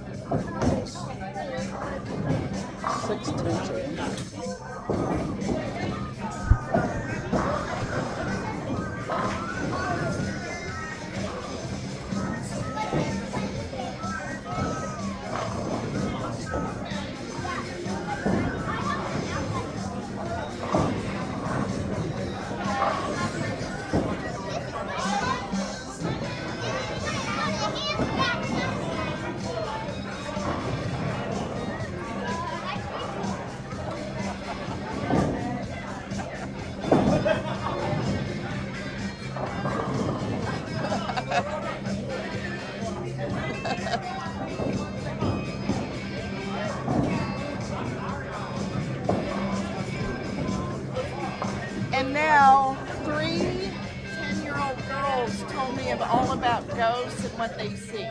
And now 3 10-year-old girls told me all about ghosts and what they see.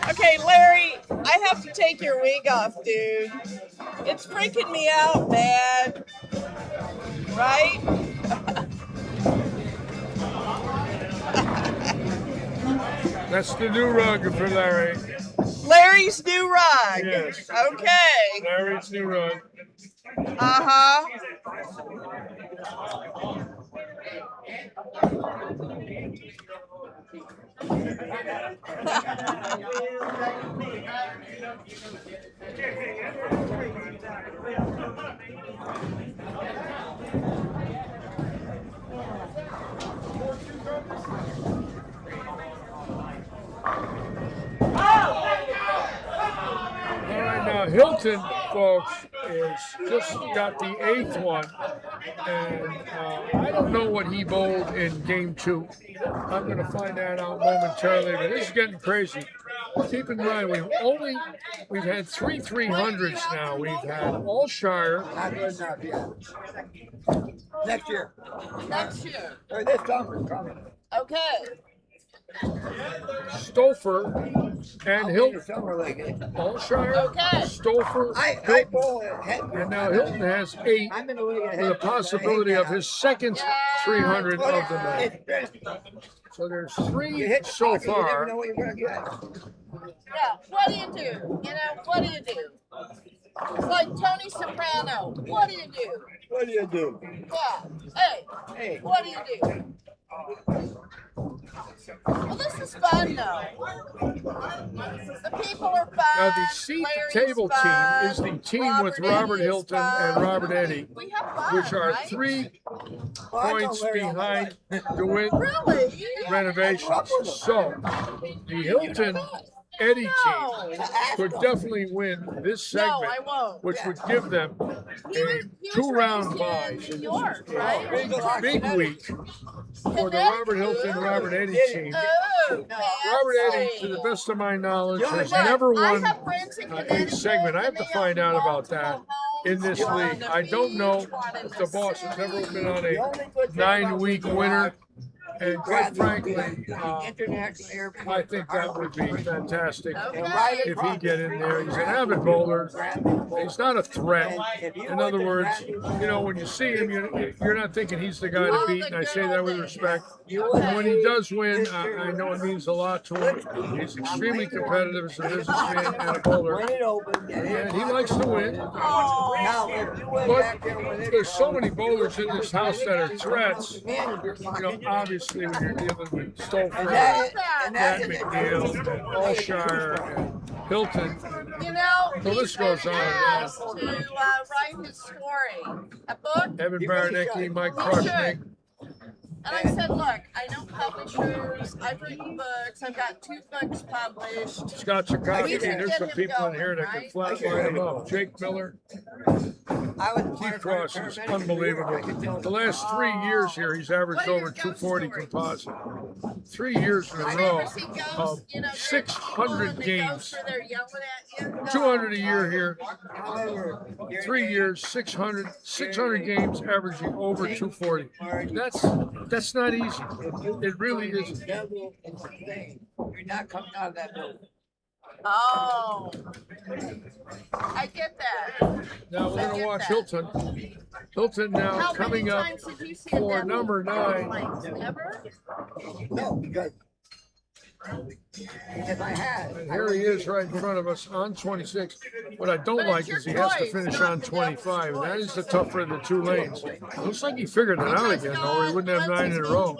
Okay, Larry, I have to take your wig off, dude. It's freaking me out, man. Right? That's the new rug for Larry. Larry's new rug. Yes. Okay. Larry's new rug. Uh-huh. All right, now Hilton, folks, is just got the 8th one, and I don't know what he bowled in game 2. I'm going to find that out momentarily, but this is getting crazy. Keep in mind, we've had 3 300s now. We've had Allshire. Not good enough yet. Next year. Next year. Or this summer coming. Okay. Stouffer and Hilton. Summer league. Allshire, Okay. Stouffer, I Hilton, bowl it. and now Hilton has 8 I'm in the league. with a possibility of his second 300 of the night. So there's 3 so You never far. know what you're going to get. Yeah, what do you do? You know, what do you do? It's like Tony Soprano. What do you do? What do you do? Yeah. Hey, Hey. what do you do? Well, this is fun, though. The people are fun. Now the seat Larry's table fun. team is the team with Robert Eddy is Hilton fun. and Robert Eddy, We have fun, which are right? 3 points behind the win Really? renovations. So the Hilton Eddy team could definitely win this No, I segment, won't. which would give them a He was 2-round raised bye. in New York, right? Big week. for the Robert Hilton, Robert Eddy team. Oh, Robert Eddy, to the best of my knowledge, has never won a segment. I have to find out about that in this league. I don't know if the boss has ever been on a 9-week winner. And quite frankly, I think that would be fantastic if he get in there. He's an avid bowler. He's not a threat. In other words, you know, when you see him, you're not thinking he's the guy to beat, and I say that with respect. And when he does win, I know it means a lot to him. He's extremely competitive as a businessman and a bowler, and he likes to win. But there's so many bowlers in this house that are threats. You know, obviously when you're dealing with Stolford, Matt McNeil, and Allshire, and Hilton. You know, The list goes on. asked to write his story, a book. Evan Baranecki, Mike Krushnick. And I said, look, I know publishers, I've written books, I've got 2 books published. Scott Chakowski, We can there's get some him people in going, here that right? can flatline him up. Jake Miller, Keith Cross is unbelievable. The last 3 years here, he's averaged over 240 composite. 3 years in a I row never see ghosts, of you know, they're 600 cool and the games. ghosts are there yelling at you. 200 a year here. 3 years, 600 games, averaging over 240. That's not easy. It really isn't. You're not coming out of that building. Oh, I get that. Now we're going to watch Hilton. Hilton now How coming many up times did you see a for devil? number 9. Never? No, because if I had, And here he is right in front of us on 26. What I don't like is he has to finish on 25. And that is the tougher of the 2 lanes. Looks like he figured it out again, though, or he wouldn't have 9 in a row.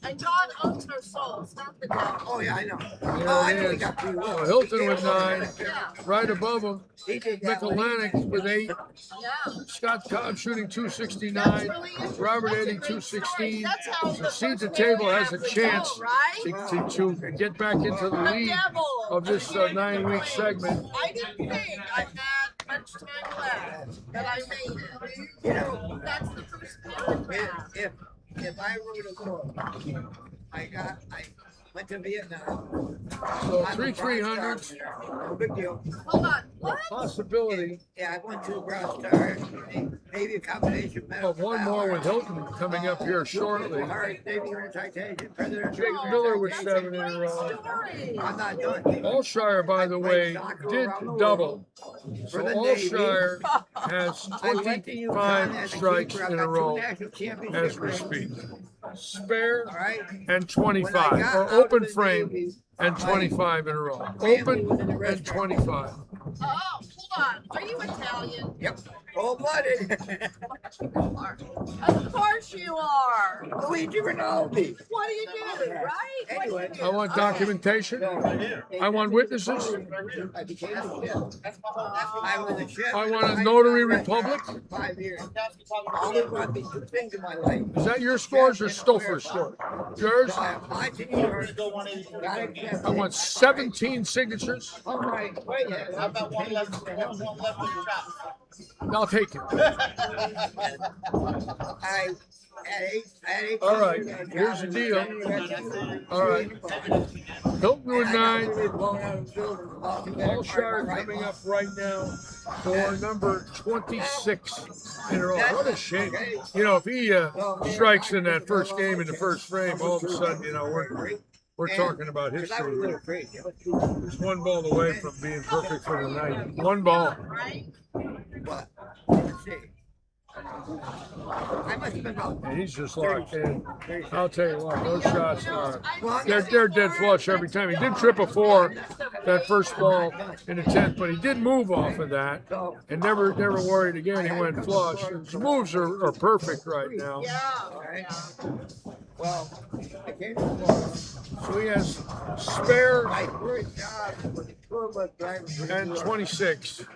And God owns our souls, not the devil. oh yeah, I know. There I it know he is. got 3 Oh, wheels. Hilton with 9. Yeah, Right above him, He did that one. McElhannock with 8. yeah. Scott Cobb shooting That's 269. really interesting. Robert That's a Eddy great 216. story. That's how So the Seed the first Table family has a average chance go, right? to get back into the The lead devil. of this 9-week segment. I didn't think I had much time left, but I made it. You know, That's the first paragraph. if I wrote a book, I went to Vietnam. So I'm a 3-300s. No big deal. Hold on, what? Possibility Yeah, I went to a Bronze Star, maybe a combination medal. of one more with Hilton coming up here shortly. Jake Miller with 7 in a row. Story. I'm not done. Allshire, by the way, did double. So Allshire has 25 strikes in a row as we speak. Spare All right. and 25, or open frame and 25 in a row. Open and 25. Oh, hold on. Are you Italian? Yep. Cold-blooded. Of course you are. Luigi Rinaldi. What do you do, right? What do you Anyway. do? I want documentation. I want witnesses. I became a chef. I was a chef. I want a notary republic. 5 years. Always wanted to do 2 things in my life. Is that your scores or Stouffer's score? Yours? So I applied to New York. Got accepted. I want 17 signatures. All right. Yeah. How about one left in your chop? I'll take it. I had 8. All right, here's the deal. All right. Hilton with 9. Allshire coming up right now for number 26 in a row. What a shame. You know, if he strikes in that first game in the first frame, all of a sudden, you know, we're talking about Because I was a history. little afraid. He's 1 ball away from being perfect for the night. 1 ball. Right? But, let's see. I must have been about And he's just locked in. I'll tell you what, those shots are, Well, they're dead flush every time. He did trip a 4 that first ball in the 10th, but he did move off of that and never worried again. He went flush. His moves are perfect right now. Yeah. well, I came to Florida. So he has spare My first job was a tour bus driver for and New York. 26 in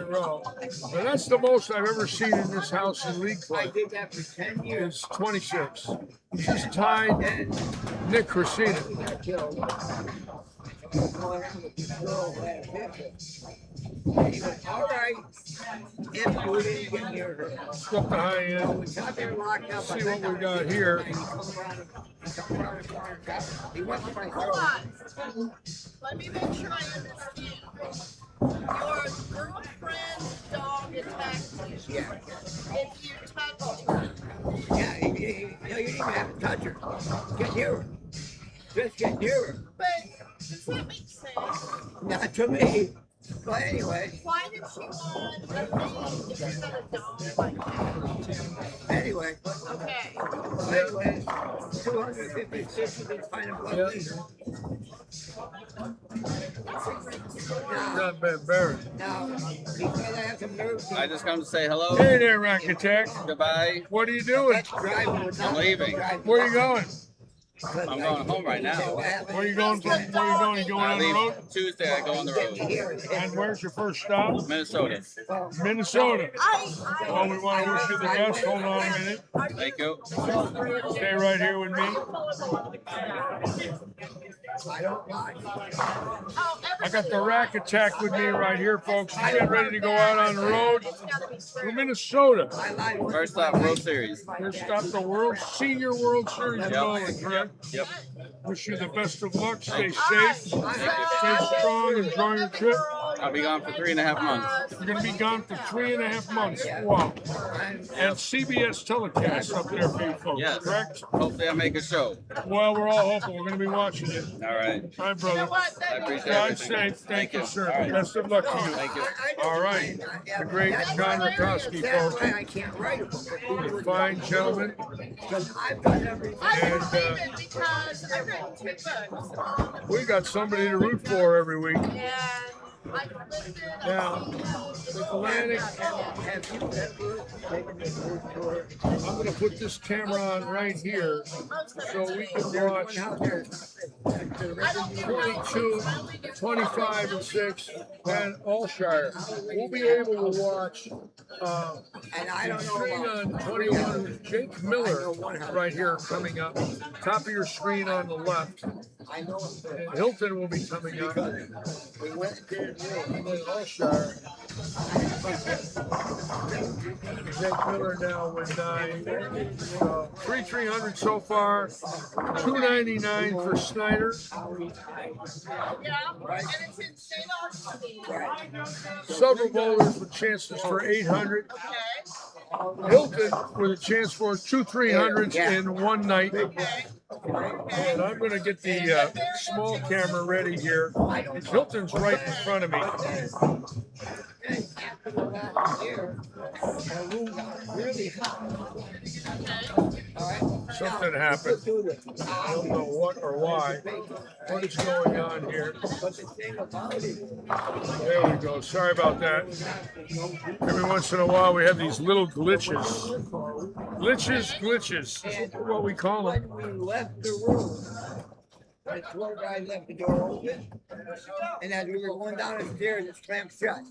a row. And that's the most I've ever seen in this house in league I play. did that for 10 years. Is 26. He just tied Nick Christina. Got killed. He was all right if you didn't get near her. Let's go up the high end. We got there locked up. See what we got here. And he come around the corner, he went to my Hold throat. on. Let me make sure I understand. Your girlfriend's dog attacked you. Yeah. If you touched her. Yeah, you didn't even have to touch her. Get near her. Just get near her. But does that make sense? Not to me. But anyway, Why did she want a thing if you're not a dog like that? anyway, Okay. anyway, 256 you can find a blood leader. Not bad, Barry. Now, because I have some nerves. I just come to say hello. Hey there, Rack Attack. Goodbye. What are you doing? I'm leaving. Where are you going? I'm going home right now. Where are you going from? Where are you going? You going I on the leave road? Tuesday. I go on the road. And where's your first stop? Minnesota. Minnesota. Well, we want to wish you the best. Hold on a minute. Thank you. Stay right here with me. I got the Rack Attack with me right here, folks. He's getting ready to go out on the road to Minnesota. First stop, World Series. First stop, the Senior World Series Yep. bowling, correct? Yep. Wish you the best of luck. Stay safe. Thank you. Stay strong. Enjoy your trip. I'll be gone for 3.5 months. You're going to be gone for 3.5 months. Wow. And CBS telecast up there for you folks, Yes. correct? Hopefully I make a show. Well, we're all hoping. We're going to be watching it. All right. Hi, brother. I appreciate Drive everything. safe. Thank you, sir. All right. Best of luck to you. Thank you. All right. The great John Rakowski, That's folks. why I can't write a book. Fine gentleman. Because I've done everything. I And, believe it because I've written 2 books. We got somebody to root for every week. And I've lived it. Now, Atlantic, Have you ever taken a group tour? I'm going to put this camera on right here so we can watch One out there. 22, 25, and 6, and Allshire. We'll be able to watch And I don't know screen about on 21 with Jake Miller right here coming up. Top of your screen on the left. I know And Hilton will be coming up. we went to the And then Allshire. Jake Miller now with 9. 3,300 so far. 299 for Snyder. Yeah, and it's in St. Augustine. Several bowlers with chances for 800. Okay. Hilton with a chance for 2 300s in one night. Okay. And I'm going to get the small camera ready here. Hilton's right in front of me. after the last year, our room got really hot. All right. Something happened. I don't know what or why. What is going on here? But the thing about it, There we go. Sorry about that. Every once in a while we have these little glitches. Glitches. That's what we call them. when we left the room, the tour guy left the door open, and as we were going down the stairs, it slammed shut.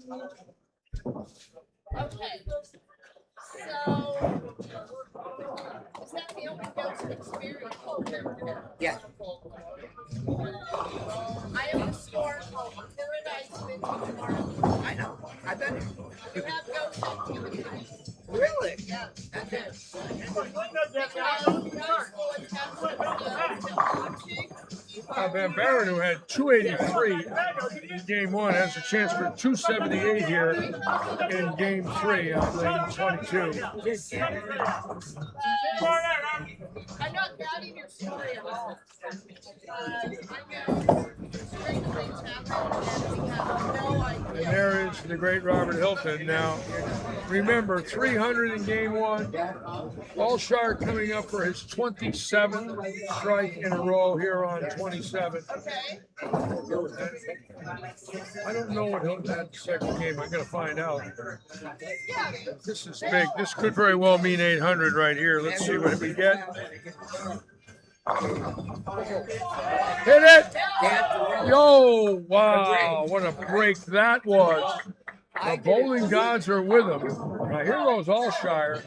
Okay. So, is that the only ghost experience you've ever had? Yes. I have a store called Paradise Vintage Market. I know. I've been there. You have ghost activity. Really? Yeah. That's it. Van Barron, who had 283 in game one, has a chance for 278 here in game three on lane 22. I'm not doubting your story at all. I know strange things happen and we have no And idea. there is the great Robert Hilton. Now, remember, 300 in game one. Allshire coming up for his 27th strike in a row here on 27. Okay. I don't know what Hilton had in the second game. I'm going to find out. This is big. This could very well mean 800 right here. Let's see what we get. Hit it! Yo! Wow, what a break that was. The bowling gods are with him. Now here goes Allshire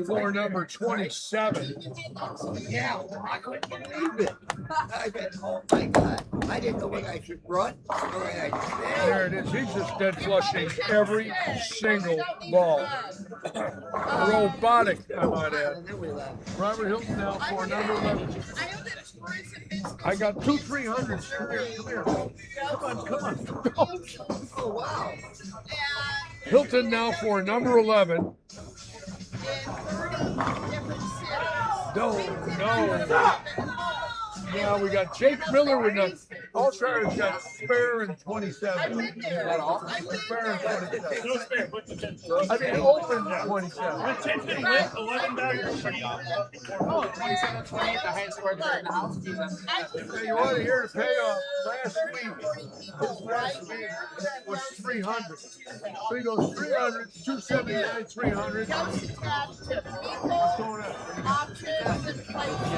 for number 27. Yeah, I couldn't believe it. I said, oh my God. I didn't know whether I should run or I should There it is. He's just dead flushing every single ball. Robotic, I might add. Robert Hilton now for number 11. I got two 300s. Come here, come here. Come on. Oh, wow. Hilton now for number 11. No. Now we got Jake Miller with the Allshire's got spare in 27. Spare in 27. No spare, put the 10. I mean, open 27. With 10 feet lit, 11 down here. 27, 28, the highest score in the house. Hey, you want to hear the payoff? Last week was 300. So he goes 300, 279, 300. Goes attached to people, What's going on? options, and places.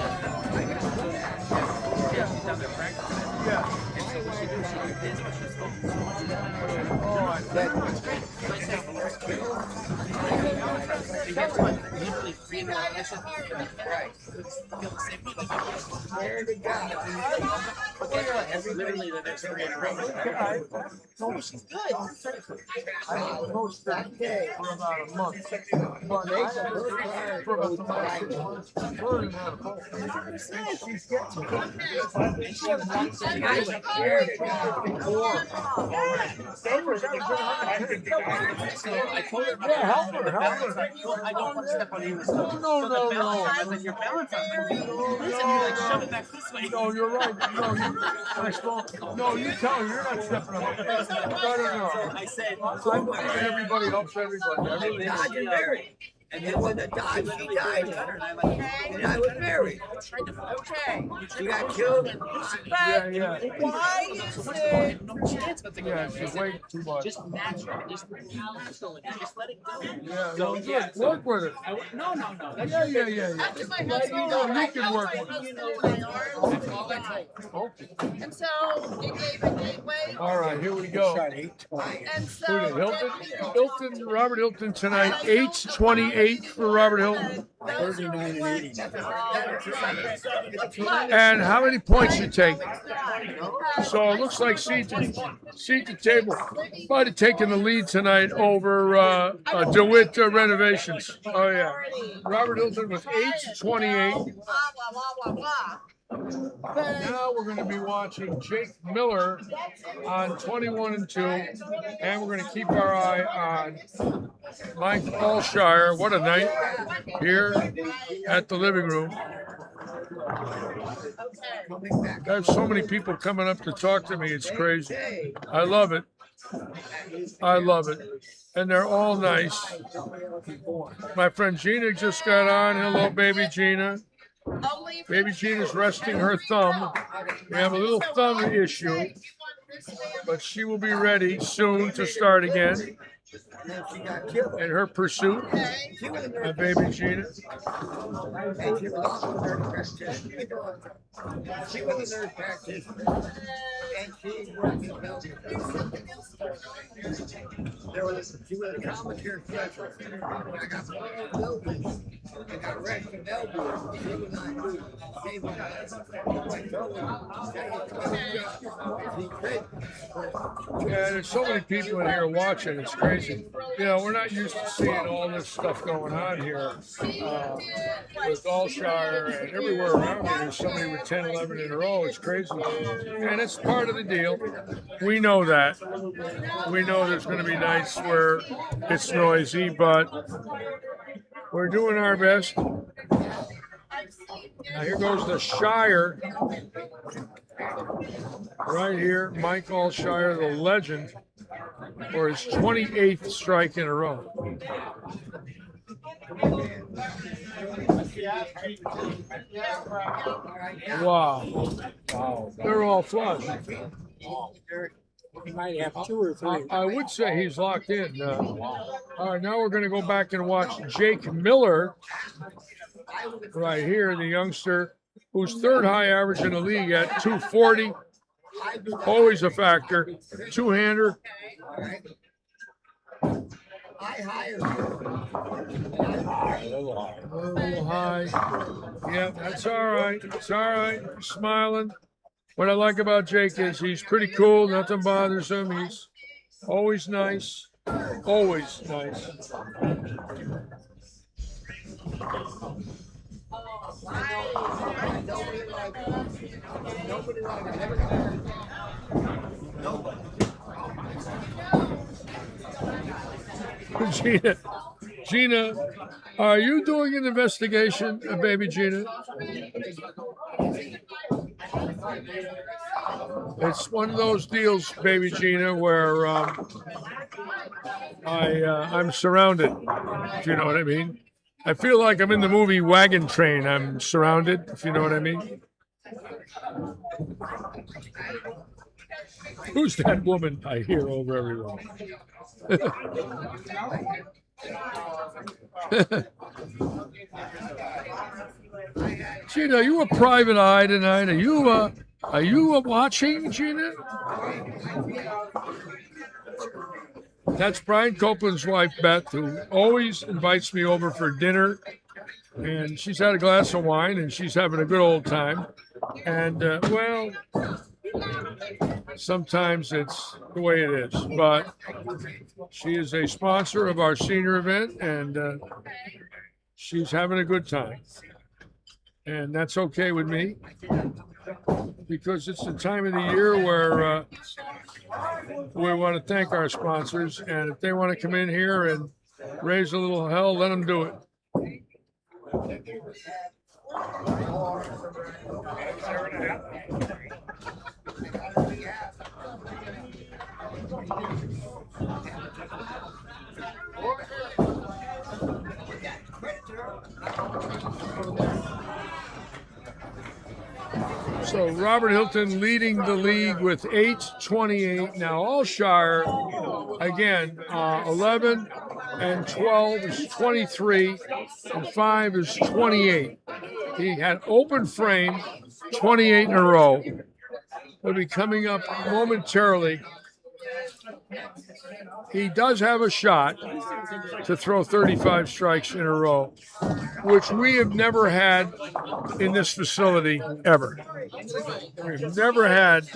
Yeah. Oh, I bet. Literally the next 3 in a row. She's good. I haven't coached that day for about a month. But I haven't for about 5 months. Learning how to coach. She's getting good. I told her, Yeah, help her. I don't want to step on you. No. Your balance on there. Listen, you like shove it back this way. No, you're right. No, you tell her you're not stepping on it. No. I said, Everybody helps everybody. Dodge and married. And then when the Dodge, she died. And I was married. Okay. She got killed. But Yeah. why is it? Yeah, she's way too much. just natural. Just let it go. Yeah, So, no, yeah, good. Work with it. No. That's Yeah. That's my husband. No, you can work with it. Okay. And so it gave a gateway. All right, here we go. Shot 820. And Who so did Hilton, Robert Hilton tonight, 828 for Robert Hilton. 39 and 80. And how many points you take? So it looks like seat the table might have taken the lead tonight over DeWitt Renovations. Oh yeah, Robert Hilton with 828. blah, blah, blah. Now we're going to be watching Jake Miller on 21 and 2, and we're going to keep our eye on Mike Allshire. What a night here at the living room. There's so many people coming up to talk to me. It's crazy. I love it. And they're all nice. My friend Gina just got on. Hello, baby Gina. Baby Gina's resting her thumb. We have a little thumb issue, but she will be ready soon to start again in her pursuit. My baby Gina. She was a nurse practitioner. And she worked in she was a commentary specialist. I got put in Bellevue. I got wrecked in Bellevue. She was on duty. She was on. Yeah, there's so many people in here watching. It's crazy. You know, we're not used to seeing all this stuff going on here with Allshire and everywhere around here. There's somebody with 10, 11 in a row. It's crazy. And it's part of the deal. We know that. We know there's going to be nights where it's noisy, but we're doing our best. Now here goes the Shire. Right here, Mike Allshire, the legend, for his 28th strike in a row. Wow. They're all flush. He might have 2 or 3. I would say he's locked in. All right, now we're going to go back and watch Jake Miller right here, the youngster who's third high average in the league at 240. Always a factor. Two-hander. I hired her. A little high. Yeah, that's all right. It's all right. Smiling. What I like about Jake is he's pretty cool. Nothing bothers him. He's always nice. Always nice. Nobody likes Gina, are you doing an investigation, baby Gina? It's one of those deals, baby Gina, where I'm surrounded, if you know what I mean. I feel like I'm in the movie Wagon Train. I'm surrounded, if you know what I mean. Who's that woman I hear over everyone? Gina, are you a private eye tonight? Are you watching, Gina? That's Brian Copeland's wife, Beth, who always invites me over for dinner. And she's had a glass of wine and she's having a good old time. And, well, sometimes it's the way it is. But she is a sponsor of our senior event and she's having a good time. And that's okay with me because it's the time of the year where we want to thank our sponsors. And if they want to come in here and raise a little hell, let them do it. So Robert Hilton leading the league with 828. Now Alshire, again, 11 and 12 is 23, and 5 is 28. He had open frame 28 in a row. Will be coming up momentarily. He does have a shot to throw 35 strikes in a row, which we have never had in this facility ever. We've never had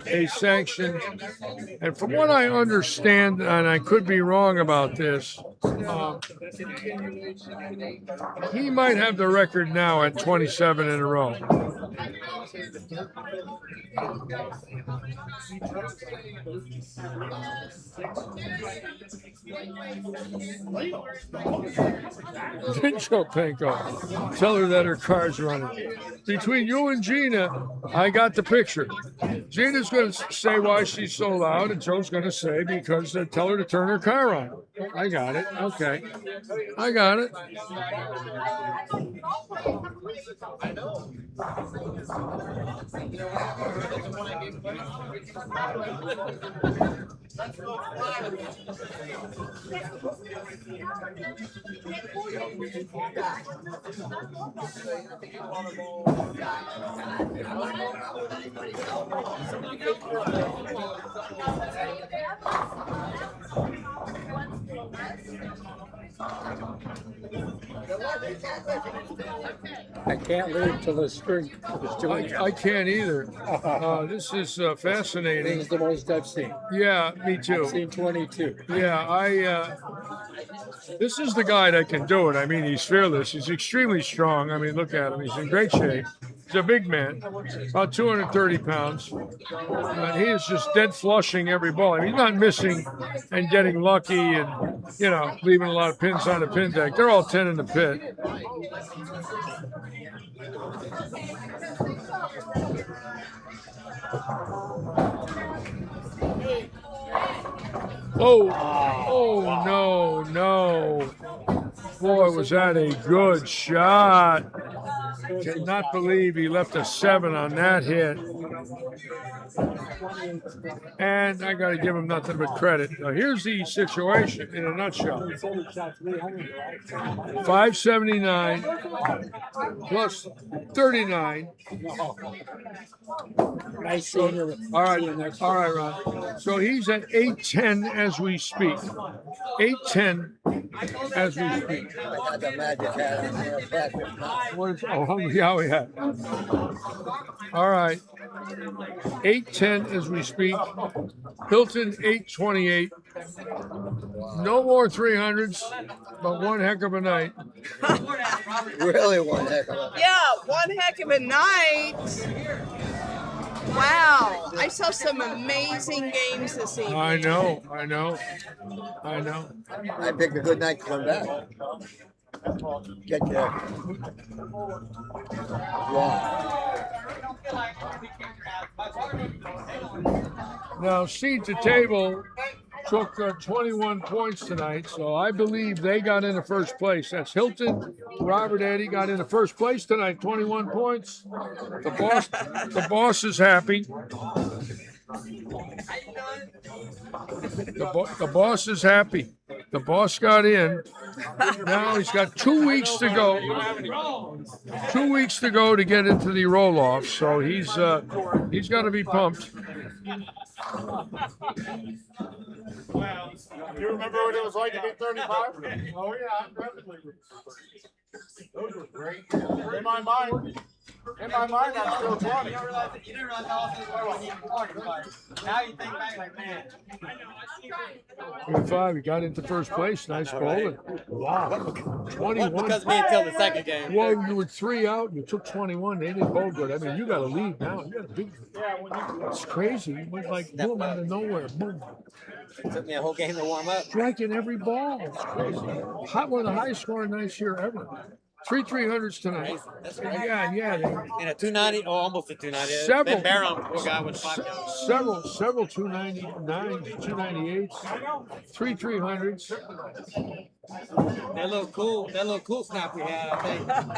a sanction. And from what I understand, and I could be wrong about this, he might have the record now at 27 in a row. Joe Panko, tell her that her car's running. Between you and Gina, I got the picture. Gina's going to say why she's so loud, and Joe's going to say because tell her to turn her car on. I got it. Okay. I got it. I can't leave till the string is doing it. I can't either. This is This fascinating. is the most I've seen. Yeah, me too. I've seen 22. Yeah, this is the guy that can do it. I mean, he's fearless. He's extremely strong. I mean, look at him. He's in great shape. He's a big man, about 230 pounds. He is just dead flushing every ball. I mean, he's not missing and getting lucky and, leaving a lot of pins on the pin deck. They're all 10 in the pit. Oh, no. Boy, was that a good shot. Cannot believe he left a 7 on that hit. And I got to give him nothing but credit. Now, here's the situation in a nutshell. 579 plus 39. Nice seeing you. All right, Ron. So he's at 810 as we speak. 810 as we speak. I got the magic hat on there. What is, oh, yeah, we have. All right. 810 as we speak. Hilton 828. No more 300s, but one heck of a night. Really one heck of a. Yeah, one heck of a night. Wow, I saw some amazing games this evening. I know. I picked a good night to come back. Get there. Wow. Now, Seed to Table took 21 points tonight, so I believe they got into first place. That's Hilton. Robert Eddy got into first place tonight, 21 points. The boss is happy. The boss is happy. The boss got in. Now he's got 2 weeks to go. 2 weeks to go to get into the roll-off. So he's got to be pumped. You remember what it was like to be 35? Oh yeah, definitely. Those were great. In my mind, I'm still 20. You didn't realize how often it was when you were 20, but now you think back like, man. 25, he got into first place. Nice bowling. Wow. 21. Because me until the second game. Well, you were 3 out and you took 21. They didn't bowl good. I mean, you got to lead now. You got a big. It's crazy. It went like boom out of nowhere. Boom. It took me a whole game to warm up. Striking every ball. It's crazy. One of the highest scoring nights here ever. 3 300s tonight. That's great. Yeah. And a 290, almost a 290. Several. Ben Barron, poor guy with 5 counts. Several 299s, 298s, 3 300s. That little cool snap we had, I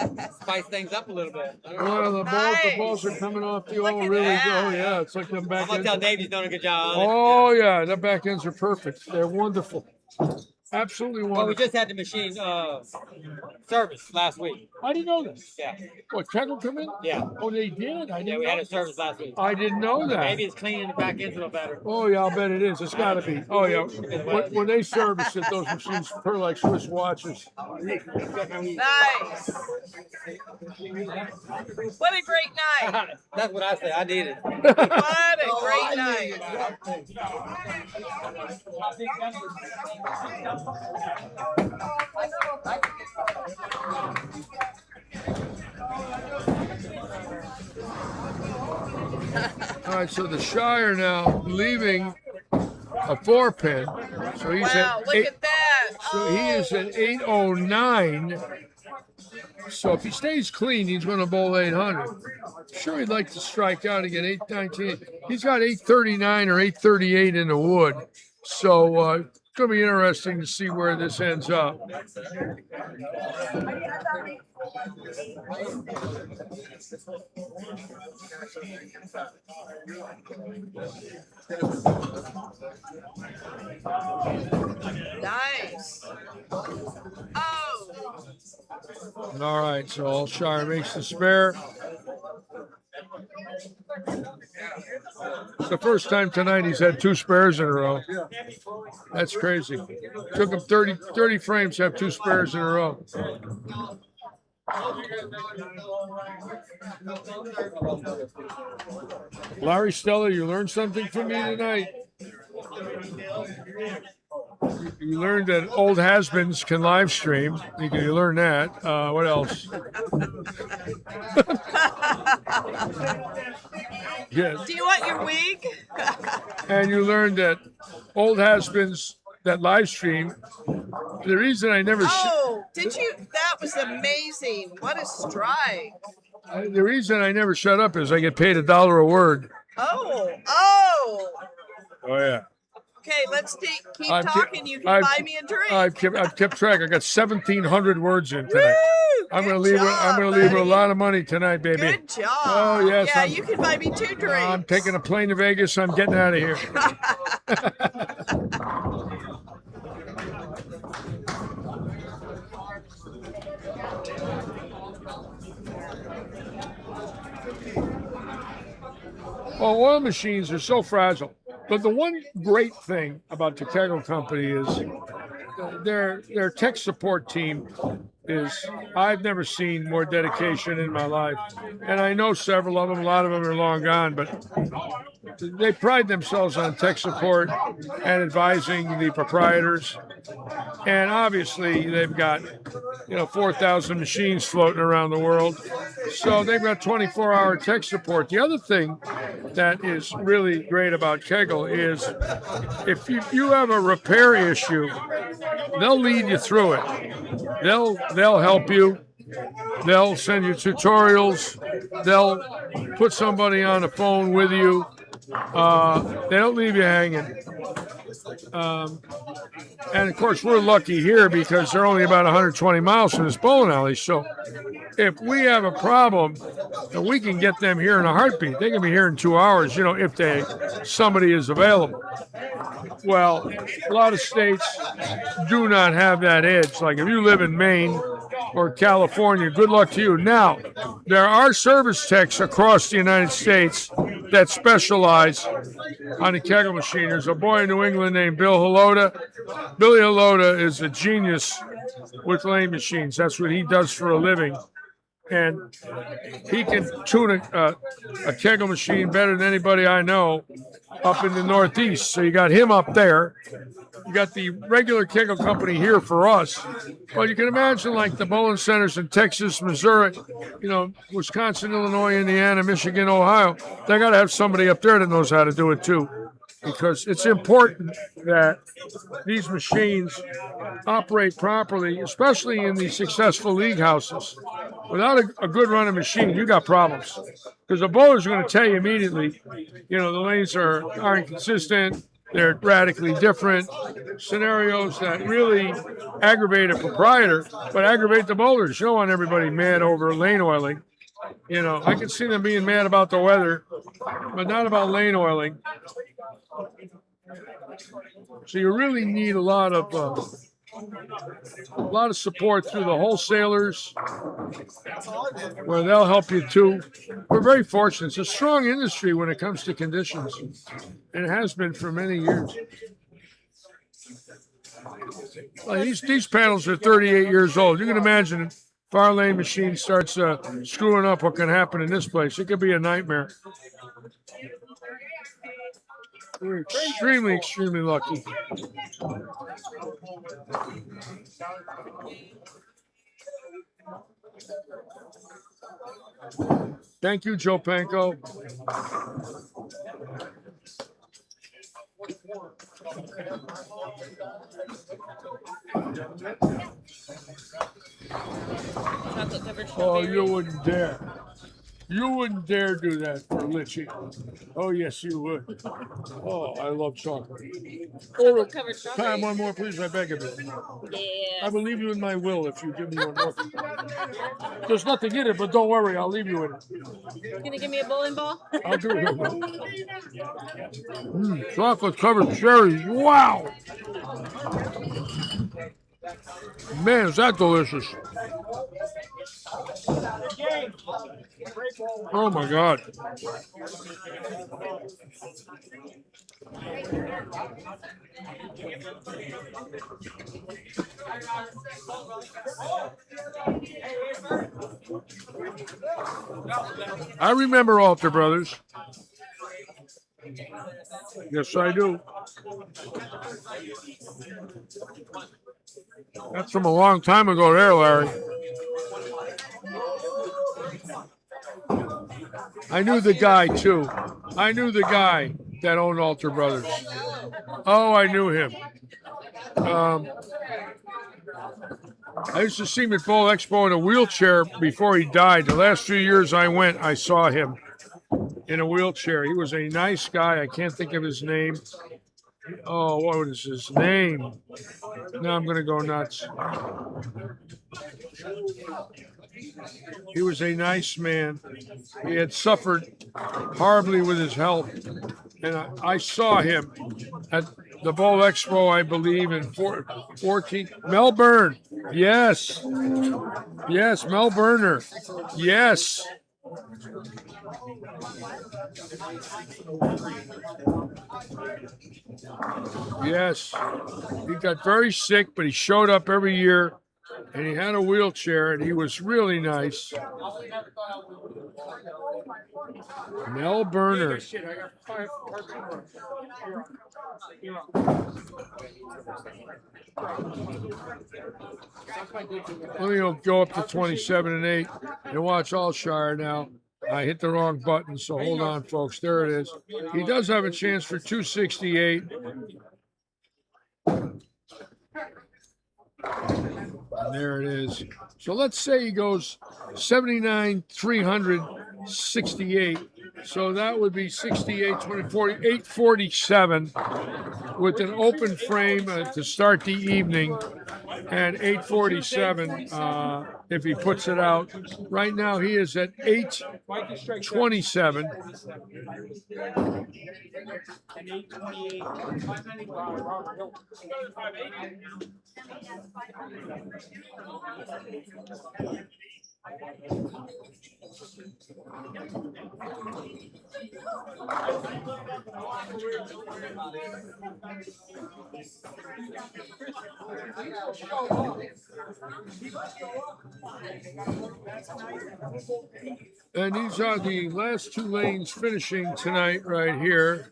think, spiced things up a little bit. Well, the balls are coming off the old really that. Oh yeah, it's like the I'm back going ends. to tell Dave he's doing a good job on it. Oh yeah, the back ends are perfect. They're wonderful. Absolutely Well, we wonderful. just had the machine service last week. I didn't know that. Yeah. What, Tech will come in? Yeah. Oh, they did? I Yeah, didn't we know. had a service last week. I didn't know that. Maybe it's cleaning the back ends a little better. Oh, yeah, I'll bet it is. It's got to be. Oh, yeah. When they service it, those machines purr like Swiss watches. Nice. What a great night. That's what I say. I need it. What a great night. All right, so the Shire now leaving a 4-pin. So he's Wow, at look eight, at that. So he is at 809. So if he stays clean, he's going to bowl 800. Sure, he'd like to strike out and get 819. He's got 839 or 838 in the wood. So it's going to be interesting to see where this ends up. Nice. Oh. All right, so Alshire makes the spare. It's the first time tonight he's had 2 spares in a row. That's crazy. Took him 30 frames to have 2 spares in a row. Larry Stella, you learned something from me tonight. You learned that old has-beens can live stream. You learned that. What else? Yes. Do you want your wig? And you learned that old has-beens that live stream. The reason I never. Oh, did you? That was amazing. What a strike. The reason I never shut up is I get paid $1 a word. Oh. Oh yeah. Okay, let's keep I've ke- talking. You can I've- buy me a drink. I've kept track. I got 1,700 words in tonight. Woo! I'm gonna Good leave. job, I'm gonna leave with a buddy. lot of money tonight, baby. Good job. Oh yes. Yeah, you can buy me 2 drinks. I'm taking a plane to Vegas. I'm getting out of here. Well, oil machines are so fragile. But the one great thing about the Kegel Company is their tech support team is, I've never seen more dedication in my life. And I know several of them, a lot of them are long gone, but they pride themselves on tech support and advising the proprietors. And obviously they've got, 4,000 machines floating around the world. So they've got 24-hour tech support. The other thing that is really great about Kegel is if you have a repair issue, they'll lead you through it. They'll help you. They'll send you tutorials. They'll put somebody on the phone with you. They don't leave you hanging. And of course, we're lucky here because they're only about 120 miles from this bowling alley. So if we have a problem, we can get them here in a heartbeat. They can be here in 2 hours, if somebody is available. Well, a lot of states do not have that edge. Like if you live in Maine or California, good luck to you. Now, there are service techs across the United States that specialize on the Kegel machine. There's a boy in New England named Bill Halota. Billy Halota is a genius with lathe machines. That's what he does for a living. And he can tune a Kegel machine better than anybody I know up in the Northeast. So you got him up there. You got the regular Kegel Company here for us. Well, you can imagine like the bowling centers in Texas, Missouri, Wisconsin, Illinois, Indiana, Michigan, Ohio. They got to have somebody up there that knows how to do it too. Because it's important that these machines operate properly, especially in the successful league houses. Without a good running machine, you got problems. Because the bowlers are going to tell you immediately, the lanes are inconsistent, they're radically different, scenarios that really aggravate a proprietor, but aggravate the bowlers. You don't want everybody mad over lane oiling. I can see them being mad about the weather, but not about lane oiling. So you really need a lot of support through the wholesalers, where they'll help you too. We're very fortunate. It's a strong industry when it comes to conditions, and it has been for many years. Well, these panels are 38 years old. You can imagine if our lane machine starts screwing up, what can happen in this place. It could be a nightmare. We're extremely, extremely lucky. Thank you, Joe Panko. Oh, you wouldn't dare. You wouldn't dare do that for Litchi. Oh, yes, you would. Oh, I love chocolate. Chocolate covered strawberries. Time, one more, please. I beg of you. Yeah. I will leave you in my will if you give me one more. There's nothing in it, but don't worry. I'll leave you in it. Gonna give me a bowling ball? I'll do it. Chocolate covered cherries. Wow. Man, is that delicious. Oh my God. I remember Alter Brothers. Yes, I do. That's from a long time ago there, Larry. I knew the guy, too. I knew the guy that owned Alter Brothers. Oh, I knew him. I used to see him at Bowl Expo in a wheelchair before he died. The last few years I went, I saw him in a wheelchair. He was a nice guy. I can't think of his name. Oh, what is his name? Now I'm going to go nuts. He was a nice man. He had suffered horribly with his health, and I saw him at the Bowl Expo, I believe, in 14. Melbourne, yes, yes, Mel Burner, yes. Yes, he got very sick, but he showed up every year, and he had a wheelchair, and he was really nice. Mel Burner. Let me go up to 27 and 8 and watch Alshire now. I hit the wrong button, so hold on, folks. There it is. He does have a chance for 268. And there it is. So let's say he goes 79, 368. So that would be 68, 20, 40, 847 with an open frame to start the evening, and 847 if he puts it out. Right now he is at 827. And these are the last two lanes finishing tonight right here.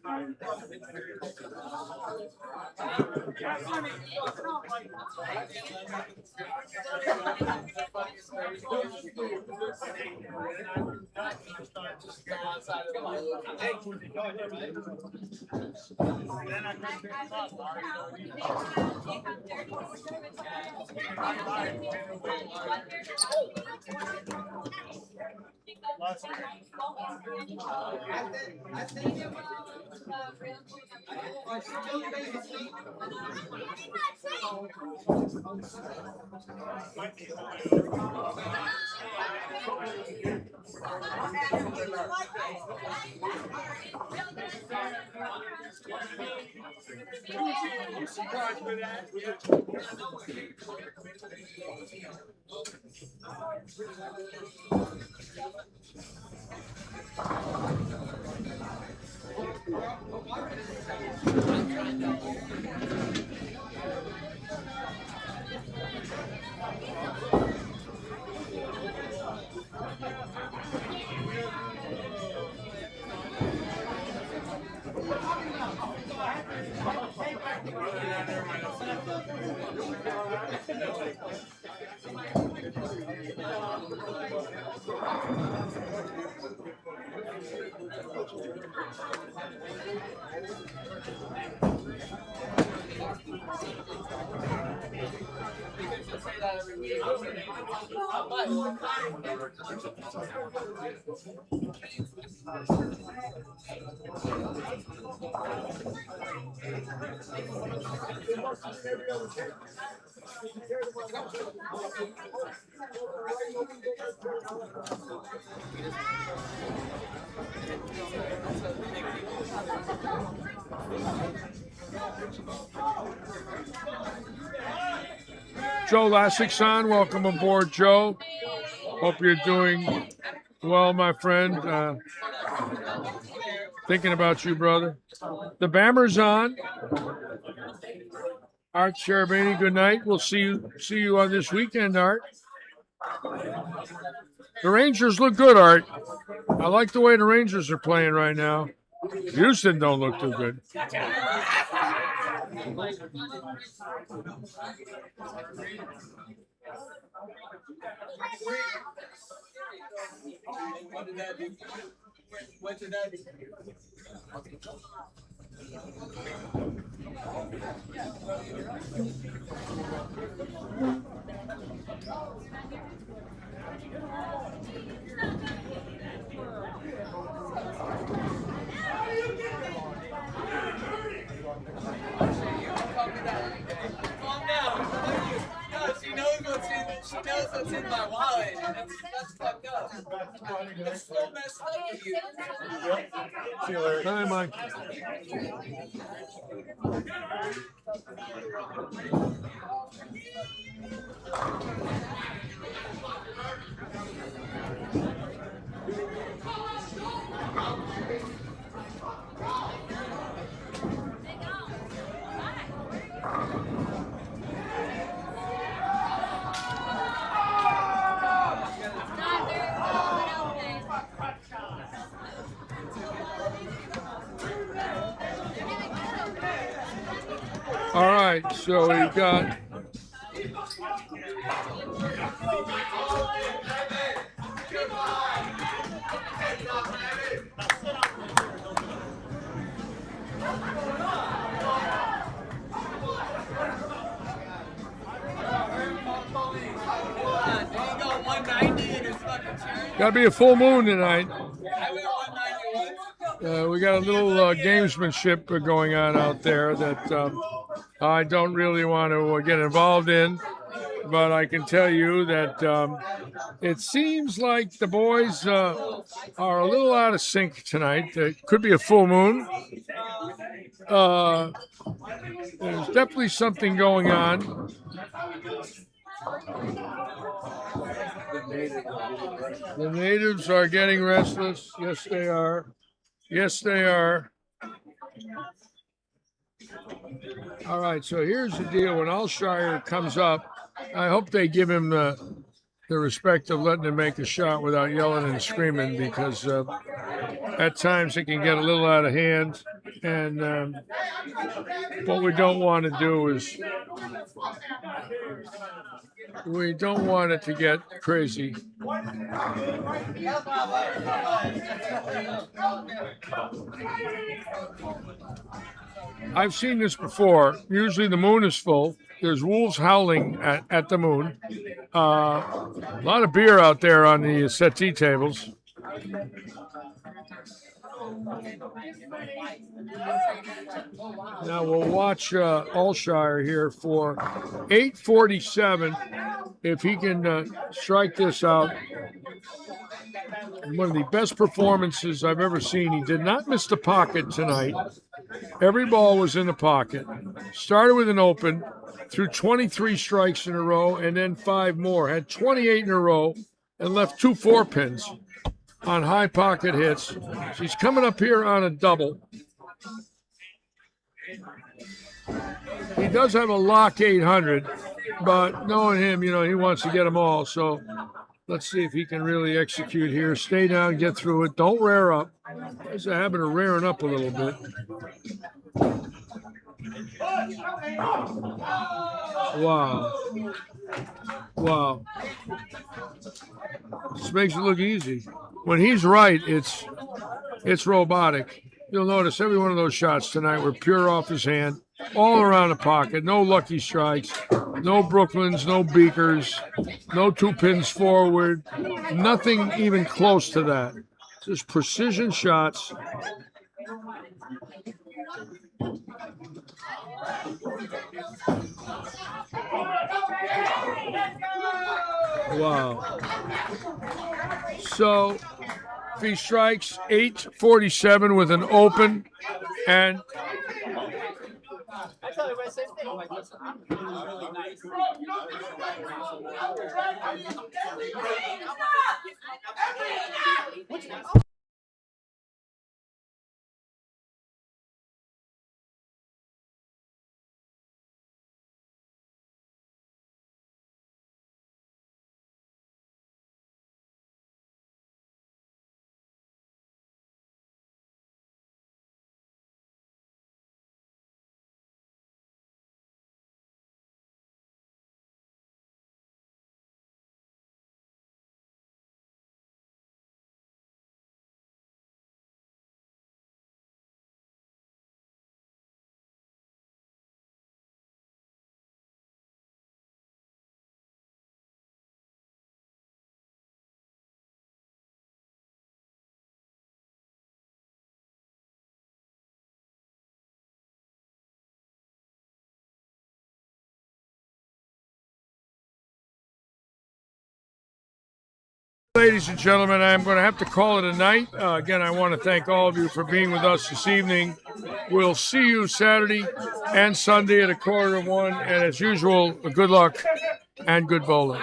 Joe Lassik's on. Welcome aboard, Joe. Hope you're doing well, my friend. Thinking about you, brother. The Bammer's on. Art Cherubini, good night. We'll see you on this weekend, Art. The Rangers look good, Art. I like the way the Rangers are playing right now. Houston don't look too good. What did that do? Calm down. No, she knows what's in my wallet. That's fucked up. That's so messed up of you. Hi, Mike. All right, so we got got to be a full moon tonight. We got a little gamesmanship going on out there that I don't really want to get involved in, but I can tell you that it seems like the boys are a little out of sync tonight. It could be a full moon. There's definitely something going on. The natives are getting restless. Yes, they are. Yes, they are. All right, so here's the deal. When Alshire comes up, I hope they give him the respect of letting him make a shot without yelling and screaming, because at times it can get a little out of hand. And what we don't want to do is we don't want it to get crazy. I've seen this before. Usually the moon is full. There's wolves howling at the moon. A lot of beer out there on the settee tables. Now we'll watch Alshire here for 8:47. If he can strike this out, one of the best performances I've ever seen. He did not miss the pocket tonight. Every ball was in the pocket. Started with an open, threw 23 strikes in a row, and then 5 more. Had 28 in a row, and left 2 4-pins on high pocket hits. So he's coming up here on a double. He does have a lock 800, but knowing him, he wants to get them all. So let's see if he can really execute here. Stay down, get through it. Don't rear up. There's a habit of rearing up a little bit. Wow. Wow. This makes it look easy. When he's right, it's robotic. You'll notice every one of those shots tonight were pure off his hand, all around the pocket. No lucky strikes, no Brooklyns, no Beakers, no 2 pins forward, nothing even close to that. Just precision shots. Wow. So if he strikes 8:47 with an open and I tell everybody the same thing. I'm like, listen, I'm really nice. Ladies and gentlemen, I'm going to have to call it a night. Again, I want to thank all of you for being with us this evening. We'll see you Saturday and Sunday at 1:15. And as usual, good luck and good bowling.